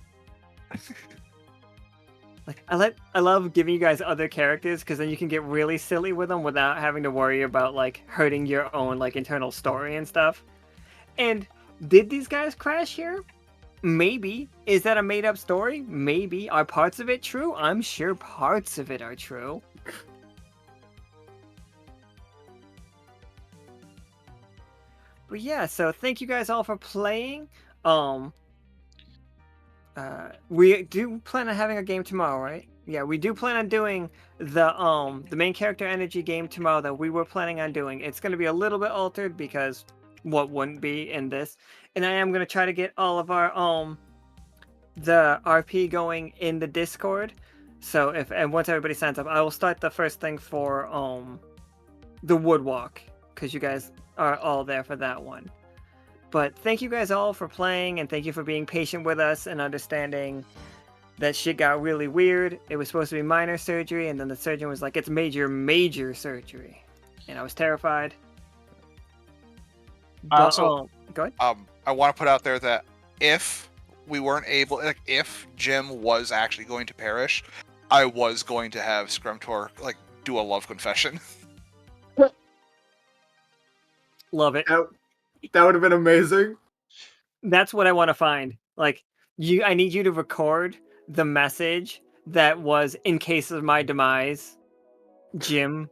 Like I love giving you guys other characters because then you can get really silly with them without having to worry about like hurting your own like internal story and stuff. And did these guys crash here? Maybe. Is that a made up story? Maybe. Are parts of it true? I'm sure parts of it are true. But yeah, so thank you guys all for playing. We do plan on having a game tomorrow, right? Yeah, we do plan on doing the main character energy game tomorrow that we were planning on doing. It's going to be a little bit altered because what wouldn't be in this, and I am going to try to get all of our the RP going in the Discord. So once everybody signs up, I will start the first thing for the Woodwalk because you guys are all there for that one. But thank you guys all for playing, and thank you for being patient with us and understanding that shit got really weird. It was supposed to be minor surgery, and then the surgeon was like, it's major surgery. And I was terrified. But, Also, go ahead. I want to put out there that if we weren't able, like, if Jim was actually going to perish, I was going to have Scrumtor like do a love confession. Love it. That would have been amazing. That's what I want to find. Like, I need you to record the message that was, in case of my demise, Jim,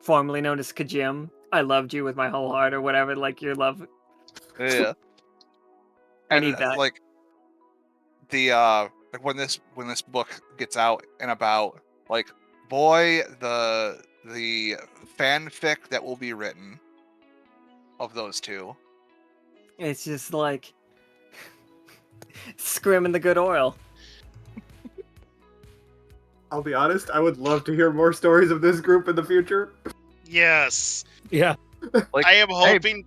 formerly known as Kajim, I loved you with my whole heart, or whatever, like your love. Yeah. I And need that. like the like when this book gets out and about, like, boy, the fanfic that will be written of those two. It's just like scrim in the good oil. I'll be honest, I would love to hear more stories of this group in the future. Yes. Yeah. Like, I am hoping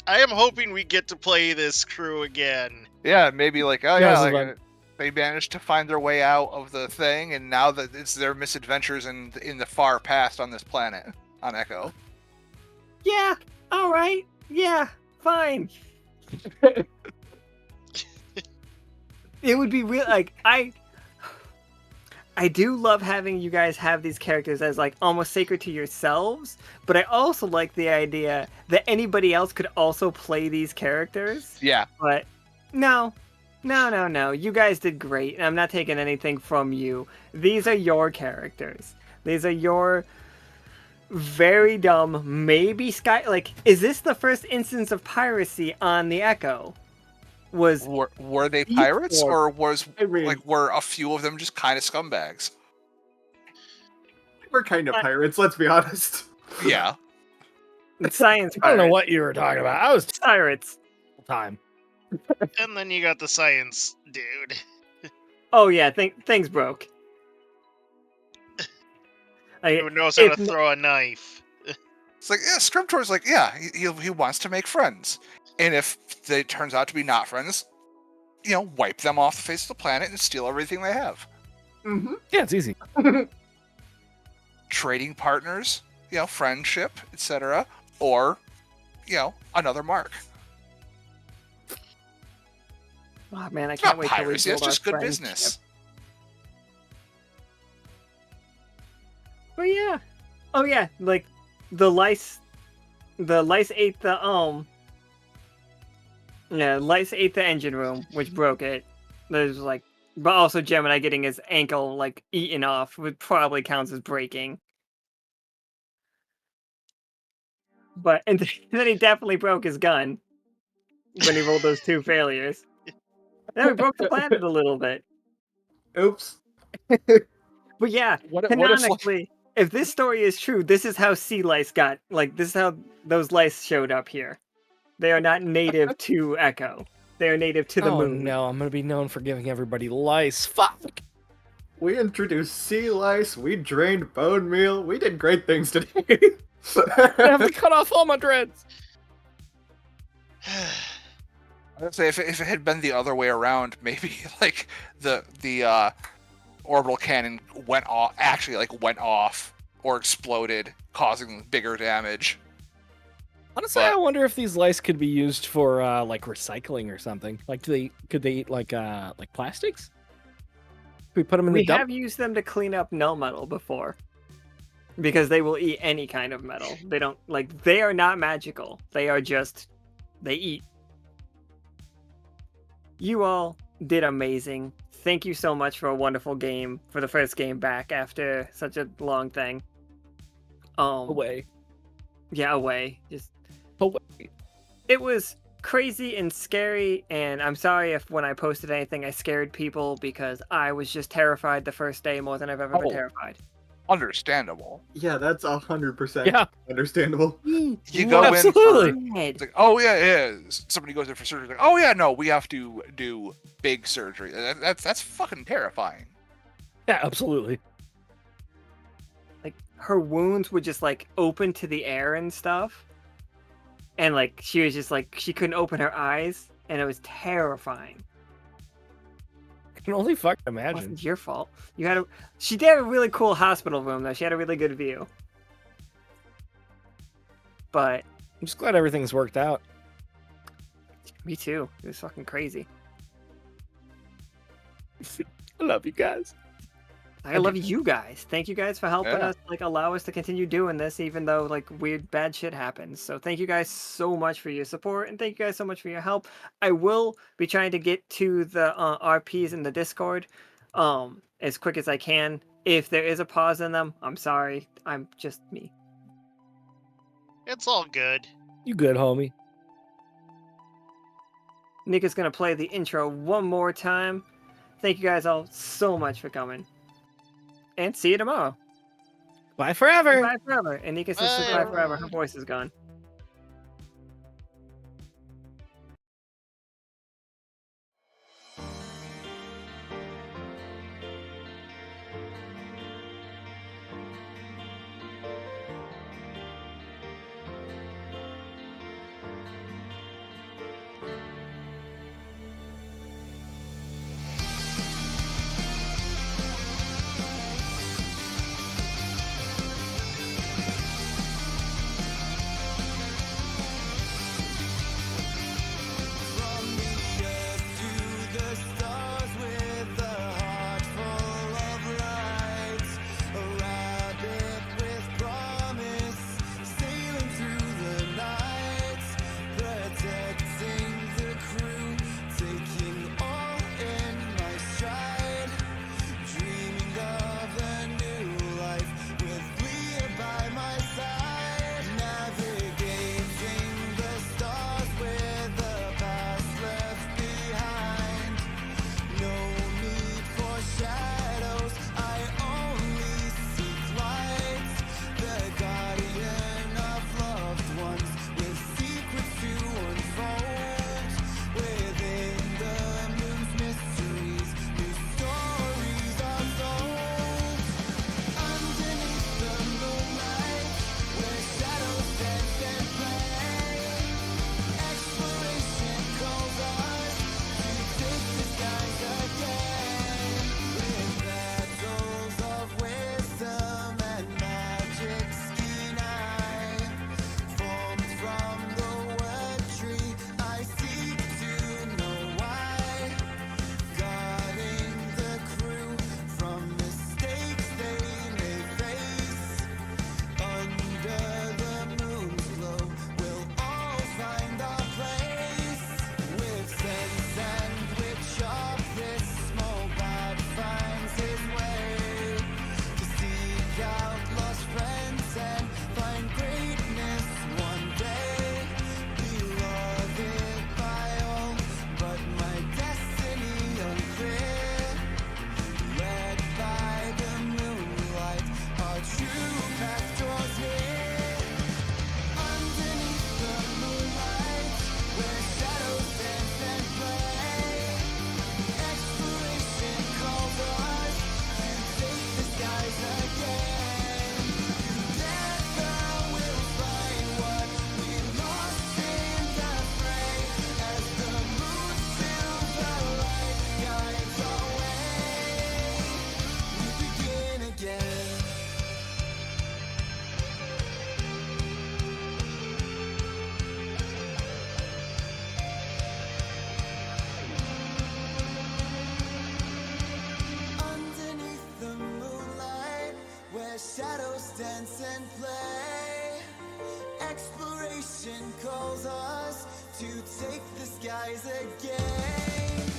I am hoping we get to play this crew again. yeah, maybe like, oh Yeah, yeah, this is like, fun. they managed to find their way out of the thing, and now that it's their misadventures in the far past on this planet on Echo. Yeah, all right. Yeah, fine. It would be real. Like, I do love having you guys have these characters as like almost sacred to yourselves, but I also like the idea that anybody else could also play these characters. Yeah, But no. You guys did great, and I'm not taking anything from you. These are your characters. These are your very dumb, maybe Sky. Like, is this the first instance of piracy on the Echo? Was were they pirates, or was I mean, like were a few of them just kind of scumbags? we're kind of pirates, let's be honest. Yeah, science I don't know pirates? what you were talking about. I was Pirates. time. And then you got the science dude. Oh yeah, things broke. Who knows how to if- throw a knife. it's like, yeah, Scrimtor's like, yeah, he wants to make friends, and if it turns out to be not friends, you know, wipe them off the face of the planet and steal everything they have. Mm-hmm. Yeah, it's easy. Trading partners, you know, friendship, etc., or another mark. Oh man, I It's can't not wait till we piracy, build it's our just good friendship. business. But yeah. Oh yeah, like the lice ate the lice ate the engine room, which broke it. There's like, but also Gemini getting his ankle like eaten off would probably counts as breaking. But and then he definitely broke his gun when he rolled those 2 failures. Then we broke the planet a little bit. Oops. But yeah, What if, canonically, if this story is true, this is how sea lice got, like, this is how those lice showed up here. They are not native to Echo. They are native to the Oh moon. no, I'm gonna be known for giving everybody lice. Fuck. We introduced sea lice, we drained bone meal, we did great things today. I have to cut off all my dreads. I would say if it had been the other way around, maybe like the orbital cannon went off or exploded, causing bigger damage. Honestly, But- I wonder if these lice could be used for like recycling or something. Like, could they eat like plastics? Could we put them in We the dump? have used them to clean up null metal before. Because they will eat any kind of metal. They don't, like, they are not magical. They are just, they eat. You all did amazing. Thank you so much for a wonderful game, for the first game back after such a long thing. Away. Yeah, away. Just Away. it was crazy and scary, and I'm sorry if when I posted anything I scared people because I was just terrified the first day more than I've ever been Oh. terrified. Understandable. Yeah, that's 100% Yeah. understandable. You go Absolutely. in for, it's like, oh yeah. Somebody goes in for surgery. Like, oh yeah, no, we have to do big surgery. That's fucking terrifying. Yeah, absolutely. Like her wounds would just like open to the air and stuff, and like she was just like she couldn't open her eyes, and it was terrifying. I can only fucking It imagine. wasn't your fault. She did have a really cool hospital room though. She had a really good view. But I'm just glad everything's worked out. me too. It was fucking crazy. I love you guys. I love you guys. Thank you guys for helping Yeah. us, like, allow us to continue doing this, even though, like, weird, bad shit happens. So thank you guys so much for your support, and thank you guys so much for your help. I will be trying to get to the RPs in the Discord as quick as I can. If there is a pause in them, I'm sorry. I'm just me. It's all good. You good, homie? Nick is going to play the intro one more time. Thank you guys all so much for coming. And see you tomorrow. Bye forever. Goodbye forever. And Nika says goodbye Bye. forever. Her voice is gone. shadows dance and play. Exploration calls us to take the skies again.